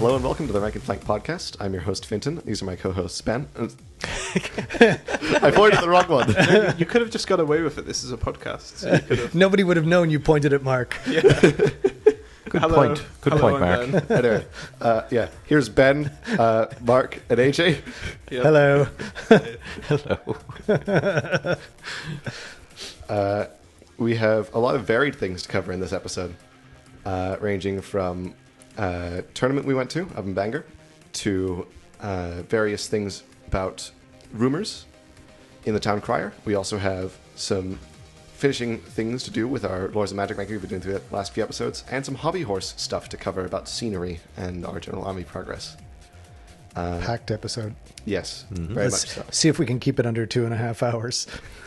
Hello and welcome to the Rank and Flank podcast. I'm your host, Finton. These are my co-hosts, Ben. I pointed at the wrong one. You could have just got away with it. This is a podcast. So you could have... Nobody would have known you pointed at Mark. Yeah. Good point. Good Hello, point, Mark. Ben. Anyway, here's Ben, Mark, and AJ. Yep. Hello. Hello. We have a lot of varied things to cover in this episode, ranging from tournament we went to up in Bangor to various things about rumors in the town crier. We also have some finishing things to do with our Lords of Magic ranking we've been doing through the last few episodes, and some hobby horse stuff to cover about scenery and our general army progress. Packed episode. Yes, very much so. See if we can keep it under 2.5 hours.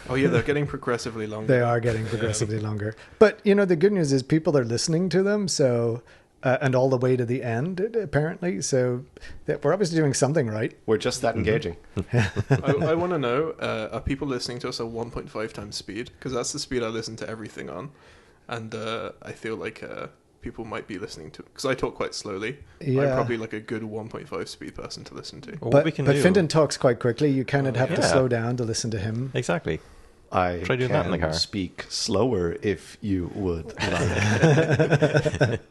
Oh yeah, they're getting progressively longer. They are getting progressively longer. But, you know, the good news is people are listening to them, so... and all the way to the end, apparently. So we're obviously doing something right. We're just that engaging. I want to know, are people listening to us at 1.5 times speed? Because that's the speed I listen to everything on. And I feel like people might be listening to... Because I talk quite slowly. Yeah. I'm probably like a good 1.5 speed person to listen to. Well, But, what we can do... Finton talks quite quickly. You kind of have to Yeah. slow down to listen to him. Exactly. I Try doing that in the can car. speak slower if you would like.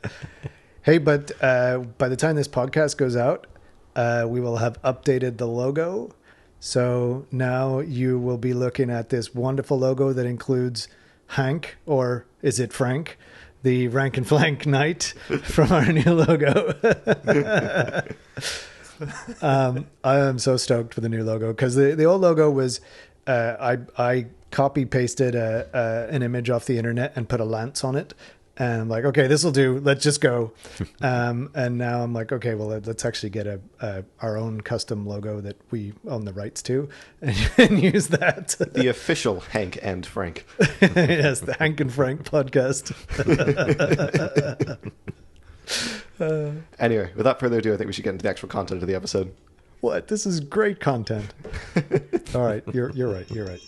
Hey, but by the time this podcast goes out, we will have updated the logo. So now you will be looking at this wonderful logo that includes Hank, or is it Frank, the Rank and Flank Knight from our new logo. I am so stoked for the new logo because the old logo was, I copy pasted an image off the internet and put a lance on it. And I'm like, okay, this will do. Let's just go. And now I'm like, okay, well, let's actually get our own custom logo that we own the rights to and use that. The official Hank and Frank. Yes, the Hank and Frank podcast. Anyway, without further ado, I think we should get into the actual content of the episode. What? This is great content. All right, you're right. You're right.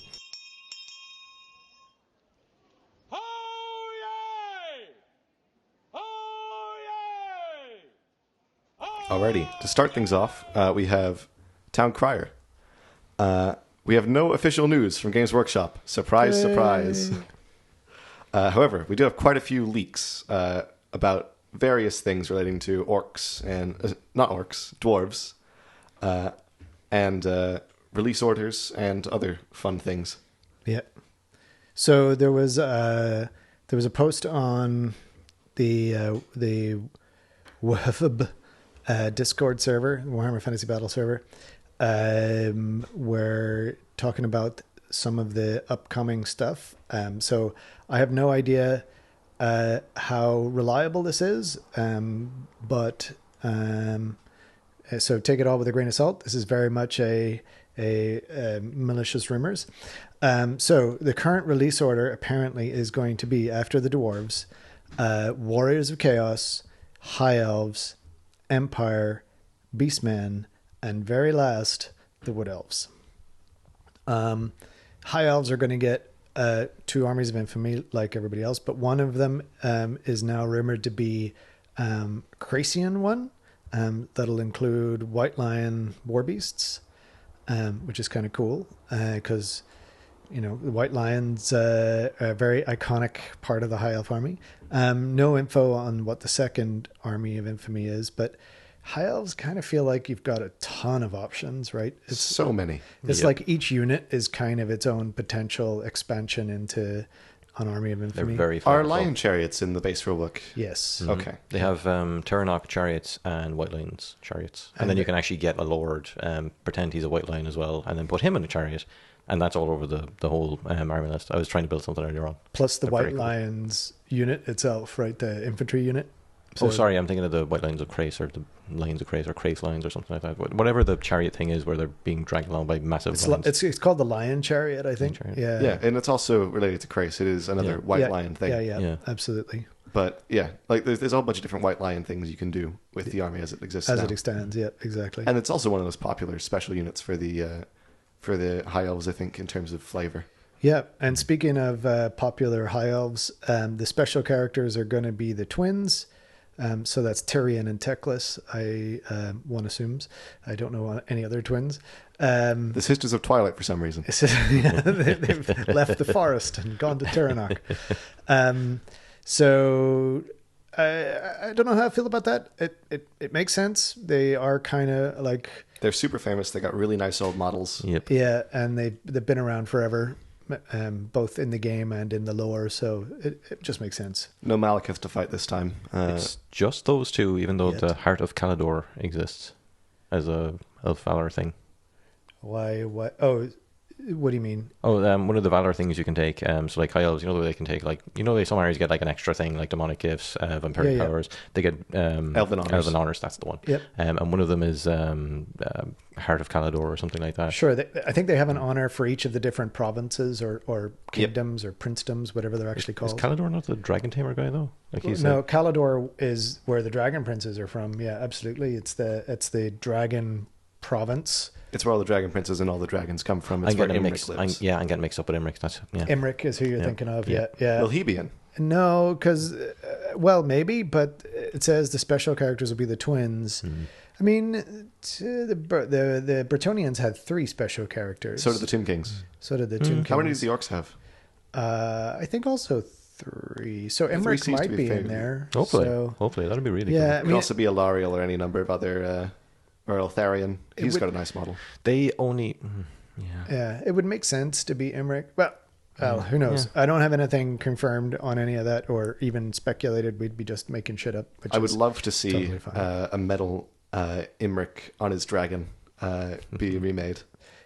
Alrighty, to start things off, we have Town Crier. We have no official news from Games Workshop. Surprise, surprise. However, we do have quite a few leaks about various things relating to orcs and... not orcs, dwarves. And release orders and other fun things. Yeah. So there was a post on the web Discord server, Warhammer Fantasy Battle server, we're talking about some of the upcoming stuff. So I have no idea how reliable this is, but so take it all with a grain of salt. This is very much a malicious rumors. So the current release order apparently is going to be, after the dwarves, Warriors of Chaos, High Elves, Empire, Beastmen, and very last, the Wood Elves. High Elves are going to get 2 armies of infamy like everybody else, but one of them is now rumored to be Cracian one. That'll include White Lion War Beasts, which is kind of cool because, you know, the White Lion's a very iconic part of the High Elf army. No info on what the second army of infamy is, but High Elves kind of feel like you've got a ton of options, right? It's so many. It's like each unit is kind of its own potential expansion into an army of They're infamy. very Are flexible. Lion Chariots in the base rulebook? Yes. Okay. They have Turanok chariots and White Lions chariots. And then you can actually get a lord, pretend he's a White Lion as well, and then put him in a chariot. And that's all over the whole army list. I was trying to build something earlier on. Plus the They're very White cool. Lions unit itself, right? The infantry unit. Oh, sorry, I'm thinking of the White Lions of Crace, or the Lions of Crace, or Crace Lions, or something like that. Whatever the chariot thing is, where they're being dragged along by massive lions. It's called the Lion Chariot, I think. Chariot. Yeah. Yeah, and it's also related to Crace. It is another Yeah. White Lion thing. Yeah, Yeah. absolutely. But yeah, like there's a whole bunch of different White Lion things you can do with the army as it exists As now. it extends, yeah, exactly. And it's also one of those popular special units for the High Elves, I think, in terms of flavor. Yeah, and speaking of popular High Elves, the special characters are going to be the twins, So that's Tyrion and Teclis. One assumes. I don't know any other twins. The Sisters of Twilight, for some reason. They've left the forest and gone to Terranok. So I don't know how I feel about that. It makes sense. They are kind of like, They're super famous. They got really nice old models. Yep. yeah, and they've been around forever, both in the game and in the lore. So it just makes sense. No Malekith to fight this time. It's just those two, even though Yet. the Heart of Calador exists as a Elf Valor thing. Why? Oh, what do you mean? Oh, one of the Valor things you can take, so like High Elves, you know the way they can take, like, you know, some areas get like an extra thing, like demonic gifts, vampiric Yeah. powers. They get Elven Honors. Elven Honors, that's the one. Yep. And one of them is Heart of Calador or something like that. Sure. I think they have an honor for each of the different provinces or kingdoms or princedoms, whatever they're actually Is called. Calador not the Dragon Tamer guy, though? Like he's No, Calador is where the dragon princes are from. Yeah, absolutely. It's the dragon province. It's where all the dragon princes and all the dragons come from. It's I'm where getting Imric mixed. lives. I'm getting mixed up with Imric. That's yeah. Imric is who you're Yeah. thinking of. Yeah. Yeah. Will he be in? No, because, well, maybe, but it says the special characters will be the twins. Mm. I mean, the Bretonnians had 3 special characters. So did the Tomb Kings. So did the Tomb Kings. How many does the orcs have? I think also 3. So Three Emmerich seems to might be be in fairly- there. Hopefully, So, hopefully that'd be really yeah, It could also be Alariel or any number of other, or Eltharion. He's would- got a nice model. cool. They only, yeah. yeah, it would make sense to be Emmerich. Well, who knows? I don't have anything confirmed on any of that or even speculated. We'd be just making shit up. Which I would is love to see totally fine. a metal Imric on his dragon be remade.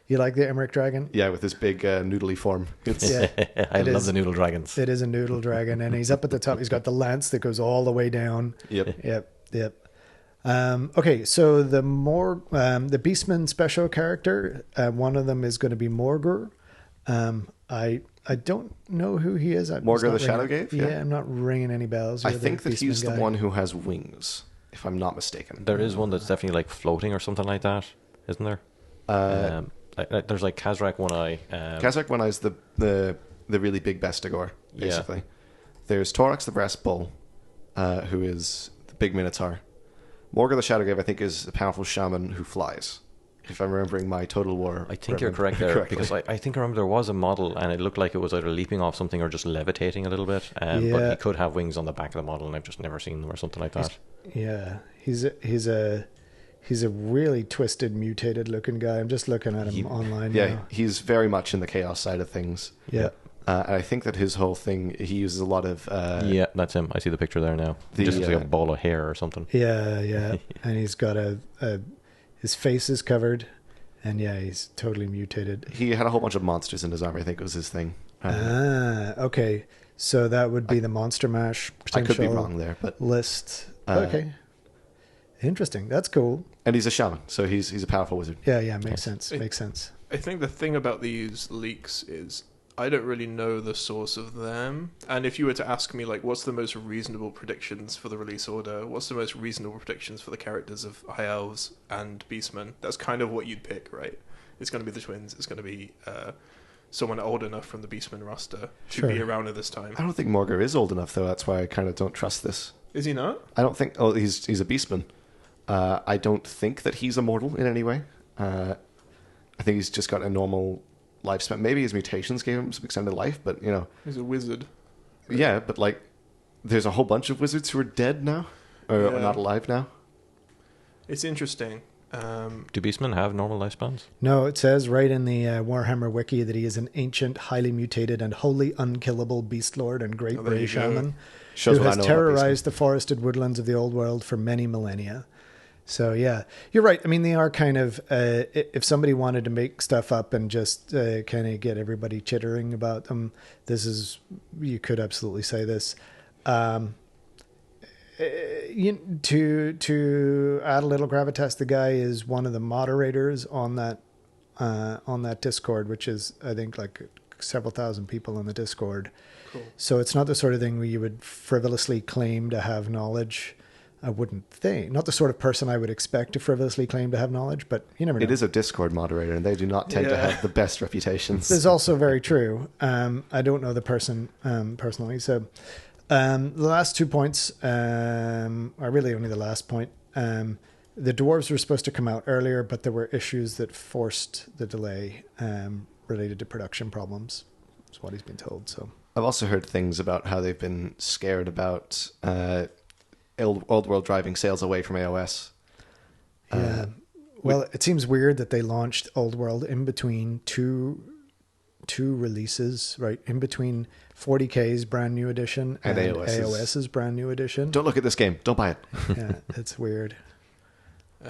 You like the Emmerich dragon? Yeah, with his big noodly form. It's, Yeah. I It love is- the noodle dragons. It is a noodle dragon, and he's up at the top. He's got the lance that goes all the way down. Yep. Yep. Okay, so the Beastman special character, one of them is going to be Morgur. I don't know who he is. Morgur the Shadowgate? Yeah. Yeah. I'm not ringing any bells. I You're think that he's Beastman the guy. one who has wings, if I'm not mistaken. There is one that's definitely like floating or something like that, isn't there? There's like Kazrak One Eye. Kazakh One Eye's the really big Bestigor, basically. There's Torax the Brass Bull, who is the big Minotaur. Morgur the Shadowgate, I think, is a powerful shaman who flies. If I'm remembering my Total War. I think you're remember correct there correctly. because I think I remember there was a model and it looked like it was either leaping off something or just levitating a little bit. But Yeah. he could have wings on the back of the model, and I've just never seen them or something like that. Yeah, he's a really twisted, mutated looking guy. I'm just looking at him online Yeah, now. he's very much in the chaos side of things. Yeah. And I think that his whole thing, he uses a lot of... Yeah, that's him. I see the picture there now. The, He just looks like a ball of hair or something. Yeah, and he's got his face is covered, and yeah, he's totally mutated. He had a whole bunch of monsters in his armor, I think was his thing. Okay, so that would be the Monster Mash I potential could be wrong there, but... list. Okay, interesting. That's cool. And he's a shaman, so he's a powerful wizard. Yeah, makes sense. Makes sense. I think the thing about these leaks is I don't really know the source of them. And if you were to ask me, like, what's the most reasonable predictions for the release order? What's the most reasonable predictions for the characters of High Elves and Beastmen? That's kind of what you'd pick, right? It's going to be the twins. It's going to be someone old enough from the Beastmen roster to be Sure. around at this time. I don't think Morgur is old enough, though. That's why I kind of don't trust this. Is he not? I don't think... Oh, he's a beastman. I don't think that he's immortal in any way. I think he's just got a normal lifespan. Maybe his mutations gave him some extended life, but, you know... He's a wizard. Yeah, but, like, there's a whole bunch of wizards who are dead now. Or Yeah. not alive now. It's interesting. Do Beastmen have normal lifespans? No, it says right in the Warhammer wiki that he is an ancient, highly mutated, and wholly unkillable beast lord and great Oh, there Bray you go. shaman Shows who what I has know about terrorized the forested woodlands of the old world for many millennia. So yeah, you're right. I mean, they are kind of if somebody wanted to make stuff up and just kind of get everybody chittering about them, you could absolutely say this. To add a little gravitas, the guy is one of the moderators on that Discord, which is I think like several thousand people on the Discord. Cool. So it's not the sort of thing where you would frivolously claim to have knowledge. I wouldn't think. Not the sort of person I would expect to frivolously claim to have knowledge, but you never know. It is a Discord moderator, and they do not tend to Yeah. have the best reputations. This is also very true. I don't know the person personally, so The last 2 points are really only the last point. The dwarves were supposed to come out earlier, but there were issues that forced the delay related to production problems. That's what he's been told. So I've also heard things about how they've been scared about old world driving sales away from AOS. yeah. Well, it seems weird that they launched Old World in between two releases, right? In between 40K's brand new edition And and AOS's. AOS's brand new edition. Don't look at this game. Don't buy it. Yeah, it's weird.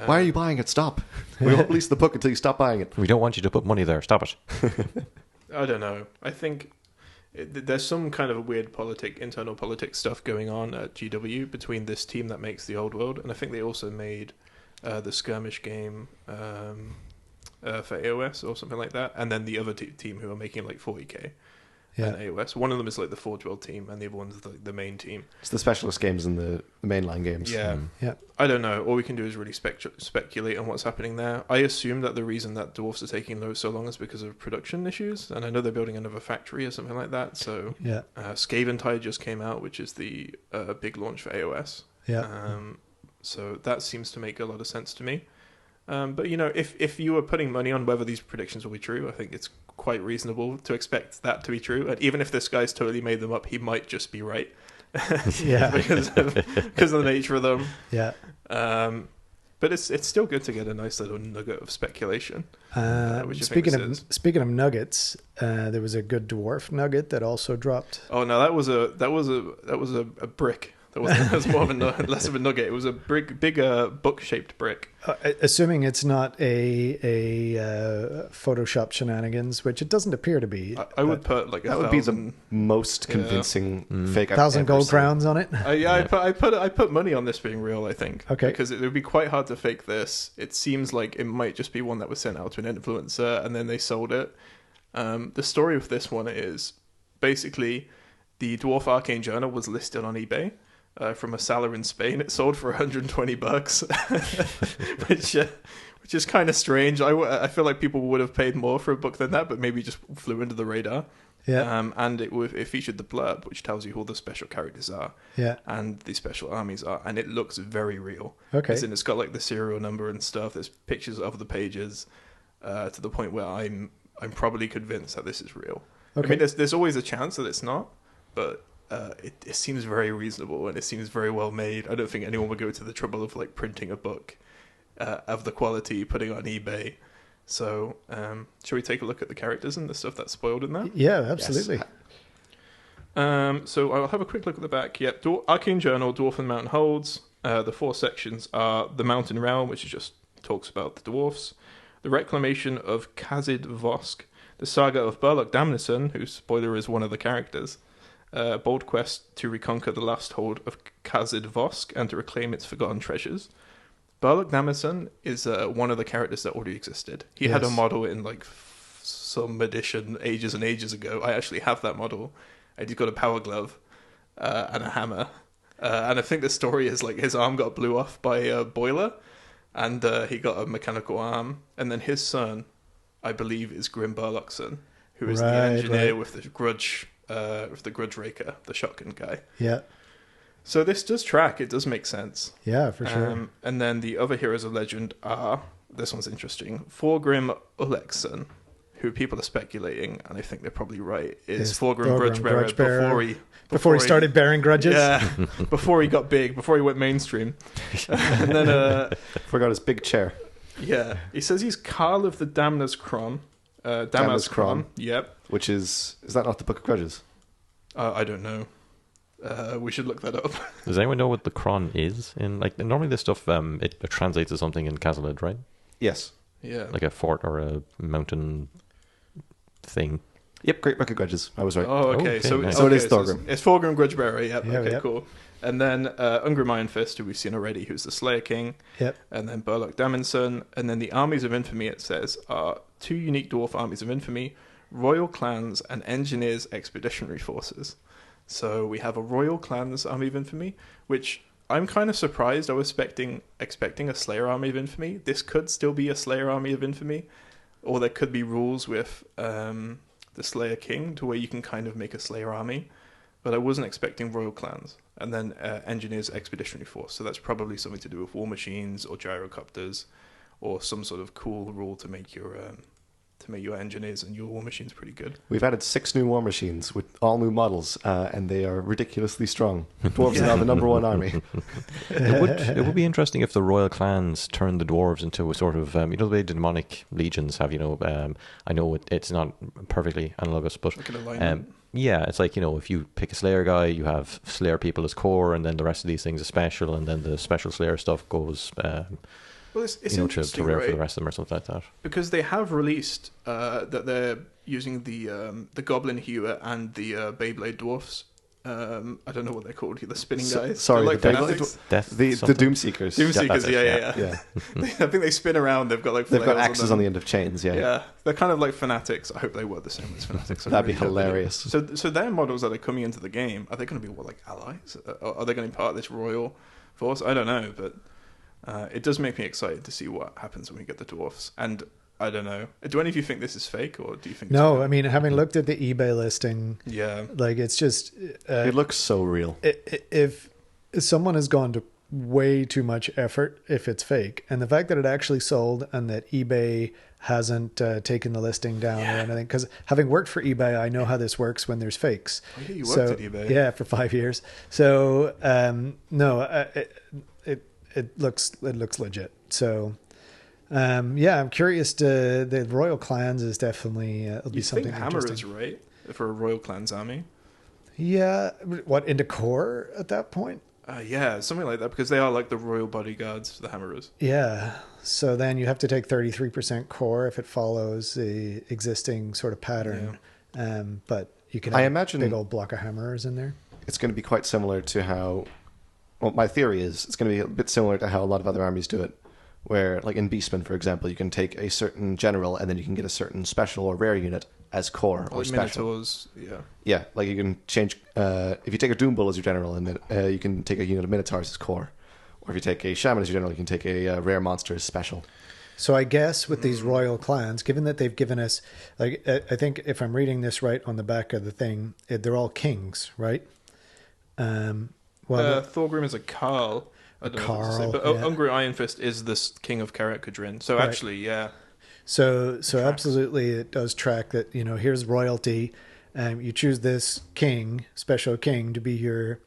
Why are you buying it? Stop. We won't release the book until you stop buying it. We don't want you to put money there. Stop it. I don't know. I think there's some kind of weird internal politics stuff going on at GW between this team that makes the Old World, and I think they also made the skirmish game for AOS or something like that, and then the other team who are making like 40K Yeah. and AOS. One of them is like the Forge World team, and the other one's the main team. It's the specialist games and the mainline games. Yeah. Yeah. I don't know. All we can do is really speculate on what's happening there. I assume that the reason that Dwarfs are taking so long is because of production issues, and I know they're building another factory or something like that. So Yeah. Skaven Tide just came out, which is the big launch for AOS. Yeah. So that seems to make a lot of sense to me. But, you know, if you were putting money on whether these predictions will be true, I think it's quite reasonable to expect that to be true. And even if this guy's totally made them up, he might just be right. Yeah. because of the nature of them. Yeah. But it's still good to get a nice little nugget of speculation. Which I think this is. Speaking of nuggets, there was a good dwarf nugget that also dropped. Oh no, that was a brick. That was more of less of a nugget. It was a bigger book-shaped brick. Assuming it's not a Photoshop shenanigans, which it doesn't appear to be. I would put like That would be the most convincing fake I've 1,000 ever gold seen. crowns on it. I put money on this being real. I think. Okay. Because it would be quite hard to fake this. It seems like it might just be one that was sent out to an influencer and then they sold it. The story of this one is basically the Dwarf Arcane Journal was listed on eBay. From a seller in Spain, it sold for $120, which is kind of strange. I feel like people would have paid more for a book than that, but maybe just flew under the radar. Yeah. And it featured the blurb, which tells you who all the special characters are, Yeah. and the special armies are, and it looks very real. Okay. As in, it's got like the serial number and stuff. There's pictures of the pages, to the point where I'm probably convinced that this is real. Okay. I mean, there's always a chance that it's not, but. It seems very reasonable and it seems very well made. I don't think anyone would go to the trouble of like printing a book of the quality, putting it on eBay. So, shall we take a look at the characters and the stuff that's spoiled in that? Yeah, absolutely. So I'll have a quick look at the back. Yep, Arcane Journal, Dwarf and Mountain Holds. The 4 sections are the Mountain Realm, which just talks about the dwarfs, the Reclamation of Khazid Vosk, the Saga of Burlock Damnison, whose spoiler is one of the characters. Bold quest to reconquer the last hold of Khazid Vosk and to reclaim its forgotten treasures. Burlock Damnison is one of the characters that already existed. He had a Yes. model in like some edition ages and ages ago. I actually have that model, and he's got a power glove and a hammer. And I think the story is like his arm got blew off by a boiler, and he got a mechanical arm. And then his son, I believe, is Grim Burlock's son, who is the engineer with the grudge. With the Grudge Raker, the shotgun guy. Yeah. So this does track. It does make sense. Yeah, for sure. And then the other heroes of legend are, this one's interesting, Thorgrim Ulleksson, who people are speculating, and I think they're probably right, is Thorgrim Grudgebearer before he started bearing grudges. Yeah, before he got big, before he went mainstream. And then, Forgot his big chair. yeah, he says he's Karl of the Damnus Kron. Damnus Kron. Yep. Which is that not the Book of Grudges? I don't know. We should look that up. Does anyone know what the Kron is? In like normally this stuff it translates to something in Cazelid, right? Yes. Yeah. Like a fort or a mountain thing. Yep, Great Book of Grudges. I was right. Oh, okay. Okay, So, nice. So it is Thorgrim. Thorgrim. It's Thorgrim Grudgebearer. Yep. Yeah, Okay, yep. cool. And then Ungrim Iron Fist, who we've seen already, who's the Slayer King. Yep. And then Burlock Damnison. And then the Armies of Infamy, it says, are 2 unique dwarf armies of infamy, royal clans, and engineers expeditionary forces. So we have a royal clans army of infamy, which I'm kind of surprised. I was expecting a Slayer army of infamy. This could still be a Slayer army of infamy, or there could be rules with the Slayer King to where you can kind of make a Slayer army. but I wasn't expecting royal clans. And then engineers expeditionary force. So that's probably something to do with war machines or gyrocopters, or some sort of cool rule to make your engineers and your war machines pretty good. We've added 6 new war machines with all new models, and they are ridiculously strong. Dwarves are now the number 1 army. It would be interesting if the royal clans turned the dwarves into a sort of, the way demonic legions have, I know it's not perfectly analogous, but Like an alignment. yeah, it's like, if you pick a Slayer guy, you have Slayer people as core, and then the rest of these things are special, and then the special Slayer stuff goes, Well, it's to interesting, rare right? for the rest of them or something like that. Because they have released that they're using the Goblin Hewer and the Beyblade Dwarfs. I don't know what they're called. The spinning guys. Sorry, They're like the Beyblade fanatics. Death The something? Doomseekers. Doomseekers, that's it, yeah. Yeah. I think they spin around. They've got like They've got flails axes on the end of chains, yeah. Yeah, they're kind of like fanatics. I hope they were the same as fanatics. I That'd be really hope they do. hilarious. So their models that are coming into the game, are they going to be like allies? Are they going to be part of this royal force? I don't know, but it does make me excited to see what happens when we get the dwarfs. And I don't know. Do any of you think this is fake, or do you think? No, it's I mean, having looked at the eBay listing, yeah. like it's just It looks so real. if someone has gone to way too much effort, if it's fake, and the fact that it actually sold and that eBay hasn't taken the listing down or anything, because having worked for eBay, I know how this works when there's fakes. Oh, yeah, you worked at eBay. Yeah, for 5 years. So no, it looks legit. So. Yeah, I'm curious. The Royal Clans is definitely it'll be You something think Hammer interesting. is right for a Royal Clans army? Yeah, what into core at that point? Yeah, something like that, because they are like the royal bodyguards, the Hammerers. Yeah. So then you have to take 33% core if it follows the existing sort of pattern. But you can have I imagine- a big old block of hammerers in there. It's going to be quite similar to how... Well, my theory is it's going to be a bit similar to how a lot of other armies do it. Where, like in Beastman, for example, you can take a certain general and then you can get a certain special or rare unit as core or Like special. Minotaurs, yeah. Yeah, like you can change... if you take a Doom Bull as your general, and then you can take a unit of Minotaurs as core. Or if you take a Shaman as your general, you can take a rare monster as special. So I guess with these Royal Clans, given that they've given us, like, I think if I'm reading this right on the back of the thing, they're all kings, right? Thorgrim is a Carl. I don't know what to say, Carl, but yeah. Ungry Ironfist is the king of Karak Kadrin. So Right. actually, yeah. So absolutely, it does track that. Here's royalty. You choose this king, special king, to be your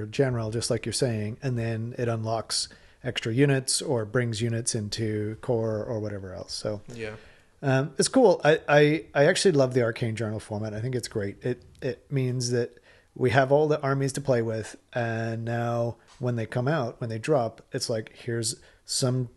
general, just like you're saying, and then it unlocks extra units or brings units into core or whatever else. So Yeah. it's cool. I actually love the Arcane Journal format. I think it's great. It means that we have all the armies to play with, and now when they come out, when they drop, it's like here's some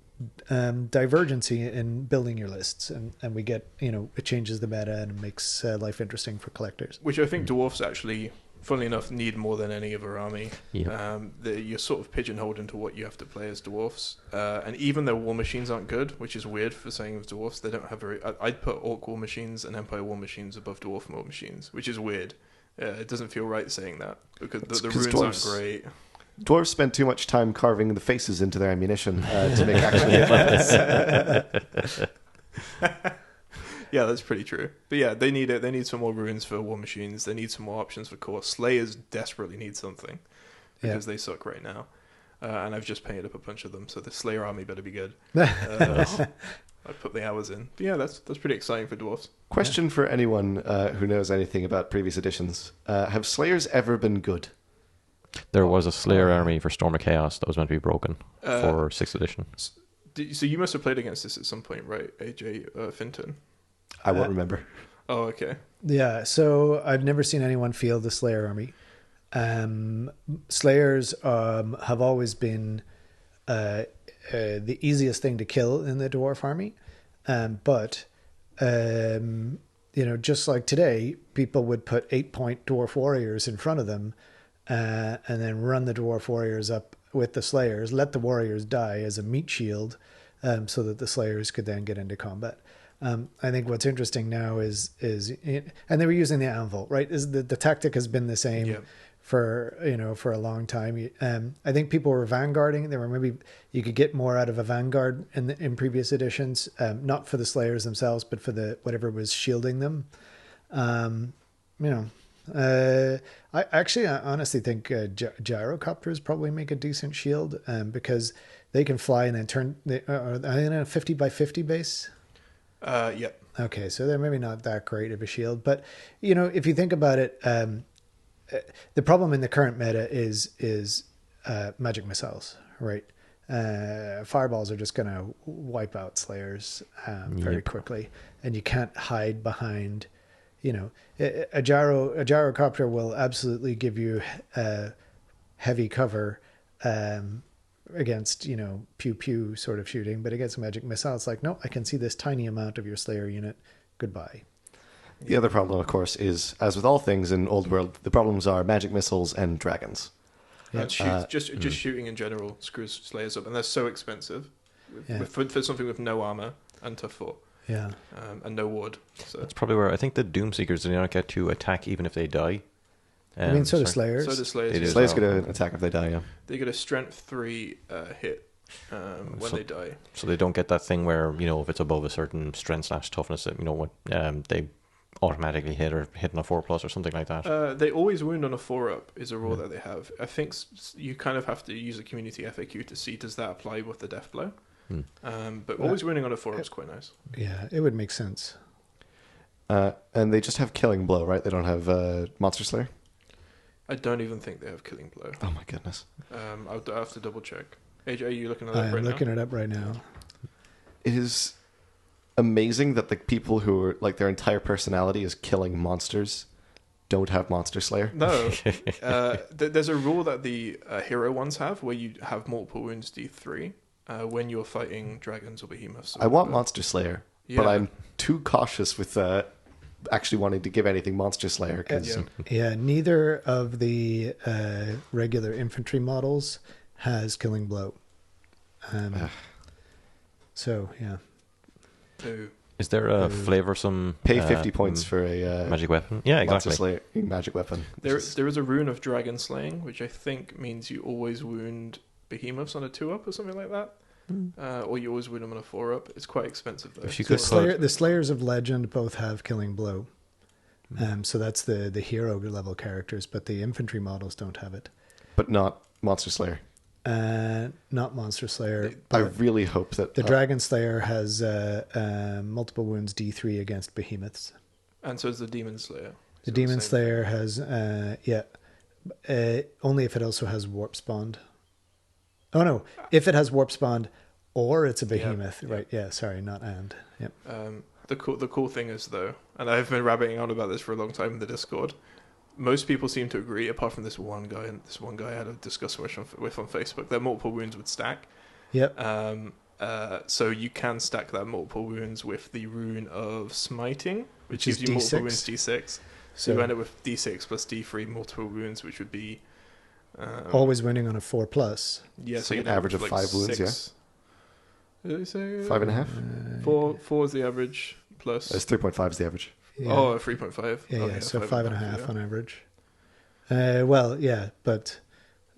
divergency in building your lists, and we get it changes the meta and makes life interesting for collectors. Which I think dwarfs actually, funnily enough, need more than any other army. Yeah. You're sort of pigeonholed into what you have to play as dwarfs, and even their war machines aren't good, which is weird for saying of dwarfs. They don't have very. I'd put orc war machines and empire war machines above dwarf war machines, which is weird. It doesn't feel right saying that because the 'cause runes dwarves- aren't great. Dwarves spend too much time carving the faces into their ammunition to make actually hit levels. Yeah, that's pretty true. But yeah, they need it. They need some more runes for war machines. They need some more options for core. Slayers desperately need something because they suck right now. And I've just painted up a bunch of them, so the Slayer army better be good. I put the hours in. But yeah, that's pretty exciting for dwarfs. Question for anyone who knows anything about previous editions. Have Slayers ever been good? There was a Slayer army for Storm of Chaos that was meant to be broken for 6th edition. So you must have played against this at some point, right, AJ Finton? I won't remember. Oh, okay. Yeah, so I've never seen anyone field the Slayer army. Slayers have always been the easiest thing to kill in the dwarf army, but just like today, people would put 8-point dwarf warriors in front of them, and then run the dwarf warriors up with the Slayers, let the warriors die as a meat shield, so that the Slayers could then get into combat. I think what's interesting now is and they were using the anvil, right? Is the tactic has been the same. Yeah. For a long time. I think people were vanguarding. There were maybe you could get more out of a vanguard in previous editions, not for the Slayers themselves, but for the whatever was shielding them. I honestly think gyrocopters probably make a decent shield because they can fly and then turn. Are they in a 50 by 50 base? Yep. Okay, so they're maybe not that great of a shield, but if you think about it, the problem in the current meta is magic missiles, right? Fireballs are just going to wipe out slayers very quickly, and you can't hide behind. A gyrocopter will absolutely give you heavy cover against pew pew sort of shooting, but against a magic missile, it's like, no, I can see this tiny amount of your slayer unit. Goodbye. The other problem, of course, is, as with all things in Old World, the problems are magic missiles and dragons. And just shooting in general screws slayers up, and they're so expensive for something with no armor and tough 4. Yeah. And no ward. So That's probably where I think the Doomseekers do not get to attack even if they die. I mean, so do sorry. Slayers. So do Slayers. They do. Slayers well. get an attack if they die, yeah. They get a strength 3 hit when they die. So they don't get that thing where, if it's above a certain strength / toughness, they automatically hit or hit on a 4+ or something like that. They always wound on a 4-up is a rule that they have. I think you kind of have to use a community FAQ to see does that apply with the death blow. But always wounding on a 4-up is quite nice. Yeah, it would make sense. And they just have Killing Blow, right? They don't have Monster Slayer? I don't even think they have Killing Blow. Oh my goodness. I'll have to double check. AJ, are you looking at that right now? I'm looking it up right now. It is amazing that the people who are, like, their entire personality is killing monsters don't have Monster Slayer. No. There's a rule that the hero ones have where you have multiple wounds D3 when you're fighting dragons or behemoths. I want Monster Slayer, but Yeah. I'm too cautious with actually wanting to give anything Monster Slayer. Cause Yeah, neither of the regular infantry models has Killing Blow. So, yeah. Boo. Is there a flavoursome Pay 50 points for a magic weapon? Yeah, Monster exactly. Slayer magic weapon. There is a rune of dragon slaying, which I think means you always wound behemoths on a 2-up or something like that. Or you always wound them on a 4-up. It's quite expensive though. If you The, could the Slayers of Legend both have Killing Blow. So that's the hero level characters, but the infantry models don't have it. But not Monster Slayer. Not Monster Slayer. I But really hope that the Dragon Slayer has multiple wounds D3 against behemoths. And so is the demon slayer. The So Demon same. Slayer has, only if it also has Warp Spawned. Oh no, if it has Warp Spawned or it's a behemoth, right? Yeah, sorry, not and. Yep. The cool thing is though, and I've been rabbiting on about this for a long time in the Discord. Most people seem to agree, apart from this one guy, and this one guy I had a discussion with on Facebook, that multiple wounds would stack. Yep. So you can stack that multiple wounds with the rune of smiting, which Which is gives you multiple D6. wounds D6. So you end up with D6 plus D3 multiple wounds, which would be always winning on a 4+. yeah. It's So like you'd an have average of like 5 wounds, 6. Did they say 5.5? 4 is the average plus? It's 3.5 is the average. Yeah. Oh, 3.5. Yeah, Okay, yeah. So 5.5, 5.5 yeah. on average. Well, yeah, but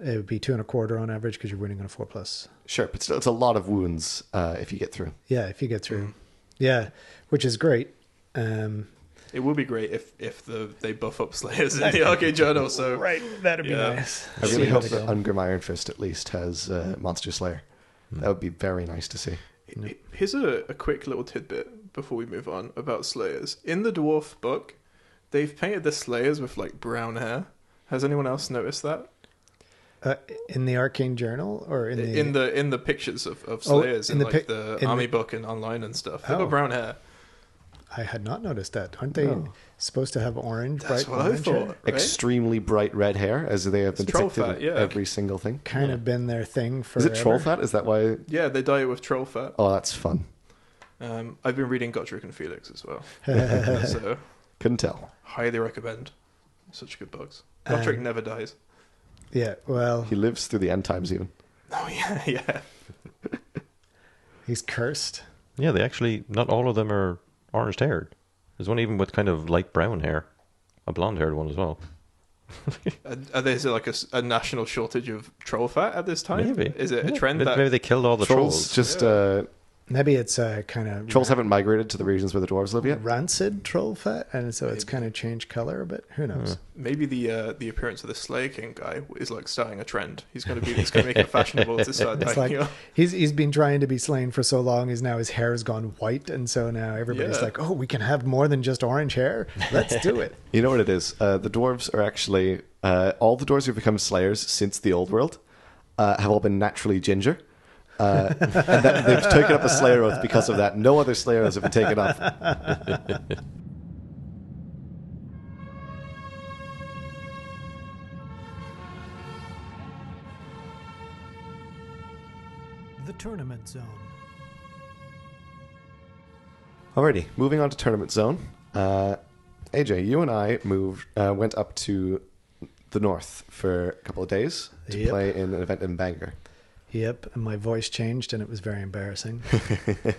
it would be 2.25 on average because you're winning on a 4+. Sure, but still, it's a lot of wounds if you get through. Yeah, if you get through. Yeah, which is great. It would be great if they buff up Slayers in the Arcade Journal. So Right, that'd be Yeah. nice. I really See how hope they that go. Ungrim Iron Fist at least has Monster Slayer. That would be very nice to see. here's a quick little tidbit before we move on about Slayers. In the Dwarf book, they've painted the Slayers with like brown hair. Has anyone else noticed that? In the Arcane Journal or in the In the pictures of Slayers in in the like pic- the in army the- book and online and stuff. They've Oh. got brown hair. I had not noticed that. Aren't they Oh. supposed to have orange? That's bright what I orange thought. hair? Right? Extremely bright red hair, as they have been It's troll depicted fat, in yeah. every single thing. Kind of been their thing Is forever. it troll fat? Is that why? Yeah, they dye it with troll fat. Oh, that's fun. I've been reading Gotrek and Felix as well, so Couldn't tell. highly recommend. Such good books. Gotrek never dies. Yeah, well, He lives through the end times even. Oh yeah, yeah. he's cursed. Yeah, they actually, not all of them are orange haired. There's one even with kind of light brown hair, a blonde haired one as well. Are there like a national shortage of troll fat at this time? Maybe. Is it a Yeah. trend Maybe that they killed all the Trolls trolls. just Maybe it's kind of Trolls haven't migrated to the regions where the dwarves live yet. rancid troll fat, and so it's kind of changed color a bit. Who knows? Maybe the appearance of the Slayer King guy is like starting a trend. He's going to make it fashionable to start It's dying. like he's been trying to be slain for so long. Is now his hair has gone white, and so now everybody's Yeah. like, "Oh, we can have more than just orange hair. Let's do it." You know what it is? The dwarves are actually all the dwarves who've become slayers since the old world have all been naturally ginger. And that, they've taken up a slayer oath because of that. No other slayer oaths have been taken up. The tournament zone. Alrighty, moving on to tournament zone. AJ, you and I went up to the north for a couple of days to Yep. play in an event in Bangor. Yep, and my voice changed, and it was very embarrassing. It's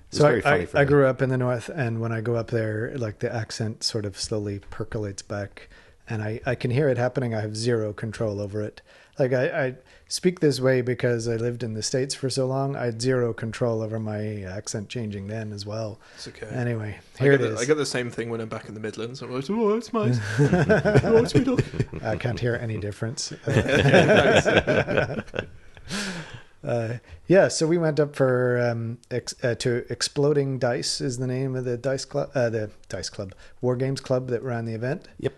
So very funny for I me. grew up in the north, and when I go up there, like the accent sort of slowly percolates back, and I can hear it happening. I have zero control over it. Like I speak this way because I lived in the States for so long. I had zero control over my accent changing then as well. It's okay. Anyway, here it is. I get the same thing when I'm back in the Midlands. I'm like, oh, it's nice. Oh, it's sweet. I can't hear any difference. Yeah, so we went up for to Exploding Dice is the name of the dice club, War Games club that ran the event. Yep.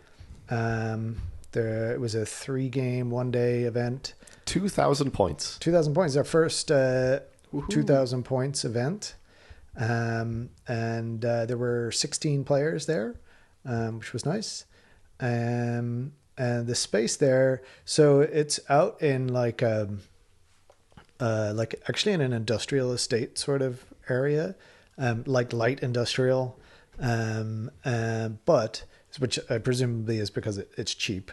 It was a 3-game 1-day event. 2,000 points. 2,000 points. Our first Woohoo. 2,000 points event, and there were 16 players there, which was nice. And the space there, so it's out in like actually in an industrial estate sort of area, like light industrial, but which presumably is because it's cheap.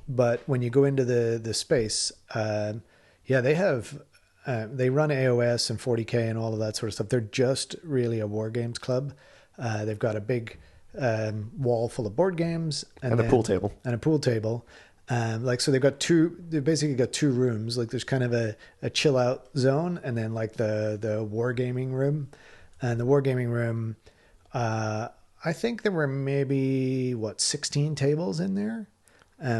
But when you go into the space, they have they run AOS and 40K and all of that sort of stuff. They're just really a war games club. They've got a big wall full of board games And a pool table. and a pool table. So they've basically got 2 rooms. Like there's kind of a chill out zone, and then like the wargaming room. And the wargaming room, I think there were maybe 16 tables in there.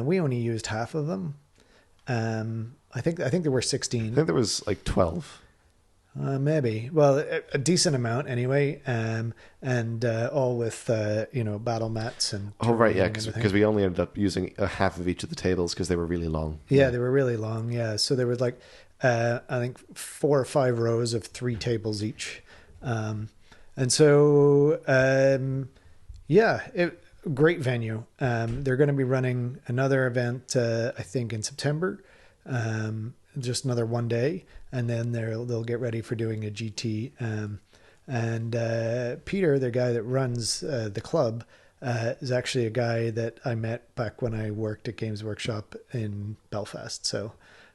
We only used half of them. I think there were I 16. think there was like 12. Maybe. Well, a decent amount anyway. And all with battle mats and Oh, right, yeah, terrain and everything. because we only ended up using a half of each of the tables because they were really long. Yeah, they were really long. Yeah, so there was like I think 4 or 5 rows of 3 tables each, and so great venue. They're going to be running another event, I think, in September, just another 1 day, and then they'll get ready for doing a GT. And Peter, the guy that runs the club, is actually a guy that I met back when I worked at Games Workshop in Belfast. So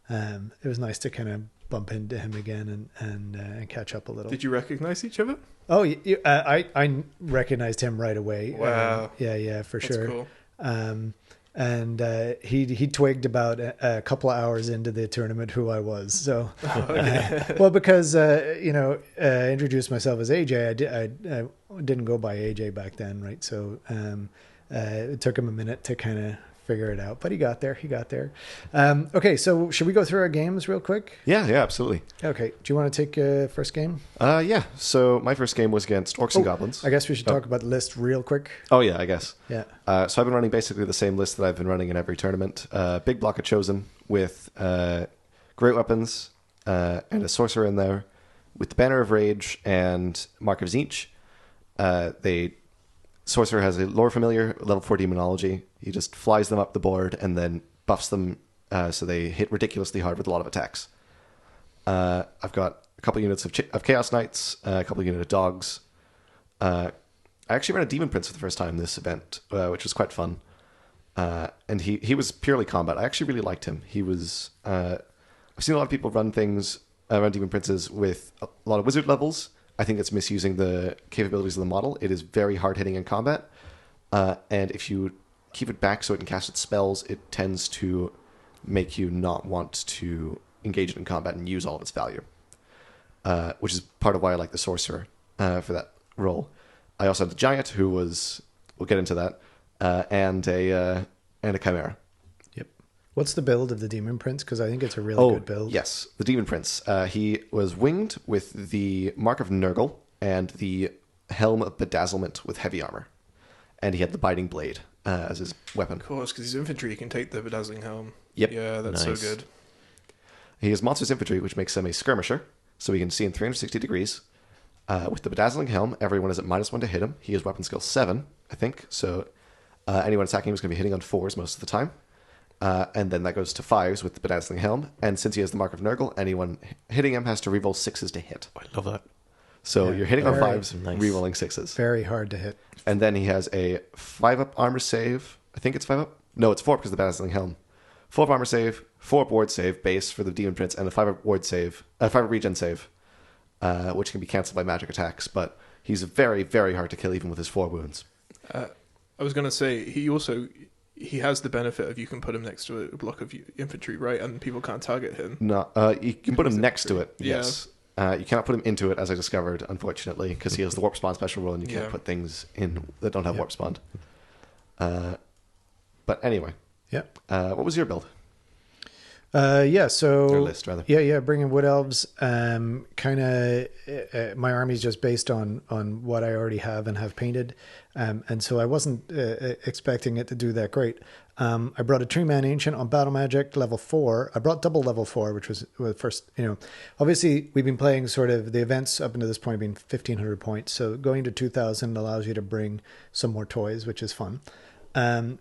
it was nice to kind of bump into him again and catch up a little. Did you recognize each other? Oh, I recognized him right away. Wow. Yeah, for That's sure. cool. And he twigged about a couple of hours into the tournament who I was. So, well, because I introduced myself as AJ. I didn't go by AJ back then, right? So it took him a minute to kind of figure it out, but he got there. Okay, so should we go through our games real quick? Yeah, absolutely. Okay, do you want to take first game? Yeah, so my first game was against Orcs and Goblins. I guess we should talk about the list real quick. Oh, yeah, I guess. Yeah. So I've been running basically the same list that I've been running in every tournament. Big block of Chosen with great weapons and a sorcerer in there with the Banner of Rage and Mark of Tzeentch. Sorcerer has a lore familiar, level 4 demonology. He just flies them up the board and then buffs them so they hit ridiculously hard with a lot of attacks. I've got a couple units of Chaos Knights, a couple units of Dogs. I actually ran a Demon Prince for the first time this event, which was quite fun. And he was purely combat. I actually really liked him. He was... I've seen a lot of people run things around Demon Princes with a lot of wizard levels. I think it's misusing the capabilities of the model. It is very hard-hitting in combat. And if you keep it back so it can cast its spells, it tends to make you not want to engage it in combat and use all of its value. which is part of why I like the sorcerer for that role. I also had the giant, who was, we'll get into that, and a chimera. Yep. What's the build of the Demon Prince? Because I think it's a really good build. Yes, the Demon Prince. He was winged with the Mark of Nurgle and the Helm of Bedazzlement with heavy armor. And he had the Biting Blade as his weapon. Of course, because he's infantry, you can take the bedazzling helm. Yep. Yeah, that's Nice. so good. He has Monsters Infantry, which makes him a skirmisher, so he can see in 360 degrees. With the Bedazzling Helm, everyone is at -1 to hit him. He has weapon skill 7, I think, so anyone attacking him is going to be hitting on 4s most of the time. And then that goes to 5s with the Bedazzling Helm, and since he has the Mark of Nurgle, anyone hitting him has to reroll 6s to hit. I love that. So Yeah, you're hitting on very 5s, nice. rerolling 6s. Very hard to hit. And then he has a 5-up armor save. I think it's 5-up? No, it's 4 because of the Bedazzling Helm. 4-up armor save, 4-up ward save base for the Demon Prince, and a 5-up ward save, 5-up regen save, which can be cancelled by magic attacks. But he's very, very hard to kill even with his 4 wounds. I was going to say, he has the benefit of you can put him next to a block of infantry, right? And people can't target him. No, you can put him next to it, Yeah. yes. You cannot put him into it, as I discovered, unfortunately, because he has the warp spawn special rule, and you can't Yeah. put things in that don't have Yeah. warp spawn. But anyway, Yeah. what was your build? So Or list, rather. Yeah. Bringing wood elves. Kind of, my army's just based on what I already have and have painted, and so I wasn't expecting it to do that great. I brought a 3-man ancient on battle magic level 4. I brought double level 4, which was first. Obviously we've been playing sort of the events up until this point being 1,500 points. So going to 2,000 allows you to bring some more toys, which is fun.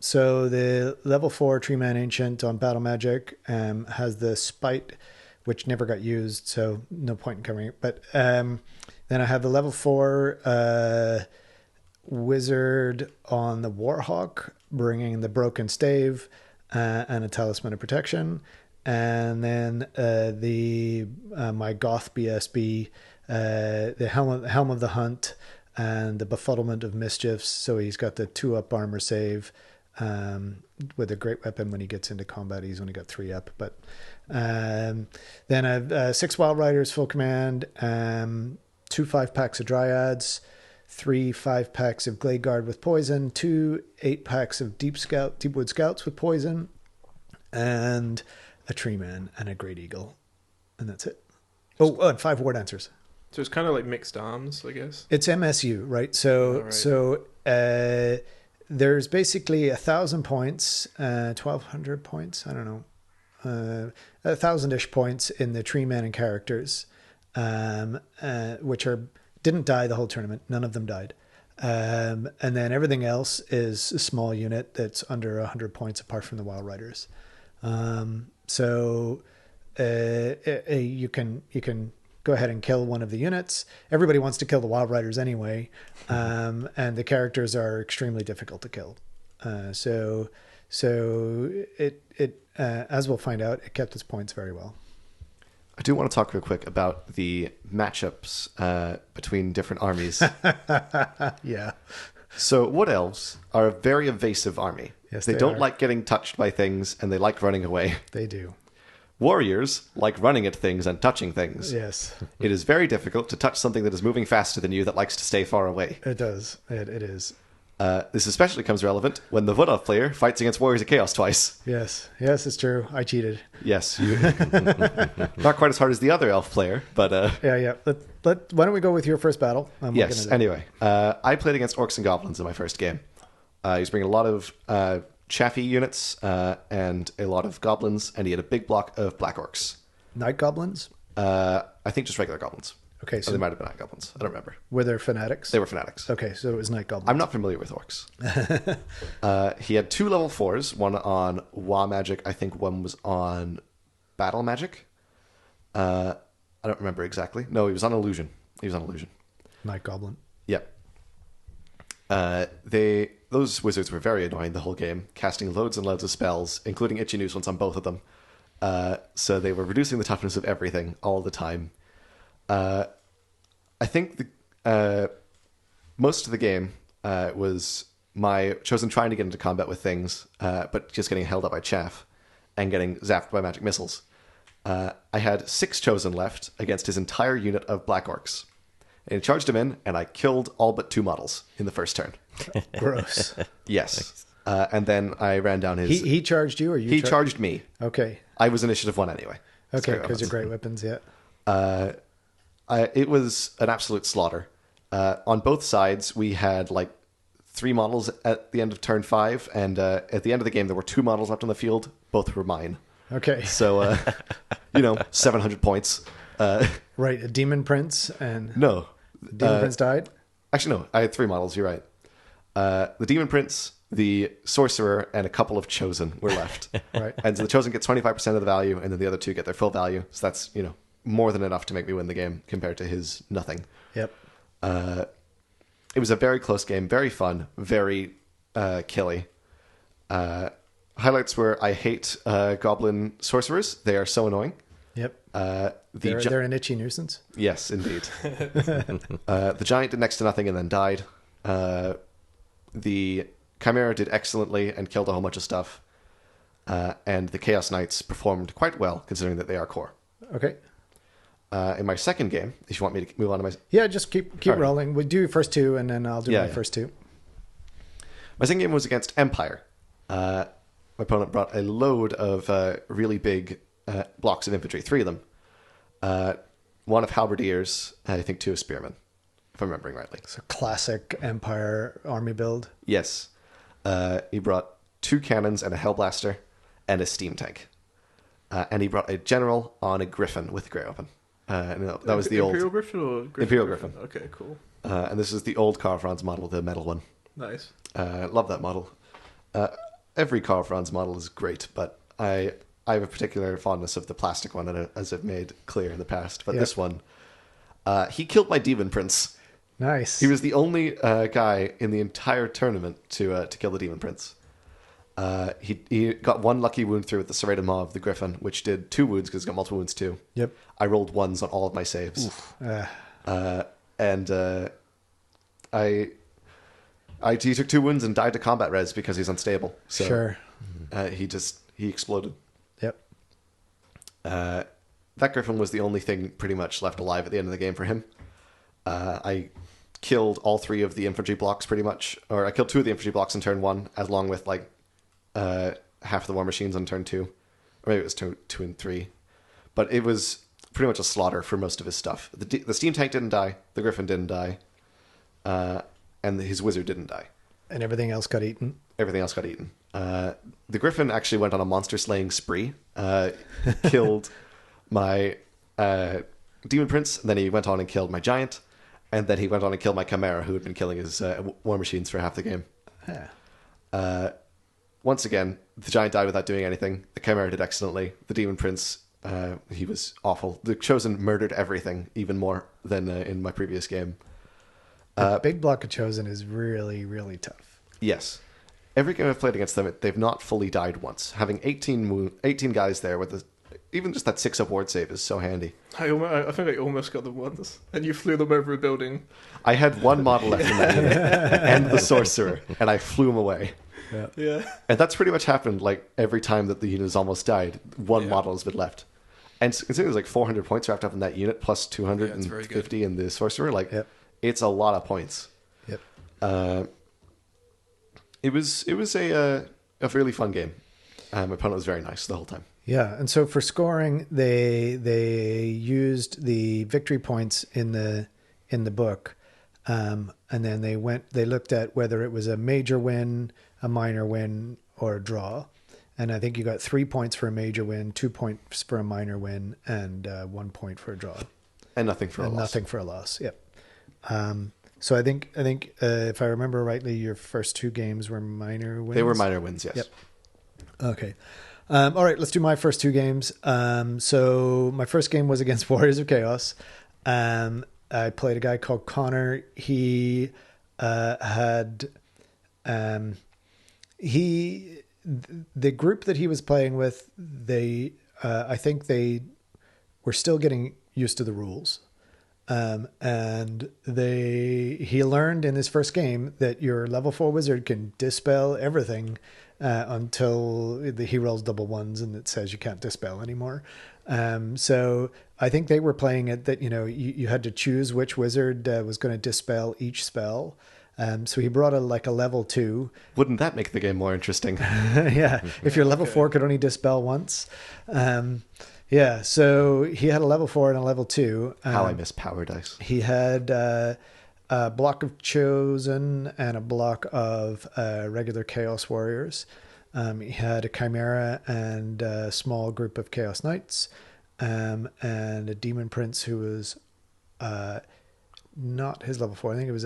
So the level 4 3-man ancient on battle magic has the spite, which never got used, so no point in covering it. But then I have the level 4 wizard on the Warhawk, bringing the broken stave and a talisman of protection. And then my goth BSB, the helm of the hunt, and the befuddlement of mischiefs. So he's got the 2-up armor save with a great weapon. When he gets into combat, he's only got 3-up. But then I have 6 wild riders full command, 2 5-packs of dryads, 3 5-packs of glade guard with poison, 2 8-packs of deepwood scouts with poison, and a tree man and a great eagle, and that's it. And 5 war dancers. So it's kind of like mixed arms, I guess. It's MSU, right? So Right. so there's basically 1,000 points, 1,200 points. I don't know, 1,000-ish points in the tree man and characters, which didn't die the whole tournament. None of them died. And then everything else is a small unit that's under 100 points apart from the Wild Riders. So you can go ahead and kill one of the units. Everybody wants to kill the Wild Riders anyway, and the characters are extremely difficult to kill. So it as we'll find out, it kept its points very well. I do want to talk real quick about the matchups between different armies. Yeah. So Wood Elves are a very evasive army. Yes, they they don't are. like getting touched by things, and they like running away. They do. Warriors like running at things and touching things. Yes, It is very difficult to touch something that is moving faster than you that likes to stay far away. it does. It is. This especially comes relevant when the Wood Elf player fights against Warriors of Chaos twice. Yes, it's true. I cheated. Yes, you... not quite as hard as the other Elf player, but... Yeah. Why don't we go with your first battle? And we'll Yes, get into anyway. I played against Orcs and Goblins in my first game. He was bringing a lot of Chaffee units and a lot of Goblins, and he had a big block of Black Orcs. Night Goblins. I think just regular Goblins. Okay, Or so they might have been Night Goblins. I don't remember. were there fanatics? They were Fanatics. Okay, so it was Night Goblins. I'm not familiar with Orcs. He had 2 level 4s, one on Wa Magic. I think one was on Battle Magic. I don't remember exactly. No, he was on Illusion. Night Goblin. Yep. Those wizards were very annoying the whole game, casting loads and loads of spells, including Itchy Noose once on both of them. So they were reducing the toughness of everything all the time. I think most of the game was my chosen trying to get into combat with things, but just getting held up by chaff and getting zapped by magic missiles. I had 6 Chosen left against his entire unit of Black Orcs. And he charged him in, and I killed all but 2 models in the first turn. Gross. Yes. And then I ran down his... He charged you, or you? He charged me. Okay. I was initiative 1 anyway. Okay, because you're great weapons, yeah. It was an absolute slaughter. On both sides, we had like 3 models at the end of turn 5, and at the end of the game, there were 2 models left on the field. Both were mine. Okay. So, 700 points. Right, a Demon Prince and... No. Demon Prince died? Actually, no. I had 3 models. You're right. The Demon Prince, the Sorcerer, and a couple of Chosen were left. Right. And so the Chosen get 25% of the value, and then the other 2 get their full value. So that's, more than enough to make me win the game compared to his nothing. Yep. It was a very close game, very fun, very killy. Highlights were I hate Goblin Sorcerers. They are so annoying. Yep. They're They're an itchy nuisance. Yes, indeed. The Giant did next to nothing and then died. The Chimera did excellently and killed a whole bunch of stuff. And the Chaos Knights performed quite well, considering that they are core. Okay. In my second game, if you want me to move on to my... Yeah, just keep right. rolling. We'll do your first 2, and then I'll do my first 2. My second game was against Empire. My opponent brought a load of really big blocks of infantry, 3 of them. 1 of Halberdiers, and I think 2 of Spearmen, if I'm remembering rightly. It's a classic Empire army build. Yes. He brought 2 cannons and a Hellblaster and a steam tank. And he brought a general on a Griffin with Grey Weapon. That was the Imperial old... Griffin or Griffin? Imperial Griffin. Okay, cool. And this is the old Karl Franz model, the metal one. Nice. Love that model. Every Karl Franz model is great, but I have a particular fondness of the plastic one, as I've made clear in the past. But this one, he killed my Demon Prince. Nice. He was the only guy in the entire tournament to kill the Demon Prince. He got 1 lucky wound through with the Serrated Maw of the Griffin, which did 2 wounds because it's got multiple wounds too. Yep. I rolled 1s on all of my saves. He took 2 wounds and died to combat res because he's unstable. So, sure. He exploded. Yep. That Griffin was the only thing pretty much left alive at the end of the game for him. I killed all 3 of the infantry blocks pretty much, or I killed 2 of the infantry blocks in turn 1, along with like half of the war machines on turn 2, or maybe it was 2 and 3. But it was pretty much a slaughter for most of his stuff. The steam tank didn't die, the Griffin didn't die, and his wizard didn't die. And everything else got eaten. Everything else got eaten. The Griffin actually went on a monster slaying spree, killed my Demon Prince, and then he went on and killed my Giant, and then he went on and killed my Chimera, who had been killing his war machines for half the game. Yeah. Once again, the Giant died without doing anything. The Chimera did excellently. The Demon Prince, he was awful. The Chosen murdered everything, even more than in my previous game. The big block of Chosen is really, really tough. Yes. Every game I've played against them, they've not fully died once. Having 18 guys there with even just that 6-up ward save is so handy. I think I almost got them once, and you flew them over a building. I had 1 model left in that unit, and the Sorcerer, and I flew him away. Yeah. And that's pretty much happened like every time that the unit has almost died. 1 model has been left. And considering there's like 400 points wrapped up in that unit, plus 250 in the Sorcerer, it's a lot of points. Yep. It was a really fun game. My opponent was very nice the whole time. Yeah, and so for scoring, they used the victory points in the book, and then they looked at whether it was a major win, a minor win, or a draw. And I think you got 3 points for a major win, 2 points for a minor win, and 1 point for a draw, and nothing for a loss. Nothing for a loss. Yep. So I think if I remember rightly, your first 2 games were minor wins. They were minor wins, yes. Yep. Okay. All right, let's do my first 2 games. So my first game was against Warriors of Chaos. I played a guy called Connor. He had the group that he was playing with. I think they were still getting used to the rules. And he learned in his first game that your level 4 wizard can dispel everything until he rolls double ones and it says you can't dispel anymore. So I think they were playing it that, you had to choose which wizard was going to dispel each spell. So he brought a level 2. Wouldn't that make the game more interesting? Yeah, if your level 4 could only dispel once. Yeah, so he had a level 4 and a level 2. How I miss power dice. He had a block of Chosen and a block of regular Chaos Warriors. He had a Chimera and a small group of Chaos Knights, and a Demon Prince who was not his level 4. I think it was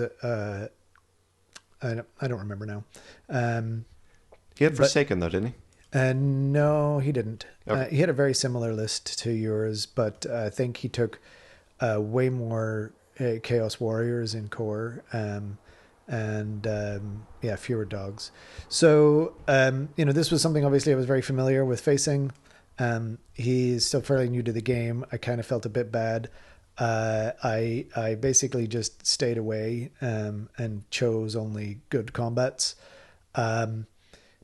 I don't remember now. He had Forsaken, though, didn't he? No, he didn't. Okay. He had a very similar list to yours, but I think he took way more Chaos Warriors in core, and fewer dogs. So this was something obviously I was very familiar with facing. He's still fairly new to the game. I kind of felt a bit bad. I basically just stayed away and chose only good combats.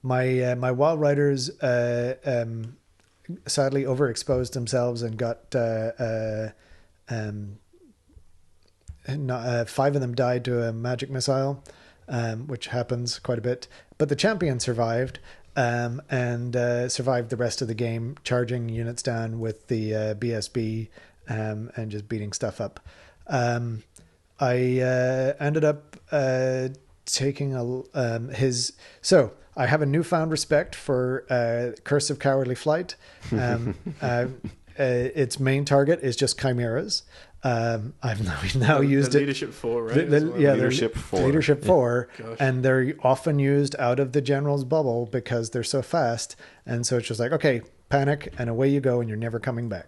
My Wild Riders sadly overexposed themselves and got 5 of them died to a magic missile, which happens quite a bit. But the champion survived, and survived the rest of the game, charging units down with the BSB and just beating stuff up. I ended up taking his. So I have a newfound respect for Curse of Cowardly Flight. Its main target is just chimeras. I've now used the it. Leadership 4, right? Leadership 4. Leadership 4. Gosh. And they're often used out of the general's bubble because they're so fast. And so it's just like, okay, panic, and away you go, and you're never coming back.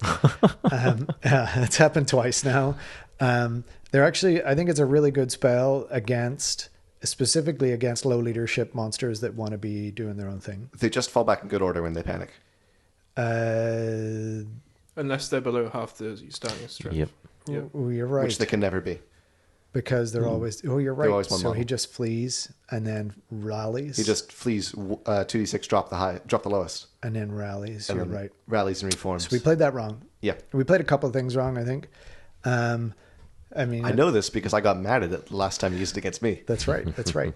It's happened twice now. They're actually, I think it's a really good spell specifically against low leadership monsters that want to be doing their own thing. They just fall back in good order when they panic. Unless they're below half the starting strength. Yep. Yep. You're right. Which they can never be. Because they're always... Oh, you're right. always one So he model. just flees and then rallies. He just flees 2d6, drop the lowest. And then rallies. And You're then right. rallies and reforms. So we played that wrong. Yeah. We played a couple of things wrong, I think. I mean... I know this because I got mad at it the last time you used it against me. That's right. That's right.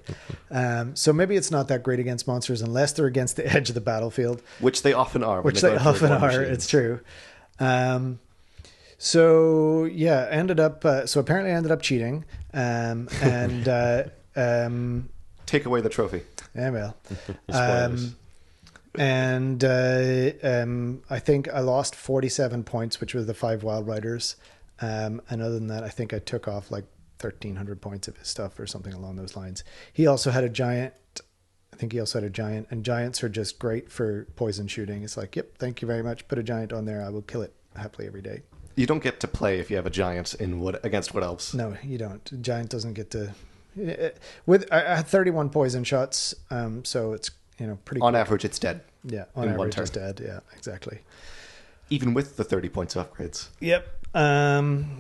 So maybe it's not that great against monsters unless they're against the edge of the battlefield. Which they often are. Which they often are. It's true. So yeah, apparently I ended up cheating, and Take away the trophy. yeah, well, Spoilers. and I think I lost 47 points, which was the 5 Wild Riders, and other than that, I think I took off like 1,300 points of his stuff or something along those lines. He also had a giant. I think he also had a giant, and giants are just great for poison shooting. It's like, yep, thank you very much. Put a giant on there, I will kill it happily every day. You don't get to play if you have a giant against Wood Elves. No, you don't. Giant doesn't get to. I had 31 poison shots, so it's pretty. On quick. average, it's dead. Yeah, on in one average, turn. it's dead. Yeah, exactly. Even with the 30 points of upgrades. Yep.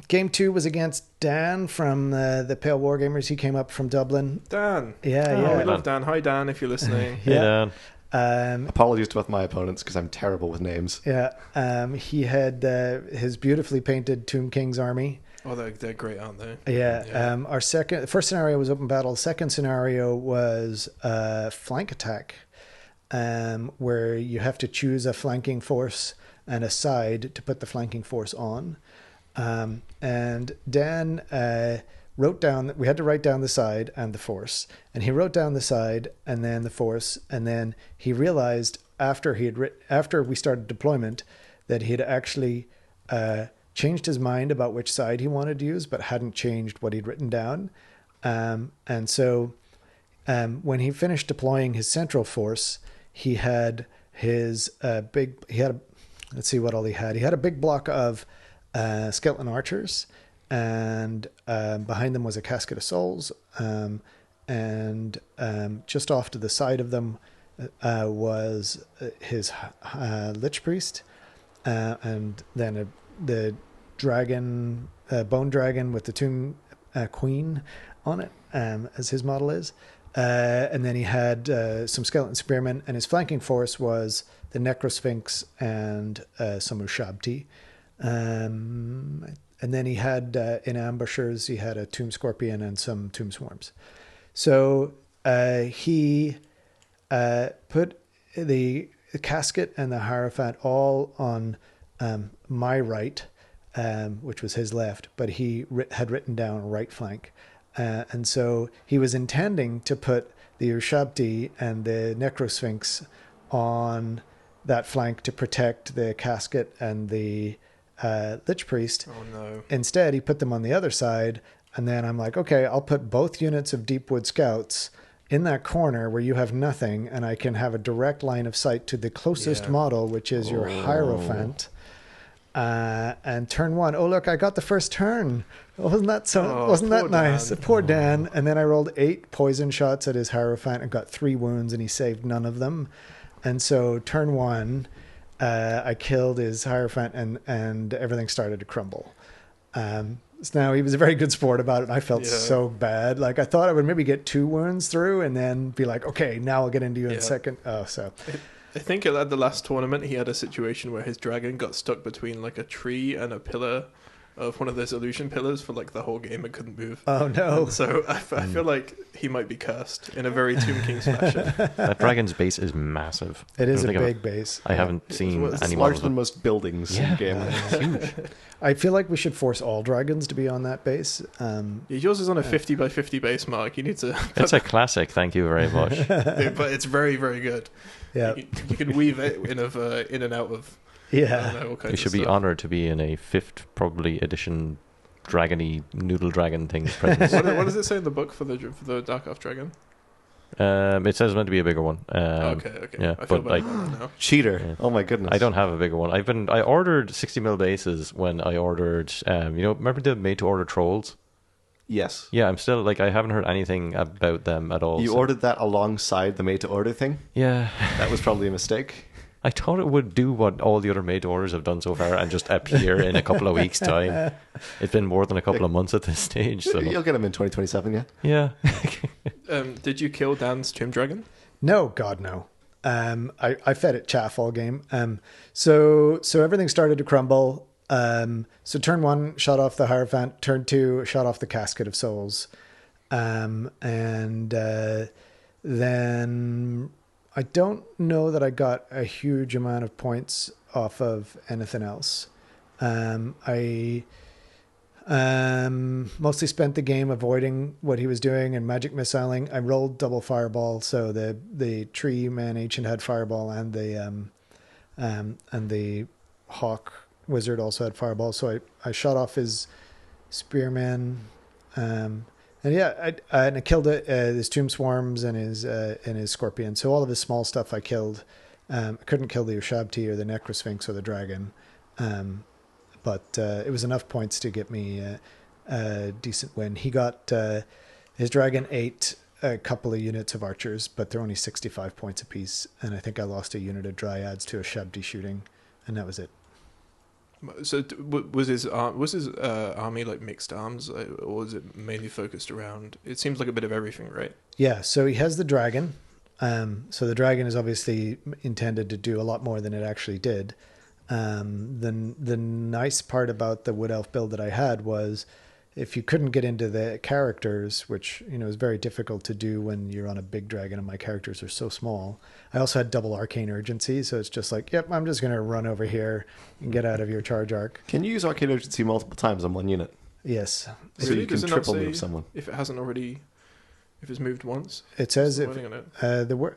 Game 2 was against Dan from the Pale War Gamers. He came up from Dublin. Dan. Yeah, Oh, yeah. we love Dan. Hi, Dan, if you're listening. Yeah. Yeah. Apologies to both my opponents because I'm terrible with names. Yeah. He had his beautifully painted Tomb King's army. Oh, they're great, aren't they? Yeah. Yeah. Our first scenario was open battle. Second scenario was flank attack, where you have to choose a flanking force and a side to put the flanking force on. And Dan wrote down that we had to write down the side and the force, and he wrote down the side and then the force, and then he realized after we started deployment that he had actually changed his mind about which side he wanted to use, but hadn't changed what he'd written down. And so when he finished deploying his central force, he had his let's see what all he had. He had a big block of skeleton archers, and behind them was a casket of souls, and just off to the side of them was his lich priest, and then the dragon, bone dragon with the tomb queen on it, as his model is. And then he had some skeleton spearmen, and his flanking force was the Necrosphinx and some Ushabti. And then he had in ambushers, he had a Tomb Scorpion and some Tomb Swarms. So he put the casket and the Hierophant all on my right, which was his left, but he had written down right flank. And so he was intending to put the Ushabti and the Necrosphinx on that flank to protect the casket and the Lich Priest. Oh no. Instead, he put them on the other side, and then I'm like, okay, I'll put both units of Deepwood Scouts in that corner where you have nothing, and I can have a direct line of sight to the closest model, which is your Hierophant. And turn one, oh look, I got the first turn. Wasn't that nice? Dan. Poor Dan. And then I rolled 8 poison shots at his Hierophant and got 3 wounds, and he saved none of them. And so turn one, I killed his Hierophant, and everything started to crumble. So now he was a very good sport about it. And I felt so bad. Like I thought I would maybe get 2 wounds through and then be like, okay, now I'll get into you in a second. Oh, so I think at the last tournament he had a situation where his dragon got stuck between like a tree and a pillar of one of those illusion pillars for like the whole game and couldn't move. Oh no! And so I feel like he might be cursed in a very Tomb King's fashion. That dragon's base is massive. It is a big base. I haven't seen It's any larger more. than most buildings in the game. It's huge. I feel like we should force all dragons to be on that base. Yours is on a 50 by 50 base, Mark. You need to. It's a classic. Thank you very much. But it's very, very good. Yeah, you can weave it in and out of. yeah. I don't know, all kinds You of should be stuff. honored to be in a 5th probably edition dragony noodle dragon thing presence. What does it say in the book for the Dark Elf Dragon? It says it's meant to be a bigger one. Okay. yeah, I feel but better like about that now. Cheater. Yeah. Oh my goodness. I don't have a bigger one. I ordered 60mm bases when I ordered remember the made to order trolls? Yes. Yeah, I'm still like I haven't heard anything about them at all. You so- ordered that alongside the made to order thing? Yeah. That was probably a mistake. I thought it would do what all the other made to orders have done so far and just appear in a couple of weeks' time. It's been more than a couple of months at this stage. So You'll get them in 2027, yeah. Did you kill Dan's Tomb Dragon? No, God, no. I fed it chaff all game. So everything started to crumble. So turn 1 shot off the Hierophant. Turn 2 shot off the Casket of Souls. Then I don't know that I got a huge amount of points off of anything else. I mostly spent the game avoiding what he was doing and magic missiling. I rolled double fireball, so the tree man ancient had fireball, and the hawk wizard also had fireball. So I shot off his spearman, and I killed his tomb swarms and his scorpion. So all of his small stuff I killed. I couldn't kill the Ushabti or the Necrosphinx or the dragon. But it was enough points to get me a decent win. He got his dragon ate a couple of units of archers, but they're only 65 points apiece. And I think I lost a unit of dryads to a Ushabti shooting, and that was it. So was his army like mixed arms, or was it mainly focused around? It seems like a bit of everything, right? Yeah, so he has the dragon. So the dragon is obviously intended to do a lot more than it actually did. The nice part about the Wood Elf build that I had was if you couldn't get into the characters, which is very difficult to do when you're on a big dragon and my characters are so small. I also had double arcane urgency, so it's just like, yep, I'm just going to run over here and get out of your charge arc. Can you use arcane urgency multiple times on one unit? Yes. So Really? you can Does it not triple say move someone. if it hasn't already, if it's moved once? It says if Wording on it.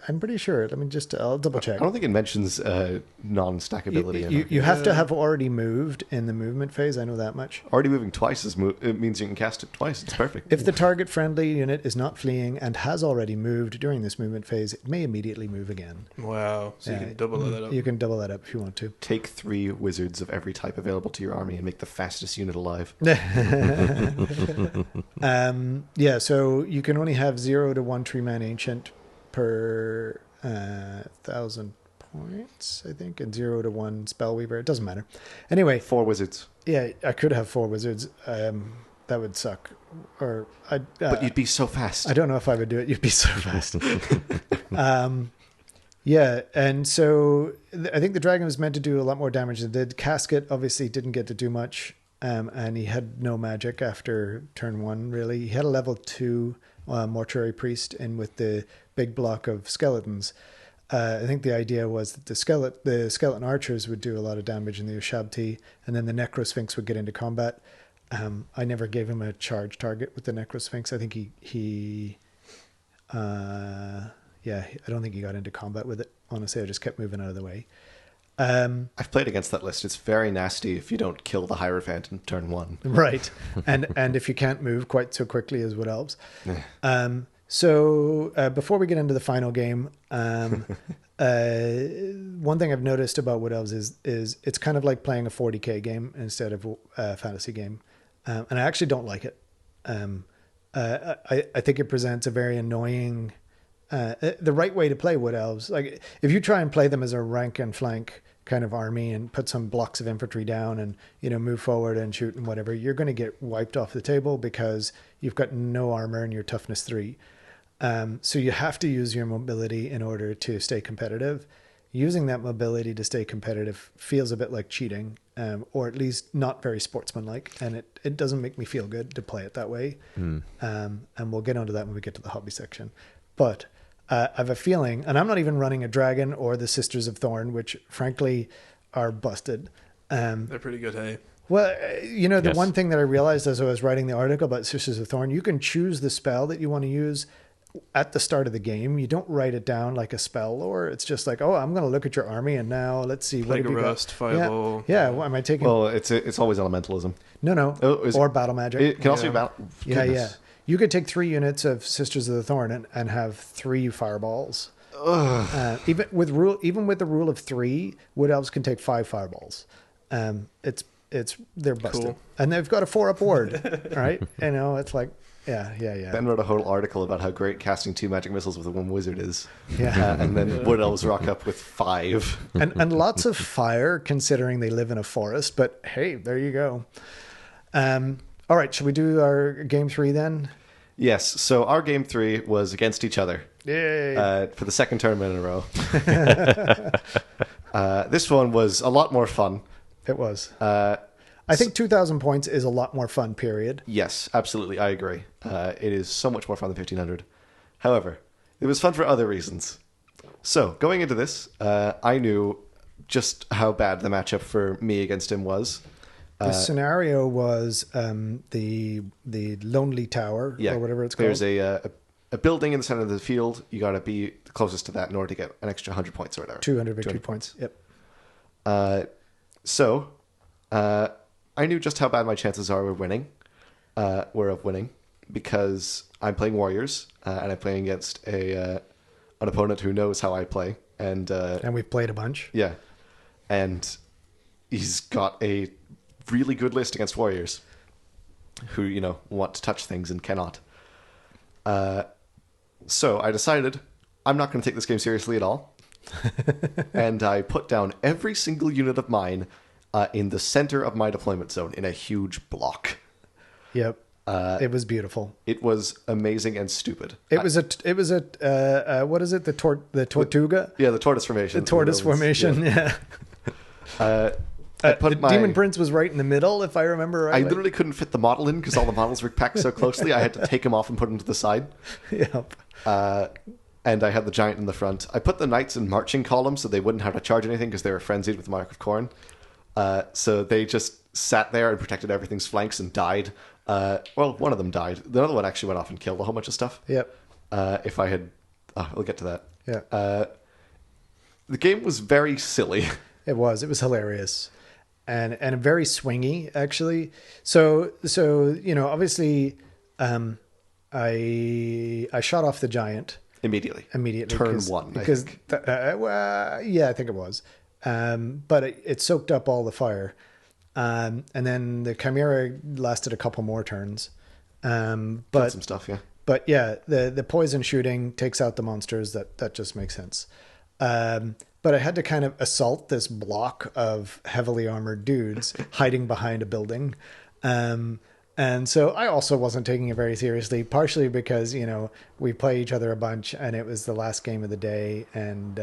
I'm pretty sure. Let me I'll double check. I don't think it mentions non-stackability. You have to have already moved in the movement phase. I know that much. Already moving twice it means you can cast it twice. It's perfect. If the target friendly unit is not fleeing and has already moved during this movement phase, it may immediately move again. Wow, so you Yeah, can double that up. You can double that up if you want to. Take 3 wizards of every type available to your army and make the fastest unit alive. Yeah, so you can only have 0 to 1 tree man ancient per 1,000 points, I think, and 0 to 1 spellweaver. It doesn't matter. Anyway, 4 wizards. yeah, I could have 4 wizards. that would suck. Or But you'd be so fast. I don't know if I would do it. You'd be so fast. Yeah, and so I think the dragon was meant to do a lot more damage than it did. Casket obviously didn't get to do much, and he had no magic after turn 1, really. He had a level 2 mortuary priest in with the big block of skeletons. I think the idea was that the skeleton archers would do a lot of damage in the Ushabti, and then the Necrosphinx would get into combat. I never gave him a charge target with the Necrosphinx. I think I don't think he got into combat with it. Honestly, I just kept moving out of the way. I've played against that list. It's very nasty if you don't kill the Hierophant in turn 1. Right. And if you can't move quite so quickly as Wood Elves. So before we get into the final game, one thing I've noticed about Wood Elves is it's kind of like playing a 40k game instead of a fantasy game. And I actually don't like it. I think it presents a very annoying... the right way to play Wood Elves, like if you try and play them as a rank and flank kind of army and put some blocks of infantry down and move forward and shoot and whatever, you're going to get wiped off the table because you've got no armor and you're toughness 3. So you have to use your mobility in order to stay competitive. Using that mobility to stay competitive feels a bit like cheating, or at least not very sportsmanlike, and it doesn't make me feel good to play it that way. And we'll get onto that when we get to the hobby section. But I have a feeling, and I'm not even running a dragon or the Sisters of Thorn, which frankly are busted. They're pretty good, hey? Well, the Yes. one thing that I realized as I was writing the article about Sisters of Thorn, you can choose the spell that you want to use at the start of the game. You don't write it down like a spell lore. It's just like, oh, I'm going to look at your army and now let's see. Plague what have you Arrest, got? Fireball. Yeah. Well, am I taking... Well, it's always elementalism. No. Oh, is Or it- battle magic. It can also Yeah. be battle. Yeah. Goodness. You could take 3 units of Sisters of the Thorn and have 3 fireballs. Even with the rule of 3, Wood Elves can take 5 fireballs. They're busted, Cool. and they've got a 4-up ward, right? It's like, yeah. Ben wrote a whole article about how great casting 2 magic missiles with 1 wizard is. Yeah. And then Wood Elves rock up with 5. and lots of fire, considering they live in a forest. But hey, there you go. All right, should we do our game 3 then? Yes, so our game 3 was against each other Yay! for the second tournament in a row. This one was a lot more fun. It was. I think 2,000 points is a lot more fun. Period. Yes, absolutely, I agree. It is so much more fun than 1,500. However, it was fun for other reasons. So, going into this, I knew just how bad the matchup for me against him was. The scenario was the Lonely Tower, or whatever it's called. There's a building in the center of the field. You got to be closest to that in order to get an extra 100 points or whatever. 200 victory points. Yep. So, I knew just how bad my chances of winning, because I'm playing warriors and I'm playing against an opponent who knows how I play, and we've played a bunch. yeah, and he's got a really good list against warriors who want to touch things and cannot. So I decided I'm not going to take this game seriously at all. And I put down every single unit of mine in the center of my deployment zone in a huge block. Yep. It was beautiful. It was amazing and stupid. It was what is it? The Tortuga? Yeah, the tortoise formation. The tortoise formation. Yeah. I put the Demon Prince was right in the middle, if I remember I right. literally couldn't fit the model in because all the models were packed so closely. I had to take them off and put them to the side. Yep. And I had the giant in the front. I put the knights in marching columns so they wouldn't have to charge anything because they were frenzied with the Mark of Khorne. So they just sat there and protected everything's flanks and died. Well, one of them died. The other one actually went off and killed a whole bunch of stuff. Yep. If I had... we'll get to that. Yeah. The game was very silly. It was hilarious. And very swingy, actually. So obviously, I shot off the giant Immediately. Turn 1, because I think. I think it was. But it soaked up all the fire, and then the Chimera lasted a couple more turns. Killed But some stuff, yeah. But yeah, the poison shooting takes out the monsters. That just makes sense. But I had to kind of assault this block of heavily armored dudes hiding behind a building. And so I also wasn't taking it very seriously, partially because, we play each other a bunch and it was the last game of the day and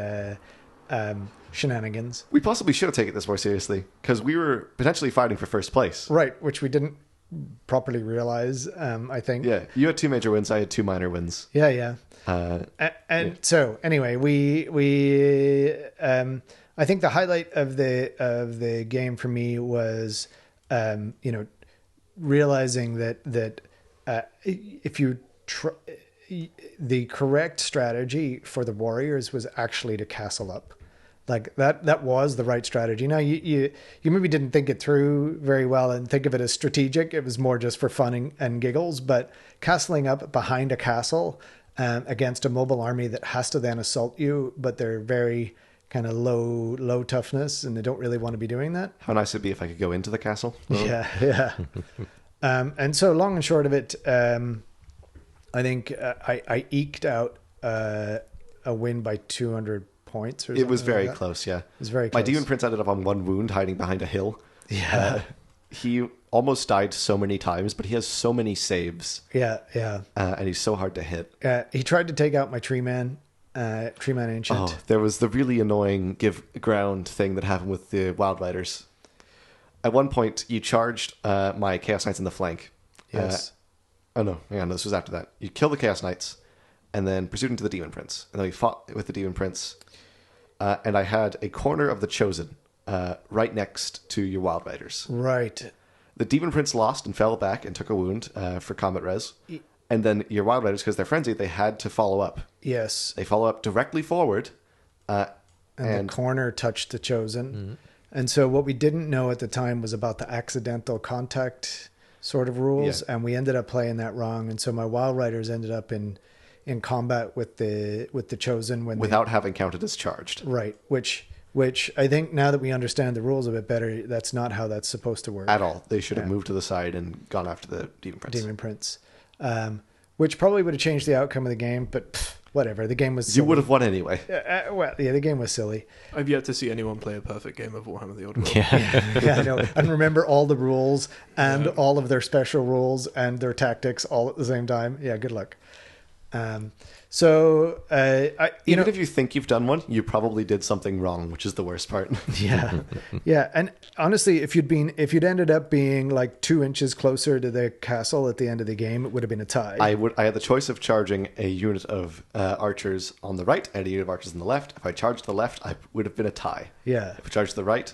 shenanigans. We possibly should have taken this more seriously because we were potentially fighting for first place. Right, which we didn't properly realize, I think. Yeah, you had 2 major wins. I had 2 minor wins. Yeah. So anyway, we I think the highlight of the game for me was, realizing that if you the correct strategy for the warriors was actually to castle up. Like that was the right strategy. Now you maybe didn't think it through very well and think of it as strategic. It was more just for fun and giggles. But castling up behind a castle against a mobile army that has to then assault you, but they're very kind of low toughness and they don't really want to be doing that. How nice it'd be if I could go into the castle. Yeah. And so long and short of it, I think I eked out a win by 200 points. Or it was very like close, yeah. It was very close. My Demon Prince ended up on 1 wound hiding behind a hill. Yeah. He almost died so many times, but he has so many saves. Yeah. And he's so hard to hit. He tried to take out my Tree Man Ancient. Oh, there was the really annoying give ground thing that happened with the Wild Riders. At one point, you charged my Chaos Knights in the flank. Yes. No, this was after that. You kill the Chaos Knights, and then pursued into the Demon Prince. And then we fought with the Demon Prince. And I had a corner of the Chosen right next to your Wild Riders. Right. The Demon Prince lost and fell back and took a wound for combat res. And then your Wild Riders, because they're frenzied, they had to follow up. Yes. They follow up directly forward. And the corner touched the Chosen. Mm-hmm. And so what we didn't know at the time was about the accidental contact sort of rules. Yeah. And we ended up playing that wrong. And so my Wild Riders ended up in combat with the Chosen without having counted as charged. Right. Which I think now that we understand the rules a bit better, that's not how that's supposed to work. At all. They should have moved to the side and gone after the Demon Prince. Which probably would have changed the outcome of the game, but whatever. The game was silly. You would have won anyway. The game was silly. I've yet to see anyone play a perfect game of Warhammer the Old World. Yeah, I know. And remember all the rules and all of their special rules and their tactics all at the same time. Yeah, good luck. Even if you think you've done one, you probably did something wrong, which is the worst part. Yeah. And honestly, if you'd ended up being like 2 inches closer to the castle at the end of the game, it would have been a tie. I had the choice of charging a unit of archers on the right and a unit of archers on the left. If I charged the left, I would have been a tie. Yeah. If I charged the right,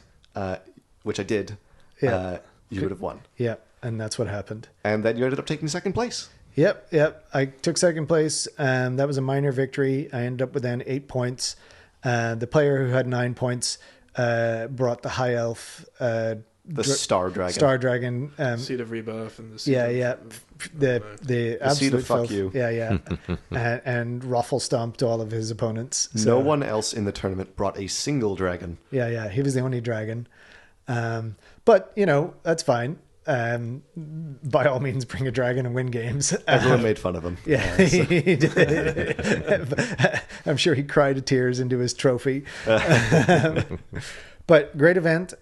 which I did, you would have won. Yeah, and that's what happened. And then you ended up taking second place. Yep. I took second place. That was a minor victory. I ended up with then 8 points. The player who had 9 points brought the high elf, the Star Dragon. Star Dragon. Seed of Rebirth and the Seed the absolute Seed of filth. Fuck You. Yeah. and ruffle stomped all of his opponents. So, no one else in the tournament brought a single dragon. Yeah. He was the only dragon. But, that's fine. By all means, bring a dragon and win games. Everyone made fun of him. Yeah, he did. I'm sure he cried tears into his trophy. But great event,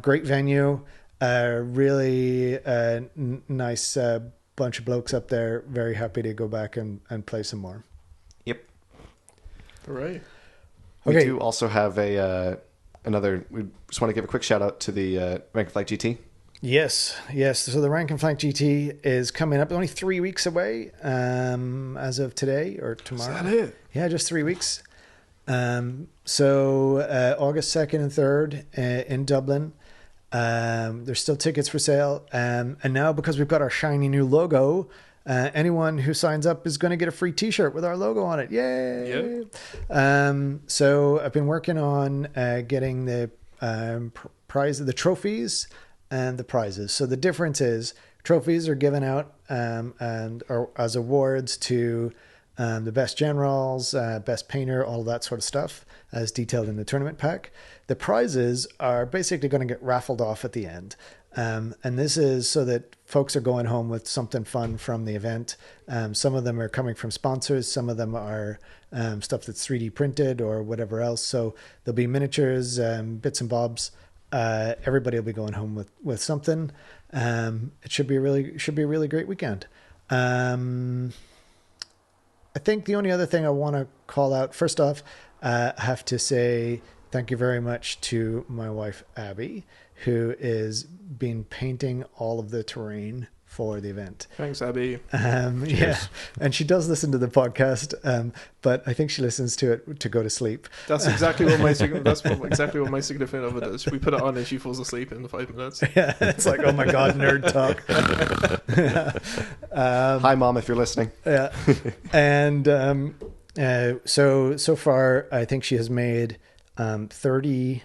great venue, really nice bunch of blokes up there. Very happy to go back and play some more. Yep. Hooray. We Okay. do also have another. We just want to give a quick shout out to the Rank and Flank GT. Yes. So the Rank and Flank GT is coming up only 3 weeks away as of today or tomorrow. Is that it? Yeah, just 3 weeks. So August 2nd and 3rd in Dublin. There's still tickets for sale. And now because we've got our shiny new logo, anyone who signs up is going to get a free t-shirt with our logo on it. Yay! Yep. So I've been working on getting the the trophies and the prizes. So the difference is trophies are given out as awards to the best generals, best painter, all of that sort of stuff, as detailed in the tournament pack. The prizes are basically going to get raffled off at the end. And this is so that folks are going home with something fun from the event. Some of them are coming from sponsors. Some of them are stuff that's 3D printed or whatever else. So there'll be miniatures, bits and bobs. Everybody will be going home with something. It should be a really great weekend. I think the only other thing I want to call out, first off, I have to say thank you very much to my wife, Abby, who is been painting all of the terrain for the event. Thanks, Abby. Yeah, and she does listen to the podcast, but I think she listens to it to go to sleep. That's exactly what my exactly what my significant other does. We put it on and she falls asleep in 5 minutes. Yeah, it's like, oh my god, nerd talk. Hi, Mom, if you're listening. Yeah, and so far, I think she has made 30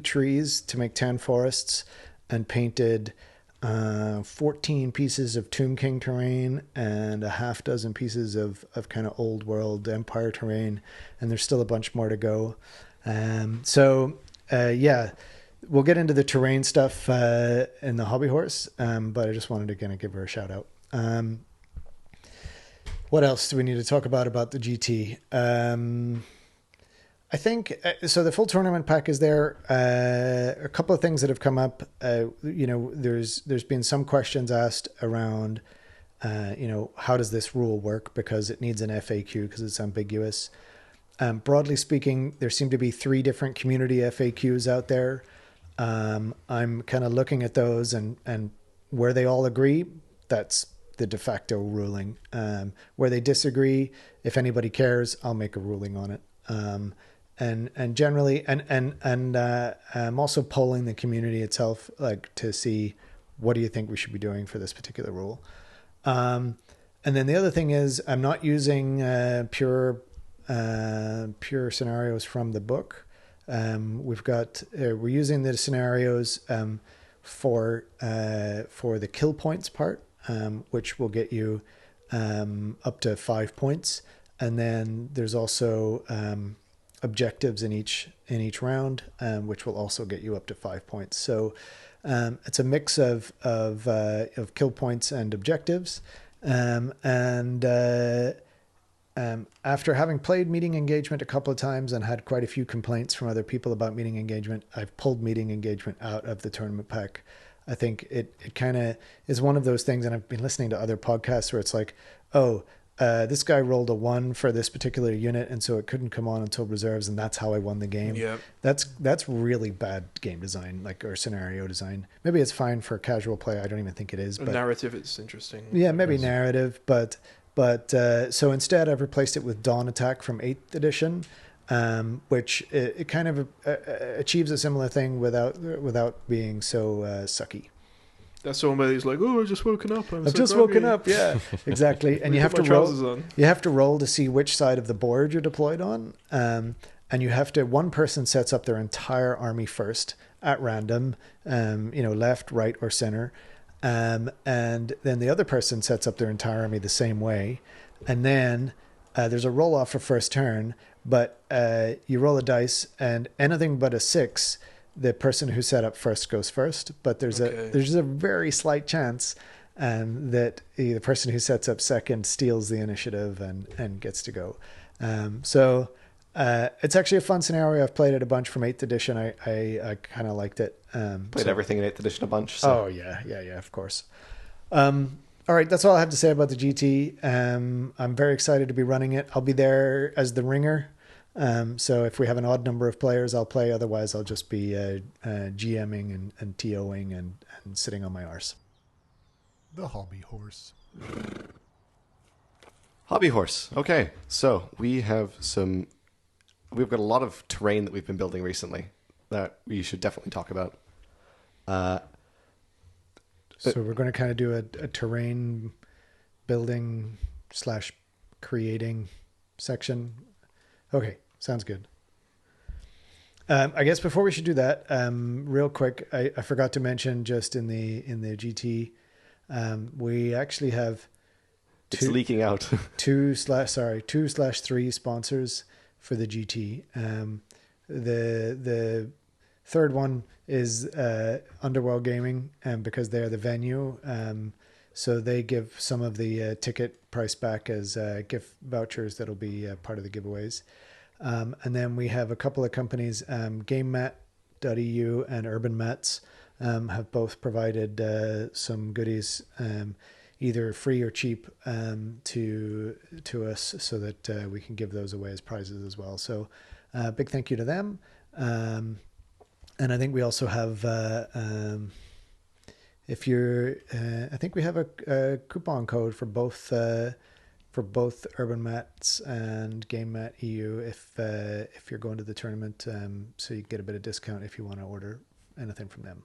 trees to make 10 forests, and painted 14 pieces of Tomb King terrain and a half dozen pieces of kind of old world Empire terrain, and there's still a bunch more to go. Yeah, we'll get into the terrain stuff in the Hobby Horse, but I just wanted to kind of give her a shout out. What else do we need to talk about the GT? I think so. The full tournament pack is there. A couple of things that have come up. There's been some questions asked around, how does this rule work, because it needs an FAQ because it's ambiguous. Broadly speaking, there seem to be 3 different community FAQs out there. I'm kind of looking at those, and where they all agree, that's the de facto ruling. Where they disagree, if anybody cares, I'll make a ruling on it. And generally, I'm also polling the community itself, like, to see what do you think we should be doing for this particular rule. And then the other thing is, I'm not using pure scenarios from the book. We're using the scenarios for the kill points part, which will get you up to 5 points, and then there's also objectives in each round, which will also get you up to 5 points. So it's a mix of kill points and objectives. After having played meeting engagement a couple of times and had quite a few complaints from other people about meeting engagement, I've pulled meeting engagement out of the tournament pack. I think it kind of is one of those things, and I've been listening to other podcasts where it's like, this guy rolled a 1 for this particular unit, and so it couldn't come on until reserves, and that's how I won the game. Yeah, that's really bad game design, or scenario design. Maybe it's fine for casual play. I don't even think it is. But narrative, it's interesting. Yeah, maybe narrative, but so instead I've replaced it with Dawn Attack from 8th edition, which it kind of achieves a similar thing without being so sucky. That's the one where he's like, "Oh, I've just woken up. I've just woken up." Yeah, exactly. And you have to roll. You have to roll to see which side of the board you're deployed on. And you have to. One person sets up their entire army first at random, left, right, or center, and then the other person sets up their entire army the same way, and then there's a roll off for first turn. But you roll a dice, and anything but a 6. The person who set up first goes first, but there's a very slight chance that the person who sets up second steals the initiative and gets to go. So it's actually a fun scenario. I've played it a bunch from 8th edition. I kind of liked it. Played everything in 8th edition a bunch. So. Oh yeah, of course. All right, that's all I have to say about the GT. I'm very excited to be running it. I'll be there as the ringer. So if we have an odd number of players, I'll play. Otherwise, I'll just be GMing and TOing and sitting on my arse. The Hobby Horse. Hobby Horse. Okay, so we've got a lot of terrain that we've been building recently that we should definitely talk about. So we're going to kind of do a terrain building / creating section. Okay. Sounds good. I guess before we should do that, real quick, I forgot to mention just in the GT, we actually have it's leaking out 2/3 sponsors for the GT. The third one is Underworld Gaming, because they're the venue. So they give some of the ticket price back as gift vouchers that'll be part of the giveaways. And then we have a couple of companies, GameMat.eu and Urban Mats. have both provided some goodies, either free or cheap, to us, so that we can give those away as prizes as well. So big thank you to them. And I think we also have, if you're, I think we have a coupon code for both Urban Mats and Game Mat EU if you're going to the tournament, so you get a bit of discount if you want to order anything from them.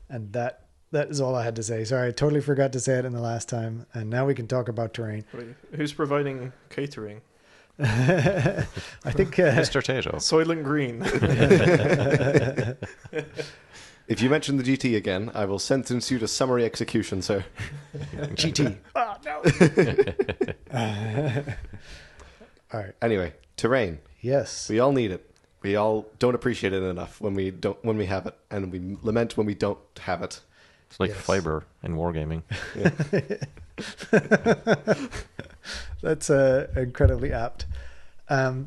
And that is all I had to say. Sorry, I totally forgot to say it in the last time. And now we can talk about terrain. Who's providing catering? I think Mr. Tato. Soylent Green. If you mention the GT again, I will sentence you to summary execution, sir. GT. Oh no. All right. Anyway, terrain. Yes. We all need it. We all don't appreciate it enough when we have it, and we lament when we don't have it. It's like Yes. fiber in wargaming. That's incredibly apt.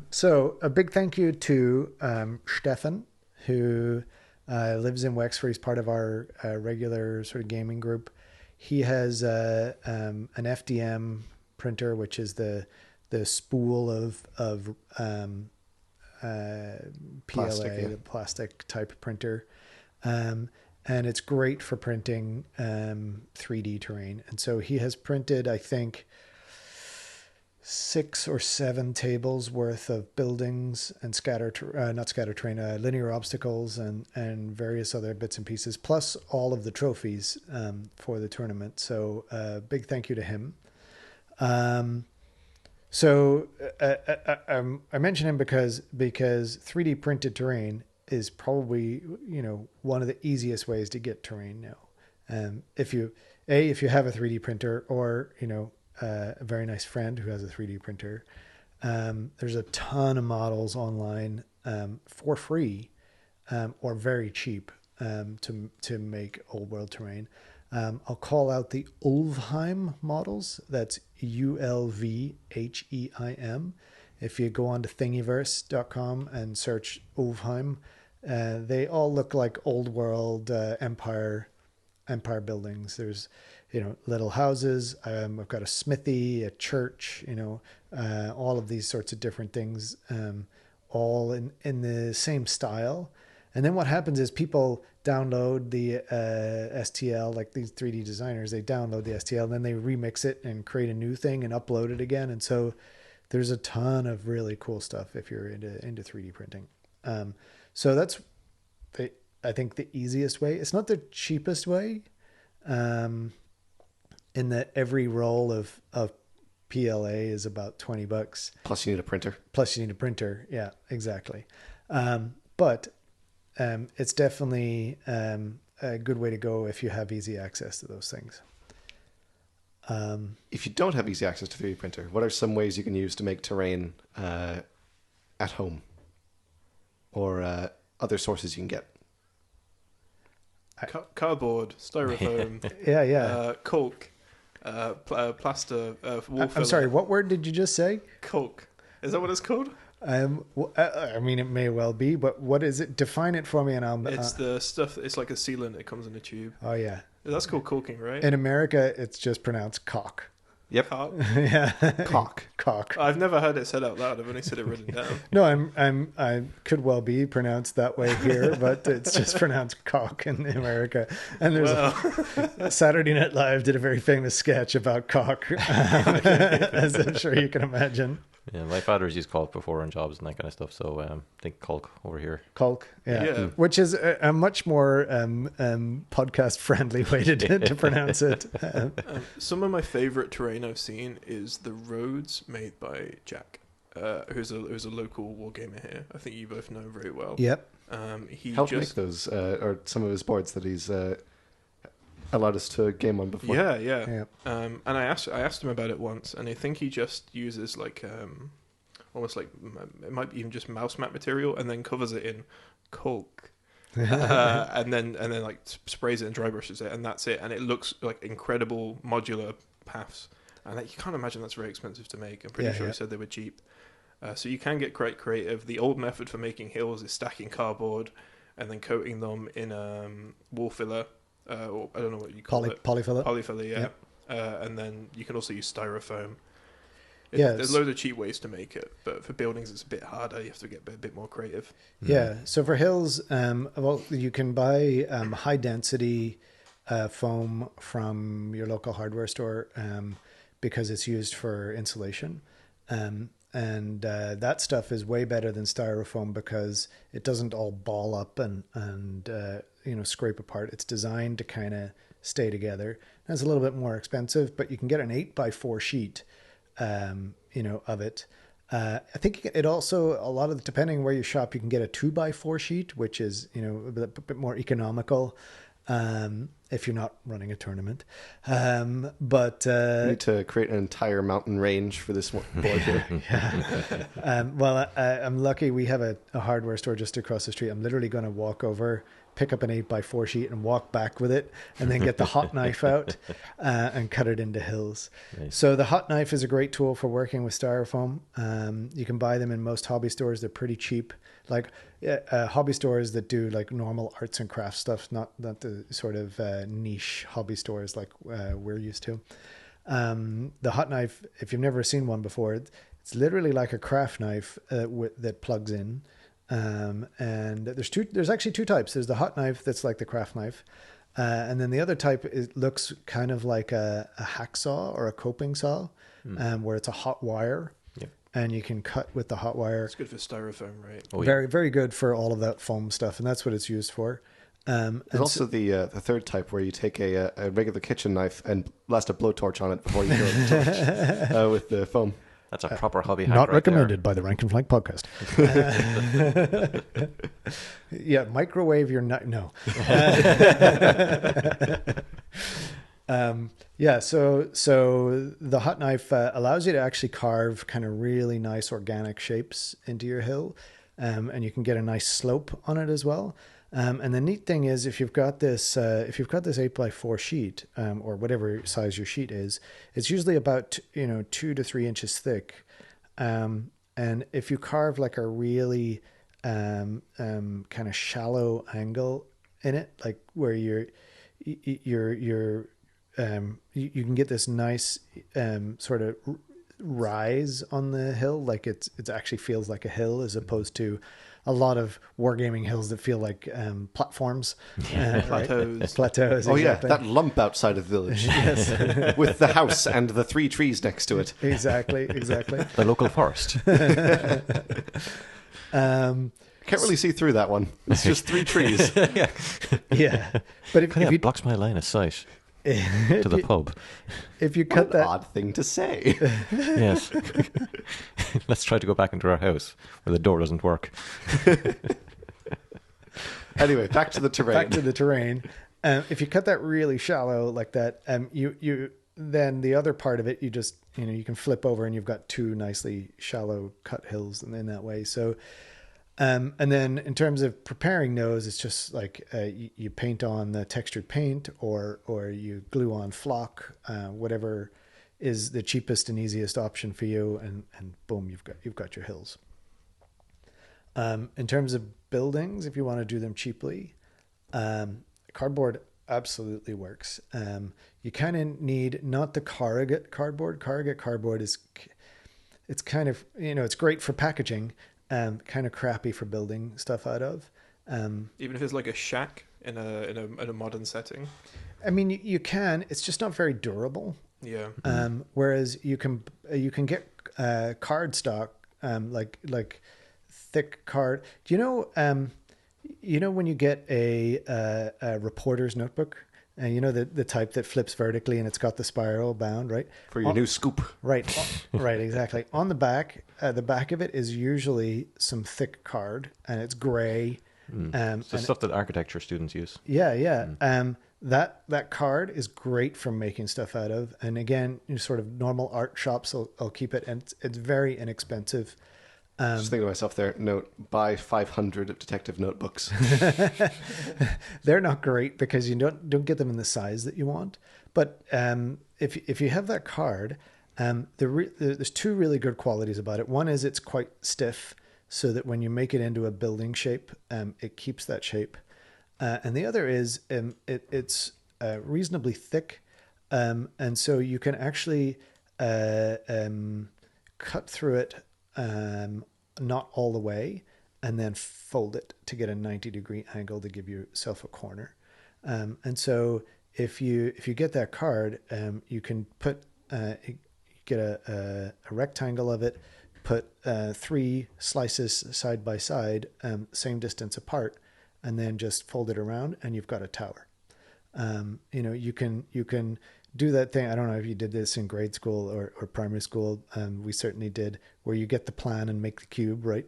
So a big thank you to Stefan, who lives in Wexford. He's part of our regular sort of gaming group. He has an FDM printer, which is the spool of PLA, the plastic type printer. And it's great for printing 3D terrain. And so he has printed, I think, 6 or 7 tables worth of buildings and linear obstacles and various other bits and pieces, plus all of the trophies for the tournament. So big thank you to him. So I mention him because 3D printed terrain is probably, one of the easiest ways to get terrain now. If you have a 3D printer, or a very nice friend who has a 3D printer, there's a ton of models online for free or very cheap to make old world terrain. I'll call out the Ulvheim models. That's ULVHEIM. If you go on to thingiverse.com and search Ulvheim, they all look like old world empire buildings. There's little houses. I've got a smithy, a church, all of these sorts of different things, all in the same style. And then what happens is people download the STL, like these 3D designers, they download the STL, and then they remix it and create a new thing and upload it again. And so there's a ton of really cool stuff if you're into 3D printing. So that's, I think, the easiest way. It's not the cheapest way, in that every roll of PLA is about $20. Plus, you need a printer. Yeah, exactly. But it's definitely a good way to go if you have easy access to those things. If you don't have easy access to 3D printer, what are some ways you can use to make terrain at home, or other sources you can get? Cardboard, styrofoam, caulk, plaster, wall I'm filler. sorry, what word did you just say? Caulk. Is that what it's called? I mean, it may well be, but what is it? Define it for me, and I'll. It's the stuff. It's like a sealant that comes in a tube. Oh yeah. That's called caulking, right? In America, it's just pronounced cock. Yep. Caulk. Yeah. Cock. Cock. I've never heard it said out loud. I've only said it written down. No, I could well be pronounced that way here, but it's just pronounced cock in America. And there's Saturday Night Live did a very famous sketch about cock, as I'm sure you can imagine. Yeah, my father's used caulk before on jobs and that kind of stuff, so I think caulk over here. Caulk, yeah. Yeah. Which is a much more podcast-friendly way to pronounce it. Some of my favorite terrain I've seen is the roads made by Jack, who's a local wargamer here. I think you both know very well. Yep. He Helped just make those, or some of his boards that he's allowed us to game on before. yeah. Yep. And I asked him about it once, and I think he just uses like almost like it might be even just mouse mat material, and then covers it in caulk, and then like sprays it and dry brushes it, and that's it. And it looks like incredible modular paths. And you can't imagine that's very expensive to make. I'm pretty sure he said they were cheap. So you can get quite creative. The old method for making hills is stacking cardboard and then coating them in wall filler, or I don't know what you call it. Polyfiller. Polyfiller, yeah. Yep. And then you can also use styrofoam. Yes. There's loads of cheap ways to make it, but for buildings it's a bit harder. You have to get a bit more creative. Yeah. So for hills, well, you can buy high density foam from your local hardware store because it's used for insulation. And that stuff is way better than styrofoam because it doesn't all ball up and scrape apart. It's designed to kind of stay together. And it's a little bit more expensive, but you can get an 8x4 sheet, of it. I think it also, depending where you shop, you can get a 2x4 sheet, which is, a bit more economical. If you're not running a tournament. But We need to create an entire mountain range for this board here. well, I'm lucky we have a hardware store just across the street. I'm literally going to walk over, pick up an 8x4 sheet and walk back with it, and then get the hot knife out and cut it into hills. Nice. So the hot knife is a great tool for working with styrofoam. You can buy them in most hobby stores. They're pretty cheap. Like hobby stores that do like normal arts and crafts stuff, not the sort of niche hobby stores like we're used to. The hot knife, if you've never seen one before, it's literally like a craft knife that plugs in. And there's actually two types. There's the hot knife that's like the craft knife. And then the other type looks kind of like a hacksaw or a coping saw, where it's a hot wire. Yep. And you can cut with the hot wire. It's good for styrofoam, right? Oh, yeah. Very, very good for all of that foam stuff, and that's what it's used for. There's also the third type where you take a regular kitchen knife and blast a blowtorch on it before you throw the torch with the foam. That's a proper hobby hack. Not right recommended by the Rank and Flank podcast. Yeah, microwave your knife. No. So the hot knife allows you to actually carve kind of really nice organic shapes into your hill, and you can get a nice slope on it as well. And the neat thing is, if you've got this 8x4 sheet, or whatever size your sheet is, it's usually about 2 to 3 inches thick. And if you carve like a really kind of shallow angle in it, like where you can get this nice sort of rise on the hill, like it actually feels like a hill as opposed to a lot of wargaming hills that feel like platforms, Plateaus. Right? Plateaus. Oh exactly. yeah, that lump outside of the village. Yes, With the house and the 3 trees next to it. exactly. The local forest. Can't really see through that one. It's just 3 trees. Yeah, but if you blocks my line of sight to if the you, pub. if you What cut an that, odd thing to say. Yes. Let's try to go back into our house where the door doesn't work. Anyway, back to the terrain. back to the terrain. If you cut that really shallow like that, you then the other part of it, you just you can flip over and you've got 2 nicely shallow cut hills in that way. So, and then in terms of preparing those, it's just like you paint on the textured paint, or you glue on flock, whatever is the cheapest and easiest option for you, and boom, you've got your hills. In terms of buildings, if you want to do them cheaply, cardboard absolutely works. You kind of need not the corrugate cardboard. Corrugate cardboard it's kind of it's great for packaging, kind of crappy for building stuff out of. Even if it's like a shack in a modern setting. I mean, you can. It's just not very durable. Yeah. Whereas you can get card stock, like thick card. Do you know when you get a reporter's notebook, and the type that flips vertically and it's got the spiral bound, right? For your new scoop. Right, right, exactly. On the back of it is usually some thick card, and it's gray. It's the stuff that architecture students use. Yeah. That card is great for making stuff out of, and again, sort of normal art shops will keep it, and it's very inexpensive. Just thinking to myself there, note, buy 500 detective notebooks. They're not great because you don't get them in the size that you want. But if you have that card, there's 2 really good qualities about it. One is it's quite stiff, so that when you make it into a building shape, it keeps that shape. And the other is it's reasonably thick, and so you can actually cut through it, not all the way, and then fold it to get a 90-degree angle to give yourself a corner. And so if you get that card, you can get a rectangle of it, put 3 slices side by side, same distance apart, and then just fold it around, and you've got a tower. You can do that thing. I don't know if you did this in grade school or primary school. We certainly did, where you get the plan and make the cube, right?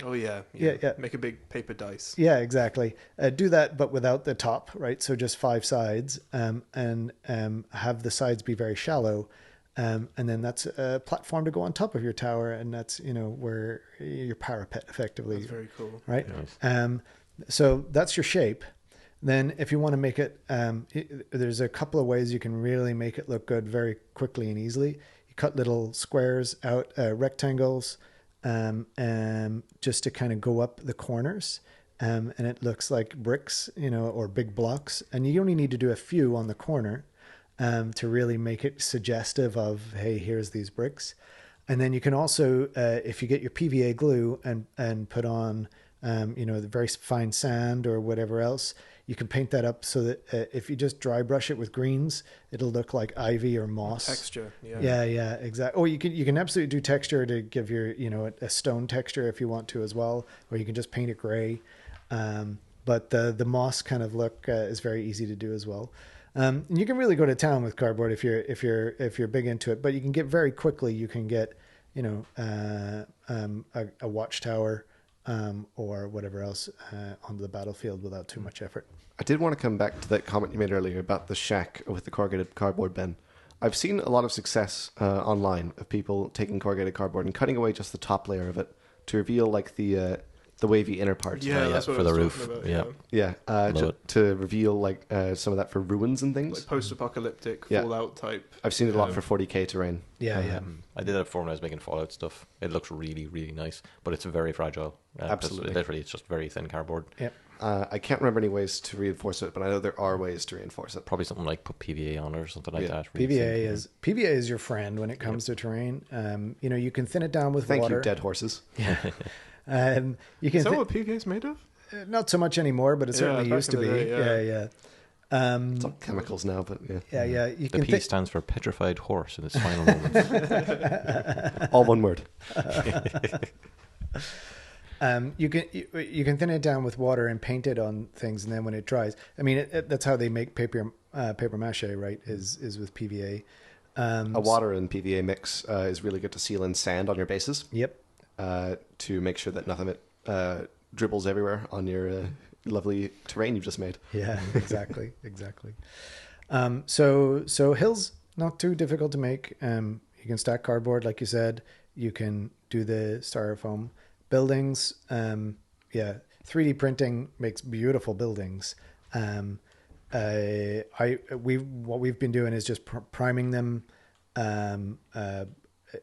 Oh yeah. Yeah. Make a big paper dice. Yeah, exactly. Do that, but without the top, right? So just 5 sides, and have the sides be very shallow, and then that's a platform to go on top of your tower, and that's where your parapet effectively. That's very cool. Right. Nice. So that's your shape. Then if you want to make it, there's a couple of ways you can really make it look good very quickly and easily. You cut little squares out, rectangles, just to kind of go up the corners. And it looks like bricks, or big blocks. And you only need to do a few on the corner to really make it suggestive of, hey, here's these bricks. And then you can also, if you get your PVA glue and put on, the very fine sand or whatever else, you can paint that up so that if you just dry brush it with greens, it'll look like ivy or moss. Texture. Yeah, exactly. Or you can absolutely do texture to give your, a stone texture if you want to as well, or you can just paint it gray. But the moss kind of look is very easy to do as well. And you can really go to town with cardboard if you're big into it, but you can get very quickly. You can get, a watchtower. Or whatever else on the battlefield without too much effort. I did want to come back to that comment you made earlier about the shack with the corrugated cardboard bin. I've seen a lot of success online of people taking corrugated cardboard and cutting away just the top layer of it to reveal like the wavy inner part. Yeah, that's what for I the was roof. talking about, Yeah. Yeah, Love it. to reveal like some of that for ruins and things. Like post-apocalyptic Yeah. Fallout type. I've seen it a lot for 40k terrain. Yeah. I did that before when I was making Fallout stuff. It looks really, really nice, but it's very fragile. Absolutely. Literally, it's just very thin cardboard. Yeah. I can't remember any ways to reinforce it, but I know there are ways to reinforce it. Probably something like put PVA on it or something like Yeah. that. Really PVA is your friend when it comes to terrain. You can thin it down with Thank water. you, dead horses. You can Is that what PVA is made of? not so much anymore, but it certainly back used to in be. the day, Yeah. It's all chemicals now, but yeah. Yeah. You The can P stands for petrified horse in its final moments. All one word. you can thin it down with water and paint it on things, and then when it dries, I mean that's how they make paper mache, right? Is with PVA. A water and PVA mix is really good to seal in sand on your bases. Yep. To make sure that nothing dribbles everywhere on your lovely terrain you've just made. Yeah, exactly. So hills, not too difficult to make. You can stack cardboard, like you said. You can do the styrofoam. Buildings, 3D printing makes beautiful buildings. What we've been doing is just priming them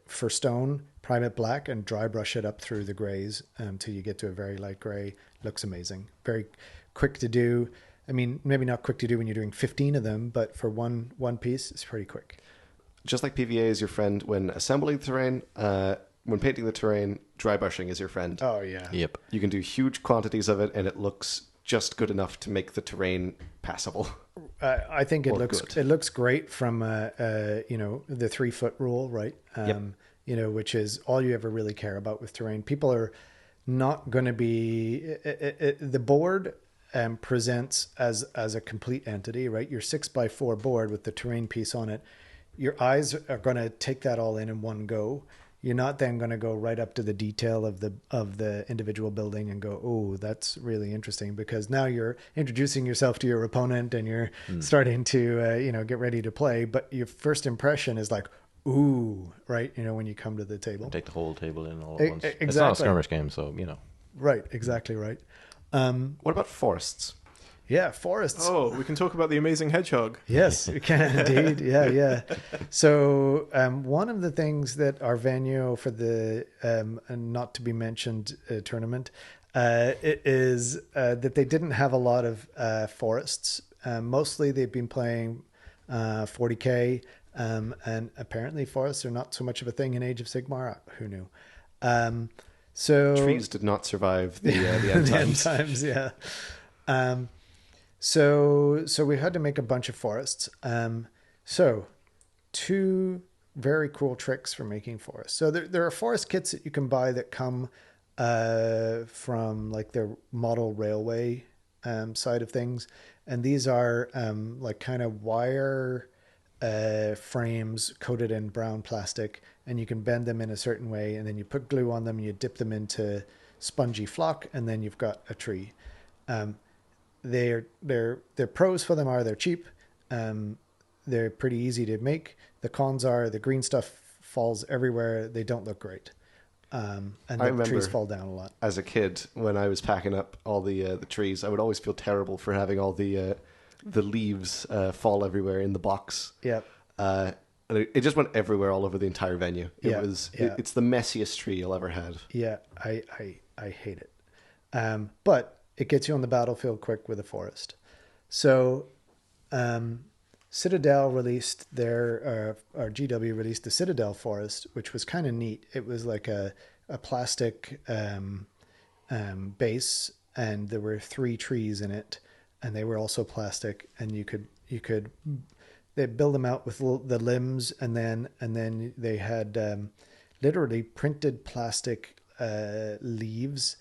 for stone, prime it black, and dry brush it up through the grays till you get to a very light gray. Looks amazing. Very quick to do. I mean, maybe not quick to do when you're doing 15 of them, but for one piece, it's pretty quick. Just like PVA is your friend when assembling the terrain, when painting the terrain, dry brushing is your friend. Oh yeah. Yep. You can do huge quantities of it, and it looks just good enough to make the terrain passable. I think it Or looks good. it looks great from the 3-foot rule, right? Which is all you ever really care about with terrain. People are not going to be the board presents as a complete entity, right? Your 6x4 board with the terrain piece on it. Your eyes are going to take that all in one go. You're not then going to go right up to the detail of the individual building and go, oh, that's really interesting, because now you're introducing yourself to your opponent and you're starting to get ready to play. But your first impression is like, ooh, right? When you come to the table. Take the whole table in all at once. Exactly. It's not a skirmish game, so Right, exactly right. What about forests? Yeah, forests. Oh, we can talk about the amazing hedgehog. Yes, you can indeed. Yeah. So one of the things that our venue for the not to be mentioned tournament it is that they didn't have a lot of forests. Mostly they've been playing 40K, and apparently forests are not so much of a thing in Age of Sigmar. Who knew? So Trees did not survive the end the end times. times, yeah. So we had to make a bunch of forests. So two very cool tricks for making forests. So there are forest kits that you can buy that come from like their model railway side of things, and these are like kind of wire frames coated in brown plastic, and you can bend them in a certain way, and then you put glue on them, and you dip them into spongy flock, and then you've got a tree. Their pros for them are they're cheap, they're pretty easy to make. The cons are the green stuff falls everywhere, they don't look great, and the trees fall down a lot. As a kid, when I was packing up all the trees, I would always feel terrible for having all the leaves fall everywhere in the box. Yeah. And it just went everywhere all over the entire venue. Yeah. It's the messiest tree you'll ever had. Yeah, I hate it. But it gets you on the battlefield quick with a forest. So Citadel released or GW released the Citadel Forest, which was kind of neat. It was like a plastic base, and there were 3 trees in it, and they were also plastic, and you could they build them out with the limbs, and then they had literally printed plastic leaves,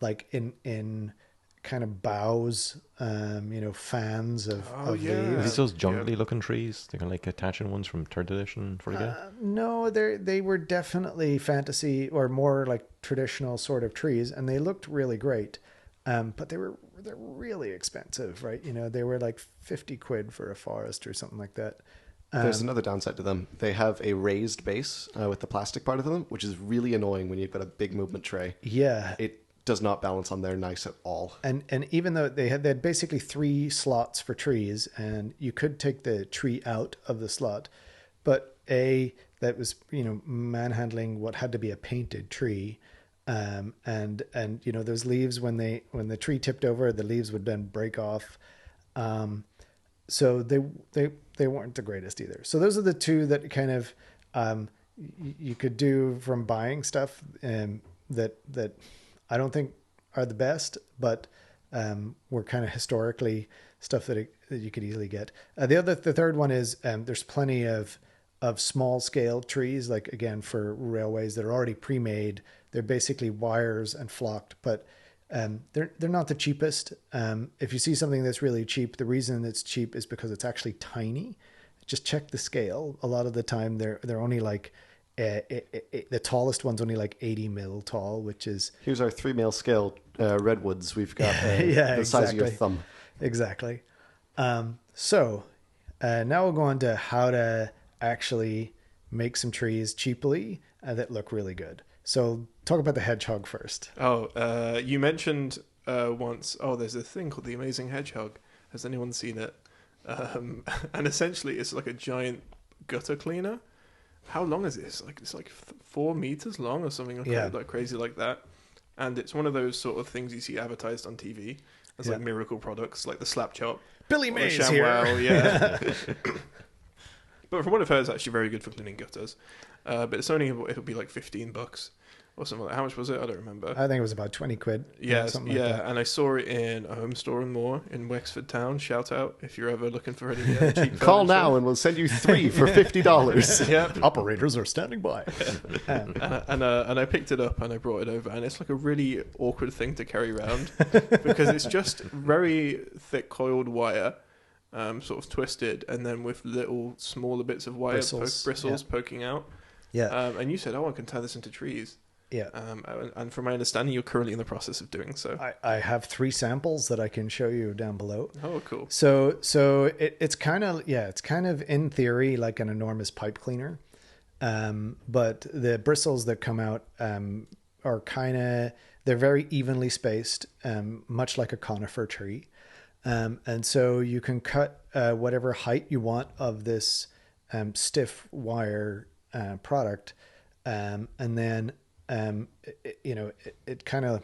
like in kind of boughs, fans of yeah. Are leaves. these those jungly looking trees? They're like attaching ones from 3rd edition 40K? No, they were definitely fantasy or more like traditional sort of trees, and they looked really great. But they're really expensive, right? They were like 50 quid for a forest or something like that. There's another downside to them. They have a raised base with the plastic part of them, which is really annoying when you've got a big movement tray. Yeah. It does not balance on there nice at all. And even though they had basically 3 slots for trees, and you could take the tree out of the slot, but that was manhandling what had to be a painted tree, and those leaves, when the tree tipped over, the leaves would then break off, so they weren't the greatest either. So those are the 2 that kind of you could do from buying stuff that I don't think are the best, but were kind of historically stuff that you could easily get. The third one is there's plenty of small scale trees, like again for railways, that are already pre-made. They're basically wires and flocked, but they're not the cheapest. If you see something that's really cheap, the reason it's cheap is because it's actually tiny. Just check the scale. A lot of the time they're only like the tallest one's only like 80 mil tall, which is Here's our 3 mil scale redwoods. We've got Yeah, the size of your exactly. thumb. exactly. So now we'll go on to how to actually make some trees cheaply that look really good. So talk about the hedgehog first. Oh, you mentioned once, there's a thing called the Amazing Hedgehog. Has anyone seen it? And essentially it's like a giant gutter cleaner. How long is this? It's like 4 meters long or something like crazy like that. And it's one of those sort of things you see advertised on TV as like miracle products, like the Slap Chop. Billy or the Mays ShamWow, here. yeah. But from what I've heard, it's actually very good for cleaning gutters. But it'll be like $15 or something like that. How much was it? I don't remember. I think it was about 20 quid. Yeah, something like that. and I saw it in a home store and more in Wexford Town. Shout out if you're ever looking for any cheap Call furniture. now and we'll send you 3 for $50. Yeah, Operators are standing by. and I picked it up and I brought it over, and it's like a really awkward thing to carry around because it's just very thick coiled wire, sort of twisted, and then with little smaller bits of wire bristles poking out. Yeah. And you said, I can tie this into trees. Yeah. And from my understanding, you're currently in the process of doing so. I have 3 samples that I can show you down below. Oh, cool. So it's kind of in theory like an enormous pipe cleaner, but the bristles that come out are they're very evenly spaced, much like a conifer tree, And so you can cut whatever height you want of this stiff wire product, and then it kind of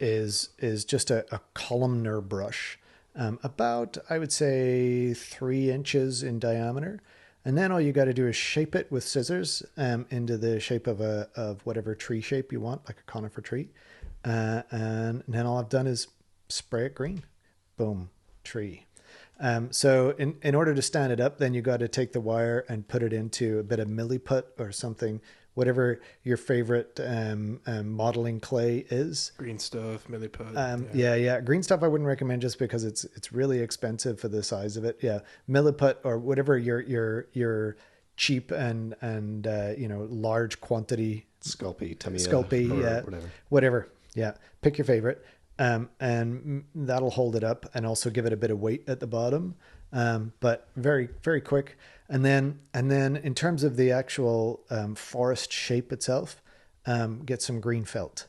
is just a columnar brush, about, I would say, 3 inches in diameter. And then all you got to do is shape it with scissors into the shape of whatever tree shape you want, like a conifer tree. And then all I've done is spray it green. Boom, tree. So in order to stand it up, then you got to take the wire and put it into a bit of milliput or something, whatever your favorite modeling clay is. Green stuff, milliput. Yeah. Green stuff I wouldn't recommend just because it's really expensive for the size of it. Yeah, milliput or whatever your cheap and large quantity. Sculpey, Tamiya, Sculpey, or whatever. Yeah, pick your favorite. And that'll hold it up and also give it a bit of weight at the bottom. But very, very quick. And then in terms of the actual forest shape itself, get some green felt.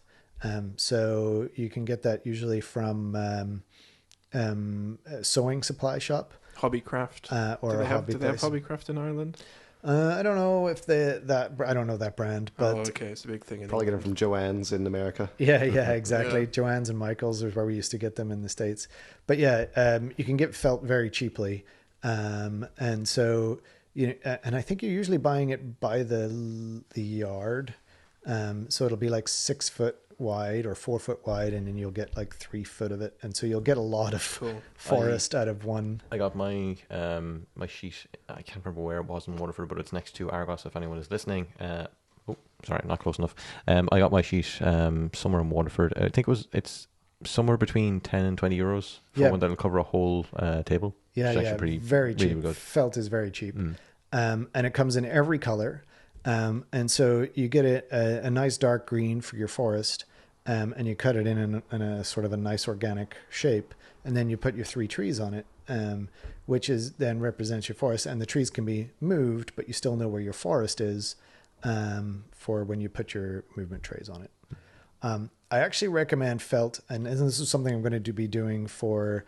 So you can get that usually from a sewing supply shop. Hobbycraft. Or do they a have, hobby do they have place. Hobbycraft in Ireland? I don't know if I don't know that brand, but Okay, it's a big thing. Probably get them from Joann's in America. yeah, exactly. Yeah. Joann's and Michael's is where we used to get them in the States. But yeah, you can get felt very cheaply. And so, and I think you're usually buying it by the yard. So it'll be like 6 foot wide or 4 foot wide, and then you'll get like 3 foot of it. And so you'll get a lot of Cool. forest out of one. I got my my sheet. I can't remember where it was in Waterford, but it's next to Argos. If anyone is listening, sorry, not close enough. I got my sheet somewhere in Waterford. I think it's somewhere between 10 and 20 euros for Yeah. one that'll cover a whole table. Yeah, It's actually pretty very cheap. really good. Felt is very cheap, and it comes in every color. And so you get a nice dark green for your forest, and you cut it in a sort of a nice organic shape, and then you put your 3 trees on it, which is then represents your forest. And the trees can be moved, but you still know where your forest is for when you put your movement trays on it. I actually recommend felt, and this is something I'm going to be doing for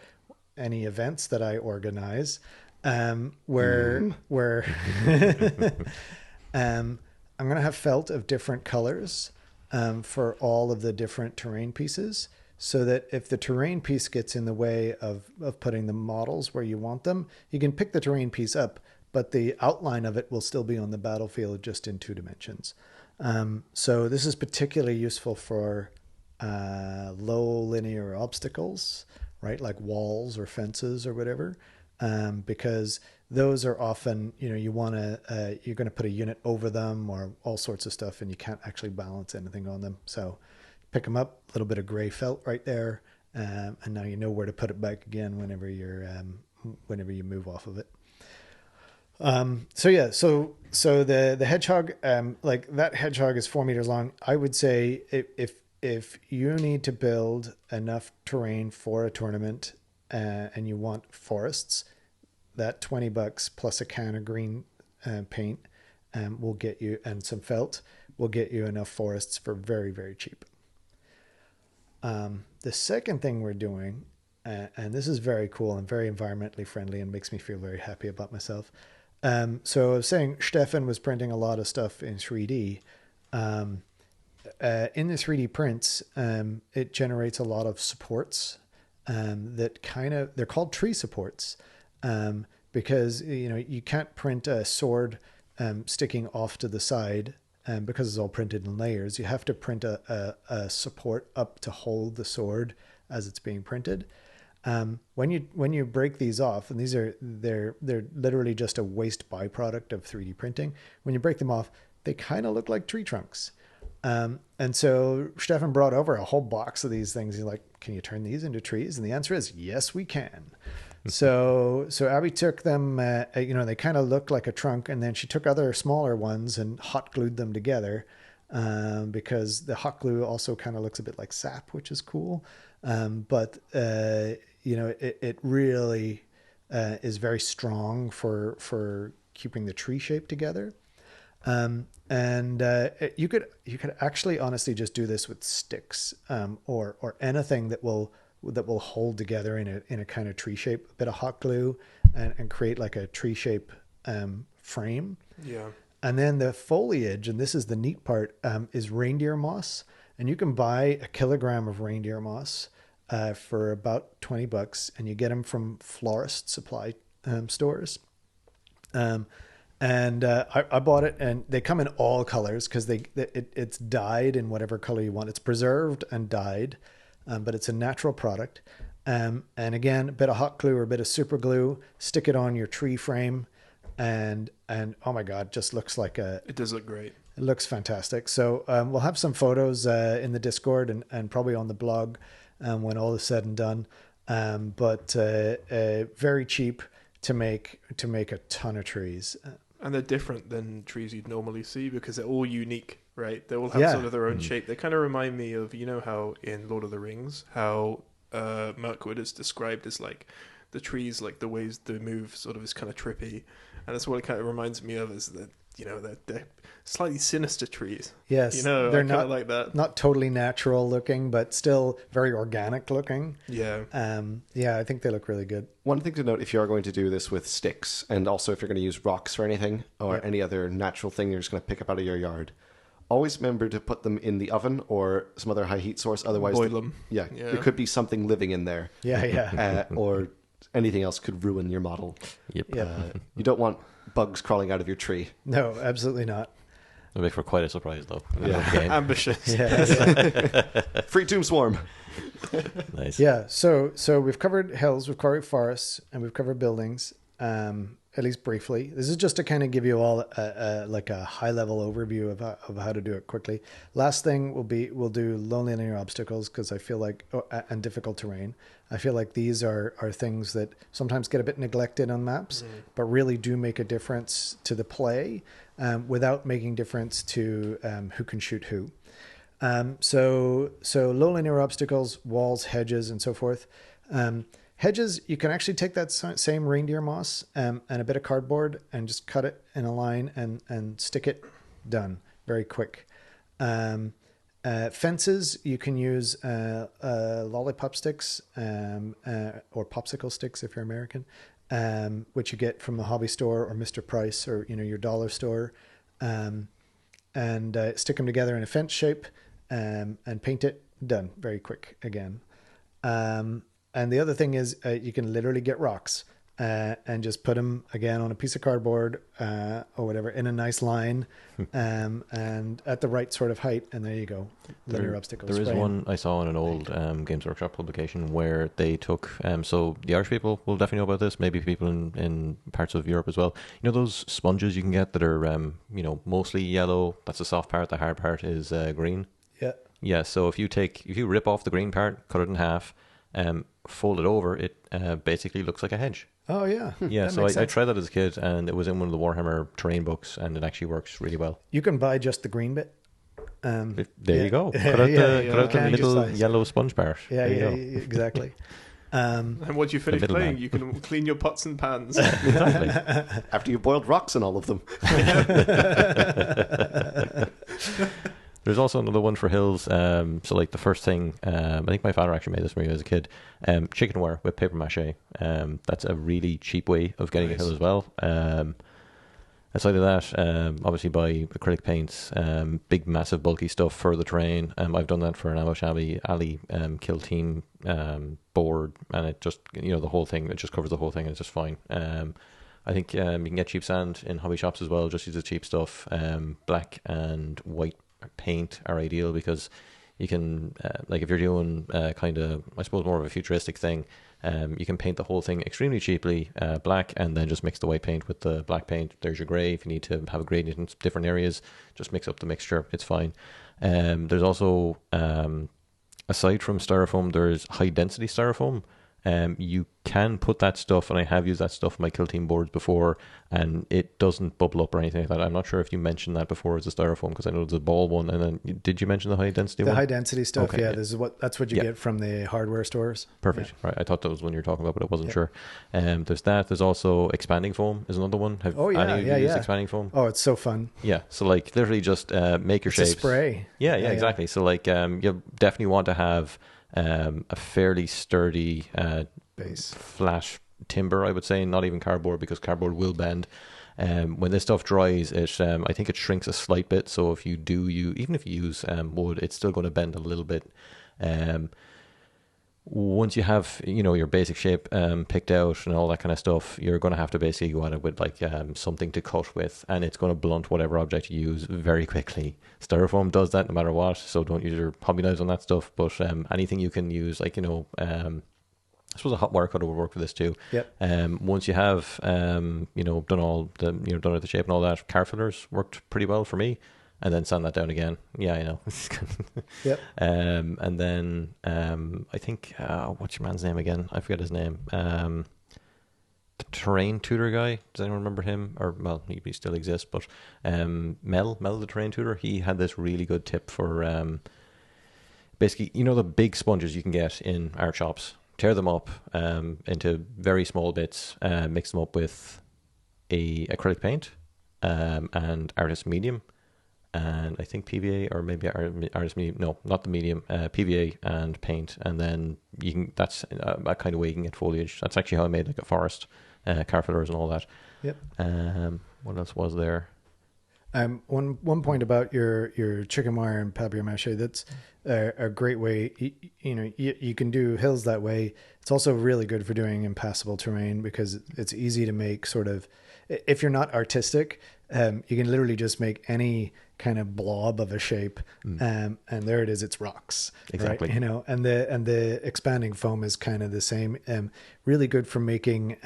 any events that I organize, where I'm going to have felt of different colors for all of the different terrain pieces, so that if the terrain piece gets in the way of putting the models where you want them, you can pick the terrain piece up, but the outline of it will still be on the battlefield just in 2 dimensions. So this is particularly useful for low linear obstacles, right? Like walls or fences or whatever. Because those are often, you're going to put a unit over them or all sorts of stuff, and you can't actually balance anything on them. So pick them up, a little bit of gray felt right there, and now you know where to put it back again whenever you move off of it. So the hedgehog, like that hedgehog is 4 meters long. I would say if you need to build enough terrain for a tournament, and you want forests, that $20 plus a can of green paint will get you, and some felt will get you enough forests for very, very cheap. The second thing we're doing, and this is very cool and very environmentally friendly and makes me feel very happy about myself. So I was saying Stefan was printing a lot of stuff in 3D. In the 3D prints, it generates a lot of supports they're called tree supports, because you can't print a sword sticking off to the side, because it's all printed in layers. You have to print a support up to hold the sword as it's being printed. When you break these off, and they're literally just a waste byproduct of 3D printing. When you break them off, they kind of look like tree trunks. And so Stefan brought over a whole box of these things. He's like, can you turn these into trees? And the answer is yes, we can. So Abby took them, they kind of look like a trunk, and then she took other smaller ones and hot glued them together, because the hot glue also kind of looks a bit like sap, which is cool. But it really is very strong for keeping the tree shape together. You could actually honestly just do this with sticks, or anything that will that will hold together in a kind of tree shape, a bit of hot glue, and create like a tree shape frame. Yeah. And then the foliage, and this is the neat part, is reindeer moss. And you can buy a kilogram of reindeer moss for about $20, and you get them from florist supply stores. I bought it, and they come in all colors because it's dyed in whatever color you want. It's preserved and dyed, but it's a natural product. And again, a bit of hot glue or a bit of super glue, stick it on your tree frame. And oh my God, just looks like It does look great. it looks fantastic. So we'll have some photos in the Discord and probably on the blog when all is said and done. But very cheap to make a ton of trees. And they're different than trees you'd normally see because they're all unique, right? They all have Yeah. sort of their own shape. They kind of remind me of, you know, how in Lord of the Rings, how Mirkwood is described as like the trees, like the ways they move sort of is kind of trippy. And that's what it kind of reminds me of, is that, you know, they're slightly sinister trees. Yes, You know, they're I kind not of like that. not totally natural looking, but still very organic looking. Yeah. Yeah, I think they look really good. One thing to note, if you are going to do this with sticks, and also if you're going to use rocks for anything, or Yeah. any other natural thing you're just going to pick up out of your yard, always remember to put them in the oven or some other high heat source. Otherwise, Boil them. Yeah, Yeah. there could be something living in there, Yeah, yeah. or anything else could ruin your model. Yep. Yeah. You don't want bugs crawling out of your tree. No, absolutely not. It'll make for quite a surprise, though. Yeah. Ambitious. Yeah. Free Tomb Swarm. Nice. Yeah, so we've covered hills, we've covered forests, and we've covered buildings, at least briefly. This is just to kind of give you all like a high level overview of how to do it quickly. Last thing we'll do lonely linear obstacles, because I feel like and difficult terrain. I feel like these are things that sometimes get a bit neglected on maps, but really do make a difference to the play, without making difference to who can shoot who. So low linear obstacles, walls, hedges, and so forth. Hedges, you can actually take that same reindeer moss and a bit of cardboard and just cut it in a line and stick it. Done. Very quick. Fences, you can use lollipop sticks or popsicle sticks if you're American, which you get from the hobby store or Mr. Price or your dollar store, and stick them together in a fence shape and paint it. Done. Very quick again. And the other thing is you can literally get rocks and just put them again on a piece of cardboard or whatever in a nice line and at the right sort of height. And there you go. Linear obstacles. There is Spray 'em. one I saw in an old Games Workshop publication where they took, so the Irish people will definitely know about this, maybe people in parts of Europe as well. You know those sponges you can get that are, mostly yellow? That's the soft part. The hard part is green. Yeah. Yeah, so if you rip off the green part, cut it in half, fold it over, it basically looks like a hedge. Oh, yeah. Yeah, That so makes I sense. tried that as a kid, and it was in one of the Warhammer terrain books, and it actually works really well. You can buy just the green bit. There Yeah. you go. Cut out Yeah, the, yeah, cut out the candy little size. yellow sponge part. Yeah, There you yeah, go. exactly. And once you finish middleman. playing, you can clean your pots and pans. Exactly. After you've boiled rocks in all of them. There's also another one for hills. So like the first thing, I think my father actually made this for me as a kid. Chicken wire with paper mache. That's a really cheap way of getting a hill as well. Aside of that, obviously buy acrylic paints, big, massive, bulky stuff for the terrain. I've done that for an Ammo Shabby Alley kill team board, and it just the whole thing. It just covers the whole thing, and it's just fine. I think you can get cheap sand in hobby shops as well. Just use the cheap stuff. Black and white paint are ideal because you can, like if you're doing kind of, I suppose, more of a futuristic thing, you can paint the whole thing extremely cheaply black and then just mix the white paint with the black paint. There's your grey. If you need to have a gradient in different areas, just mix up the mixture. It's fine. There's also, aside from styrofoam, there's high density styrofoam. You can put that stuff, and I have used that stuff on my kill team boards before, and it doesn't bubble up or anything like that. I'm not sure if you mentioned that before as a styrofoam, because I know there's a ball one, and then did you mention the high density The one? high density stuff, Okay, yeah, yeah. that's what you Yeah. get from the hardware stores. Perfect. Right. I thought that was one you were talking about, but I wasn't Yeah. sure. There's that. There's also expanding foam is another one. Have Oh, yeah, any of you yeah, used yeah. expanding foam? Oh, it's so fun. Yeah. So like literally just make your It's a shapes. spray. Yeah, Yeah, yeah. exactly. So like you definitely want to have a fairly sturdy Base. flat timber, I would say, not even cardboard, because cardboard will bend. When this stuff dries, it I think it shrinks a slight bit. So if you even if you use wood, it's still going to bend a little bit. Once you have your basic shape picked out and all that kind of stuff, you're going to have to basically go at it with like something to cut with, and it's going to blunt whatever object you use very quickly. Styrofoam does that no matter what, so don't use your hobby knives on that stuff. But anything you can use, like I suppose a hot wire cutter would work for this too. Yep. Once you have done all the done with the shape and all that, car fillers worked pretty well for me, and then sand that down again. Yeah, I know. Yep. And then I think what's your man's name again? I forget his name. The terrain tutor guy. Does anyone remember him? Or well, he still exists, but Mel the terrain tutor. He had this really good tip for basically the big sponges you can get in art shops. Tear them up into very small bits, mix them up with a acrylic paint and artist medium, and I think PVA, or maybe artist medium. No, not the medium. PVA and paint, and then you can. That's a kind of way you can get foliage. That's actually how I made like a forest, car fillers and all that. Yep. What else was there? One point about your chicken wire and papier mâché, that's a great way. You can do hills that way. It's also really good for doing impassable terrain, because it's easy to make sort of, if you're not artistic, you can literally just make any kind of blob of a shape, and there it is. It's rocks, exactly. Right? And the expanding foam is kind of the same. Really good for making.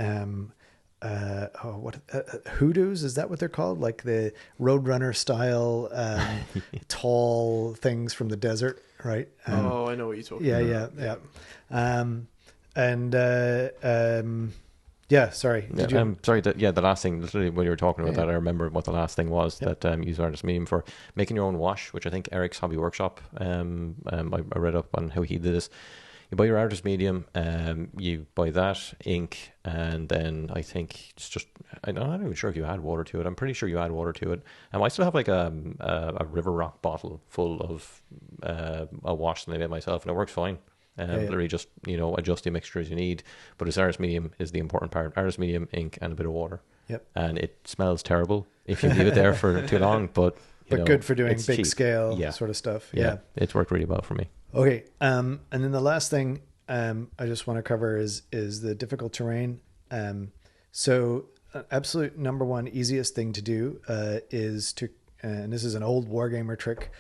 Hoodoos, is that what they're called? Like the Roadrunner style tall things from the desert, right? I know what you're talking about. Sorry. Sorry. The last thing, literally, when you were talking about that, I remember what the last thing was that you used artist medium for making your own wash, which I think Eric's Hobby Workshop. I read up on how he did this. You buy your artist medium, you buy that, ink, and then I think it's just, I'm not even sure if you add water to it. I'm pretty sure you add water to it. I still have like a River Rock bottle full of a wash that I made myself, and it works fine. Literally just, adjust the mixture as you need. But it's artist medium is the important part. Artist medium, ink, and a bit of water. Yep. And it smells terrible if you leave it there for too long, but good for doing big cheap. scale sort of stuff. Yeah, it's worked really well for me. Okay, and then the last thing I just want to cover is the difficult terrain. So absolute number one easiest thing to do is to, and this is an old wargamer trick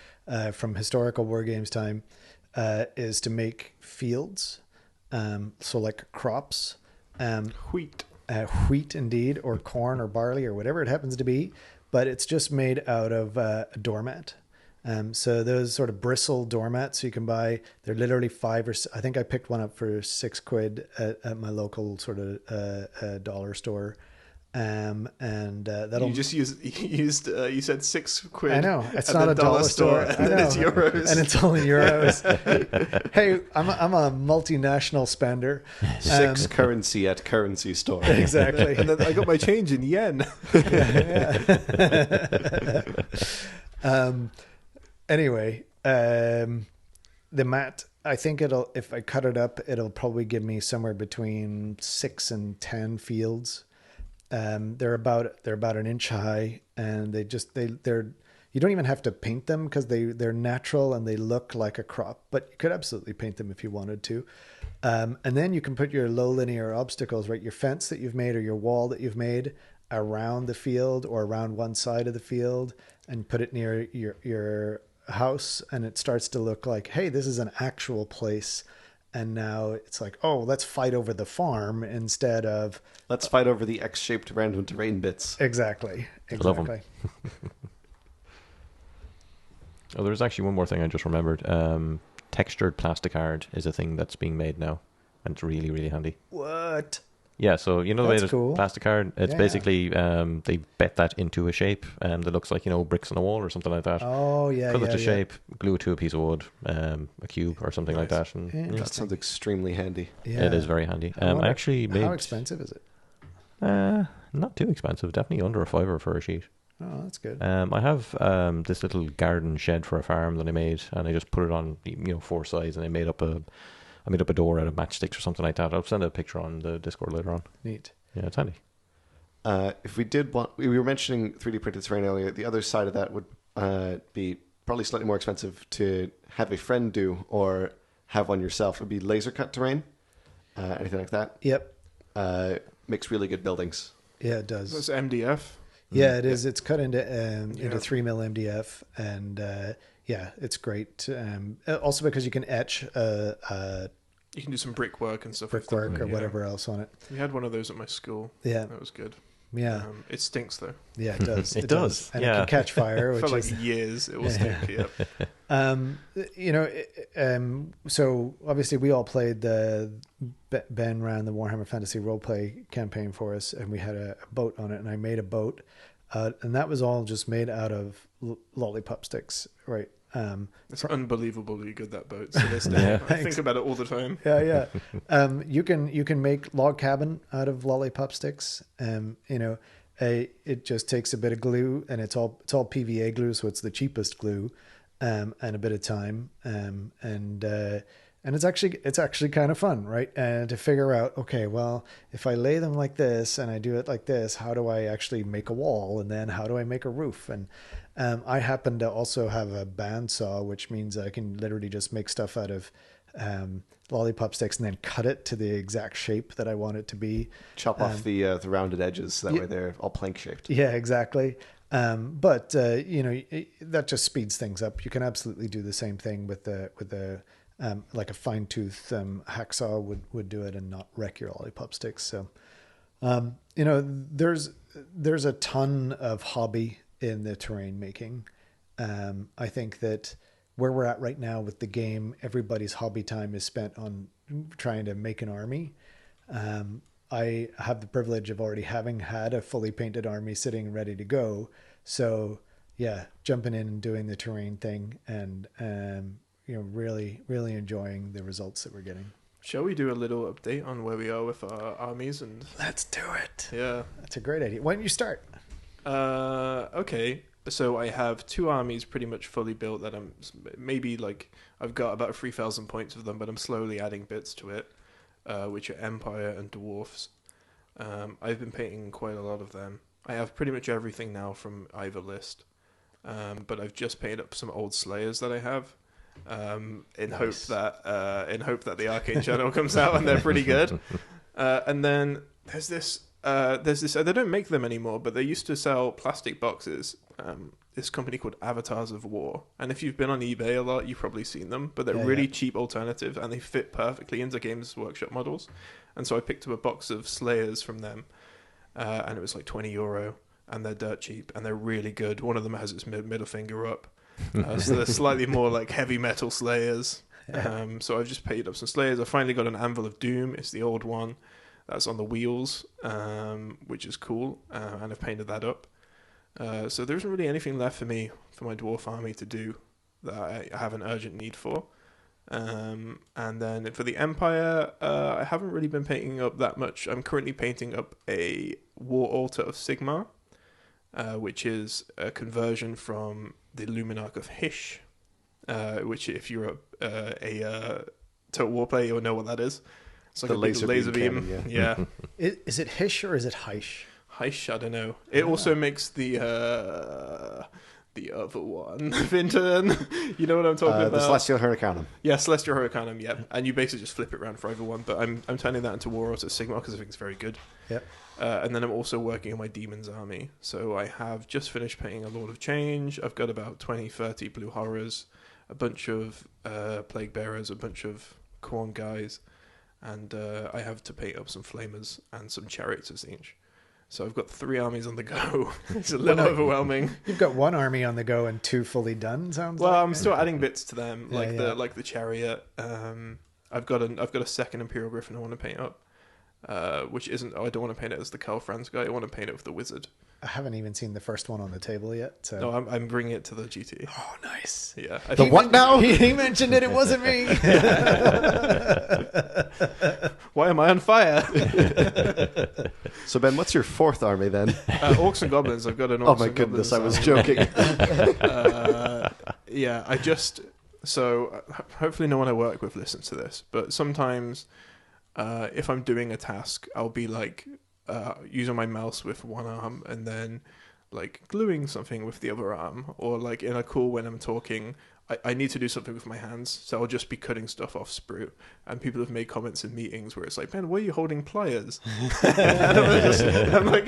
from historical war games time, is to make fields. So like crops. Wheat. Wheat indeed, or corn or barley or whatever it happens to be, but it's just made out of a doormat. So those sort of bristle doormats you can buy, they're literally I think I picked one up for £6 at my local sort of dollar store. And that'll. You just used you said £6. I know, it's not a dollar store. And then it's euros, and it's only euros. Hey, I'm a multinational spender. 6 currency at currency store. Exactly. And then I got my change in yen. Anyway, the mat, I think if I cut it up, it'll probably give me somewhere between 6 and 10 fields. They're about an inch high, and they're you don't even have to paint them because they're natural and they look like a crop, but you could absolutely paint them if you wanted to. And then you can put your low linear obstacles, right? Your fence that you've made or your wall that you've made around the field or around one side of the field, and put it near your house, and it starts to look like, hey, this is an actual place. And now it's like, oh, let's fight over the farm instead of... Let's fight over the X-shaped random terrain bits. Exactly. Love 'em. Oh, there's actually one more thing I just remembered. Textured plastic art is a thing that's being made now, and it's really, really handy. What? Yeah, so the way there's cool. plastic art, it's basically they bet that into a shape that looks like bricks on a wall or something like that. Oh yeah, cut it to shape, glue it to a piece of wood, a cube or something like that. And That sounds extremely handy. Yeah. it is very handy. I wonder, I actually made. how expensive is it? Not too expensive. Definitely under a £5 for a sheet. Oh, that's good. I have this little garden shed for a farm that I made, and I just put it on 4 sides, and I made up a door out of matchsticks or something like that. I'll send a picture on the Discord later on. Neat. Yeah, it's handy. If we did want, we were mentioning 3D printed terrain earlier. The other side of that would be probably slightly more expensive to have a friend do or have one yourself. It would be laser cut terrain, anything like that. Yep. Makes really good buildings. Yeah, it does. That's MDF. Yeah, it is. It's cut into 3mm MDF, and yeah, it's great. Also because you can etch You can do some brickwork and stuff. brickwork or whatever else on it. We had one of those at my school. Yeah, That was good. yeah, It stinks though. yeah. It does. It does. and Yeah. it can catch fire. For Which like is, years, it will stink. Yep. So obviously we all played Ben ran the Warhammer Fantasy roleplay campaign for us, and we had a boat on it, and I made a boat, and that was all just made out of lollipop sticks, right? It's unbelievably good, that boat. So this day, Yeah. I think about it all the time. Yeah. You can make log cabin out of lollipop sticks. It just takes a bit of glue, and it's all PVA glue, so it's the cheapest glue, and a bit of time, and it's actually kind of fun, right? And to figure out, okay, well, if I lay them like this and I do it like this, how do I actually make a wall, and then how do I make a roof? And I happen to also have a bandsaw, which means I can literally just make stuff out of lollipop sticks and then cut it to the exact shape that I want it to be. Chop off the rounded edges, so that way they're all plank shaped. Yeah, exactly. But that just speeds things up. You can absolutely do the same thing with the like a fine tooth hacksaw would do it and not wreck your lollipop sticks. So there's a ton of hobby in the terrain making. I think that where we're at right now with the game, everybody's hobby time is spent on trying to make an army. I have the privilege of already having had a fully painted army sitting ready to go. So yeah, jumping in and doing the terrain thing, and really, really enjoying the results that we're getting. Shall we do a little update on where we are with our armies? And Let's do it. yeah, That's a great idea. Why don't you start? okay. So I have 2 armies pretty much fully built that I'm maybe I've got about 3,000 points of them, but I'm slowly adding bits to it, which are Empire and Dwarfs. I've been painting quite a lot of them. I have pretty much everything now from either list, but I've just painted up some old Slayers that I have, in hope that the Arcane Channel comes out and they're pretty good. And then there's this. They don't make them anymore, but they used to sell plastic boxes. This company called Avatars of War, and if you've been on eBay a lot, you've probably seen them. But they're really cheap alternatives, and they fit perfectly into Games Workshop models. And so I picked up a box of Slayers from them, and it was like €20, and they're dirt cheap, and they're really good. One of them has its middle finger up, so they're slightly more like heavy metal Slayers. So I've just painted up some Slayers. I finally got an Anvil of Doom. It's the old one. That's on the wheels, which is cool, and I've painted that up. So there isn't really anything left for me, for my dwarf army to do that I have an urgent need for. And then for the Empire, I haven't really been painting up that much. I'm currently painting up a War Altar of Sigmar, which is a conversion from the Luminarch of Hysh, which if you're a Total War player, you'll know what that is. It's like The a big laser beam. cannon, Yeah. Is it Hish or is it Heish? Heish, I don't know. It also makes the other one, Vinton. You know what I'm talking about? The Celestial Hurricanum. Yeah, Celestial Hurricanum, yeah. And you basically just flip it around for either one. But I'm turning that into War Altar Sigmar because I think it's very good. Yep. And then I'm also working on my Demons army. So I have just finished painting a Lord of Change. I've got about 20, 30 Blue Horrors, a bunch of Plague Bearers, a bunch of Khorne guys. And I have to paint up some Flamers and some Chariots of Siege. So I've got 3 armies on the go. It's a little overwhelming. You've got 1 army on the go and 2 fully done. Sounds well, like. I'm still adding bits to them, Yeah, like the chariot. I've got a second Imperial Griffin I want to paint up, which isn't. Oh, I don't want to paint it as the Karl Franz guy. I want to paint it with the wizard. I haven't even seen the first one on the table yet. So. No, I'm bringing it to the GT. Oh, nice. Yeah. The what now? He mentioned it. It wasn't me. Why am I on fire? So Ben, what's your fourth army then? Orcs and goblins. I've got an orcs Oh my and goodness, goblins I was joking. Yeah, I just hopefully no one I work with listens to this, but sometimes if I'm doing a task, I'll be like using my mouse with one arm and then like gluing something with the other arm, or like in a call when I'm talking, I need to do something with my hands, so I'll just be cutting stuff off sprue. And people have made comments in meetings where it's like, "Ben, why are you holding pliers?" And I'm like,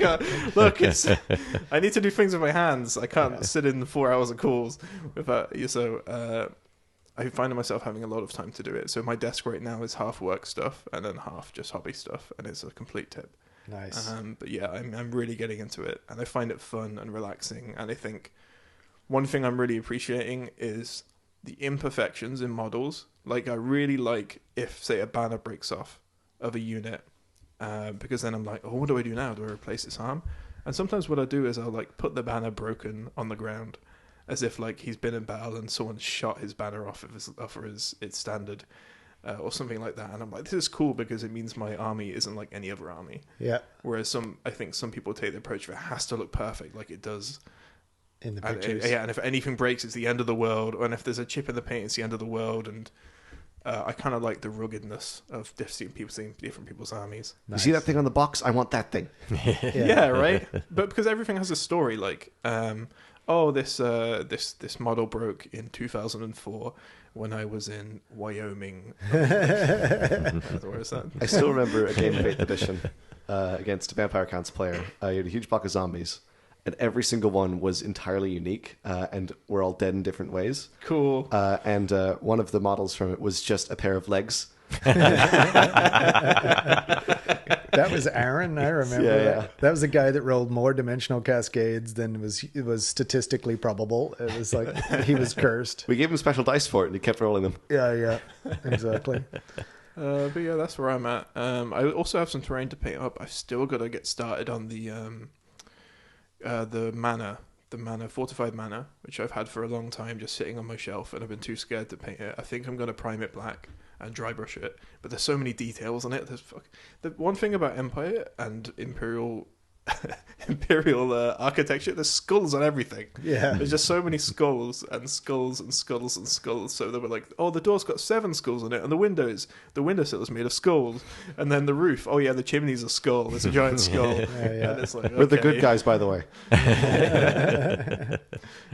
look, I need to do things with my hands. I can't sit in 4 hours of calls without. So I find myself having a lot of time to do it. So my desk right now is half work stuff and then half just hobby stuff, and it's a complete tip. Nice. But yeah, I'm really getting into it, and I find it fun and relaxing. And I think one thing I'm really appreciating is the imperfections in models. Like I really like if, say, a banner breaks off of a unit, because then I'm like, oh, what do I do now? Do I replace its arm? And sometimes what I do is I'll like put the banner broken on the ground, as if like he's been in battle and someone shot his banner off of its standard. Or something like that, and I'm like, this is cool because it means my army isn't like any other army. Yeah. Whereas I think some people take the approach of it has to look perfect, like it does In the and, pictures. and if anything breaks, it's the end of the world, and if there's a chip in the paint, it's the end of the world. And I kind of like the ruggedness of seeing different people's armies. You see that thing on the box? I want that thing. Yeah, right. But because everything has a story, like, this model broke in 2004. When I was in Wyoming. Where is that? I still remember a game of 8th edition against a Vampire Counts player. You had a huge block of zombies, and every single one was entirely unique, and were all dead in different ways. Cool. And one of the models from it was just a pair of legs. That was Aaron. I remember Yeah, that. yeah. That was a guy that rolled more dimensional cascades than was statistically probable. It was like he was cursed. We gave him special dice for it, and he kept rolling them. Yeah, exactly. But yeah, that's where I'm at. I also have some terrain to paint up. I've still got to get started on the fortified mana, which I've had for a long time, just sitting on my shelf, and I've been too scared to paint it. I think I'm going to prime it black and dry brush it, but there's so many details on it. The one thing about Empire and Imperial architecture, there's skulls on everything. Yeah. There's just so many skulls and skulls and skulls and skulls. So they were like, oh, the door's got 7 skulls on it, and the windowsill is made of skulls, and then the roof, oh yeah, the chimney's a skull. It's a giant skull. Yeah. And it's like, We're the okay. good guys, by the way.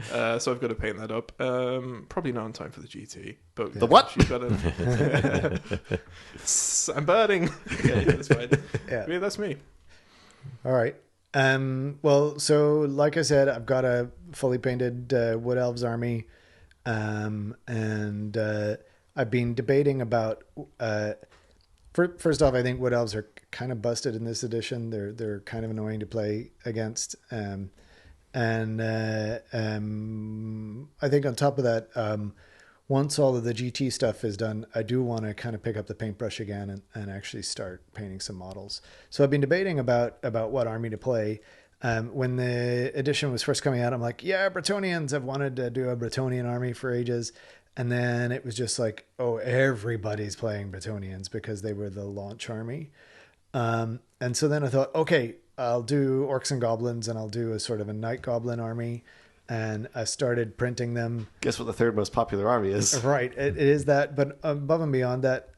So I've got to paint that up. Probably not on time for the GT. But The what? You've got to... I'm burning. Okay, that's fine. Yeah. That's me. All right. Well, so like I said, I've got a fully painted Wood Elves army, and I've been debating about. First off, I think Wood Elves are kind of busted in this edition. They're kind of annoying to play against, and I think on top of that, once all of the GT stuff is done, I do want to kind of pick up the paintbrush again and actually start painting some models. So I've been debating about what army to play. When the edition was first coming out, I'm like, yeah, Bretonnians. I've wanted to do a Bretonnian army for ages. And then it was just like, oh, everybody's playing Bretonnians because they were the launch army. And so then I thought, okay, I'll do Orcs and Goblins, and I'll do a sort of a Night Goblin army. And I started printing them. Guess what the third most popular army is? Right, it is that. But above and beyond that,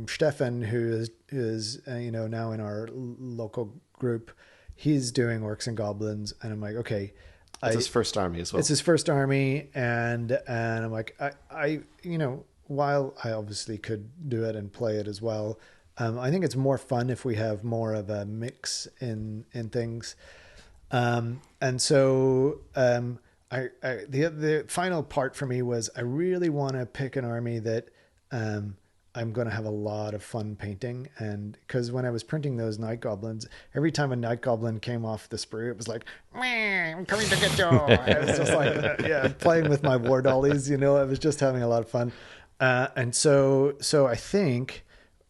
Stefan, who is now in our local group, he's doing Orcs and Goblins, and I'm like, okay, It's his first army as well. it's his first army, and I'm like, I while I obviously could do it and play it as well, I think it's more fun if we have more of a mix in things. And so the final part for me was I really want to pick an army that I'm going to have a lot of fun painting. And because when I was printing those Night Goblins, every time a Night Goblin came off the sprue, it was like, I'm coming to get you. I was just like, playing with my war dollies, I was just having a lot of fun. And so I think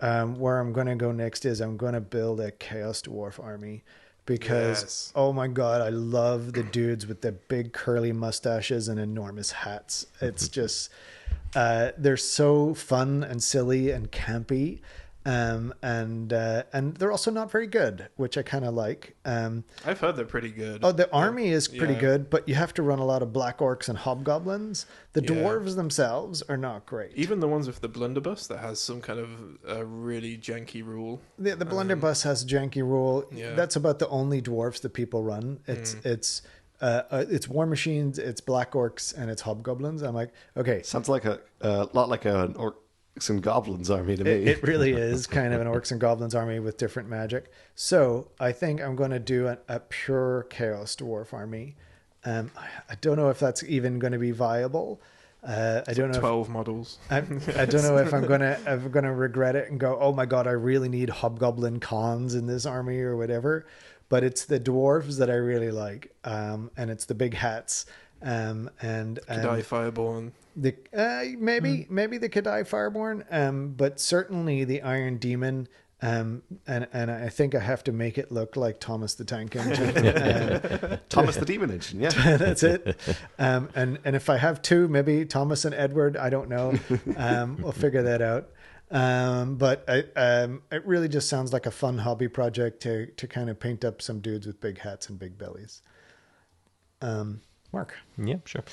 where I'm going to go next is I'm going to build a Chaos Dwarf army because, Yes. oh my God, I love the dudes with the big curly mustaches and enormous hats. It's just, they're so fun and silly and campy. And they're also not very good, which I kind of like. I've heard they're pretty good. Oh, the army is pretty Yeah. good, but you have to run a lot of black orcs and hobgoblins. The Yeah. dwarves themselves are not great. Even the ones with the blunderbuss that has some kind of really janky rule. The blunderbuss has janky rule. Yeah. That's about the only dwarves that people run. It's war machines, it's black orcs, and it's hobgoblins. I'm like, okay, Sounds like a lot like an orcs and goblins army to me. it really is kind of an orcs and goblins army with different magic. So I think I'm going to do a pure chaos dwarf army. I don't know if that's even going to be viable. I don't know. 12 models. I don't know if I'm gonna regret it and go, oh my God, I really need hobgoblin cons in this army or whatever. But it's the dwarves that I really like, and it's the big hats, and Kadai Fireborn. the maybe the Kadai Fireborn, but certainly the Iron Demon. And I think I have to make it look like Thomas the Tank Engine. Thomas the Demon Engine, yeah. That's it. And if I have two, maybe Thomas and Edward, I don't know. We'll figure that out. But it really just sounds like a fun hobby project to kind of paint up some dudes with big hats and big bellies. Mark. Yeah, sure.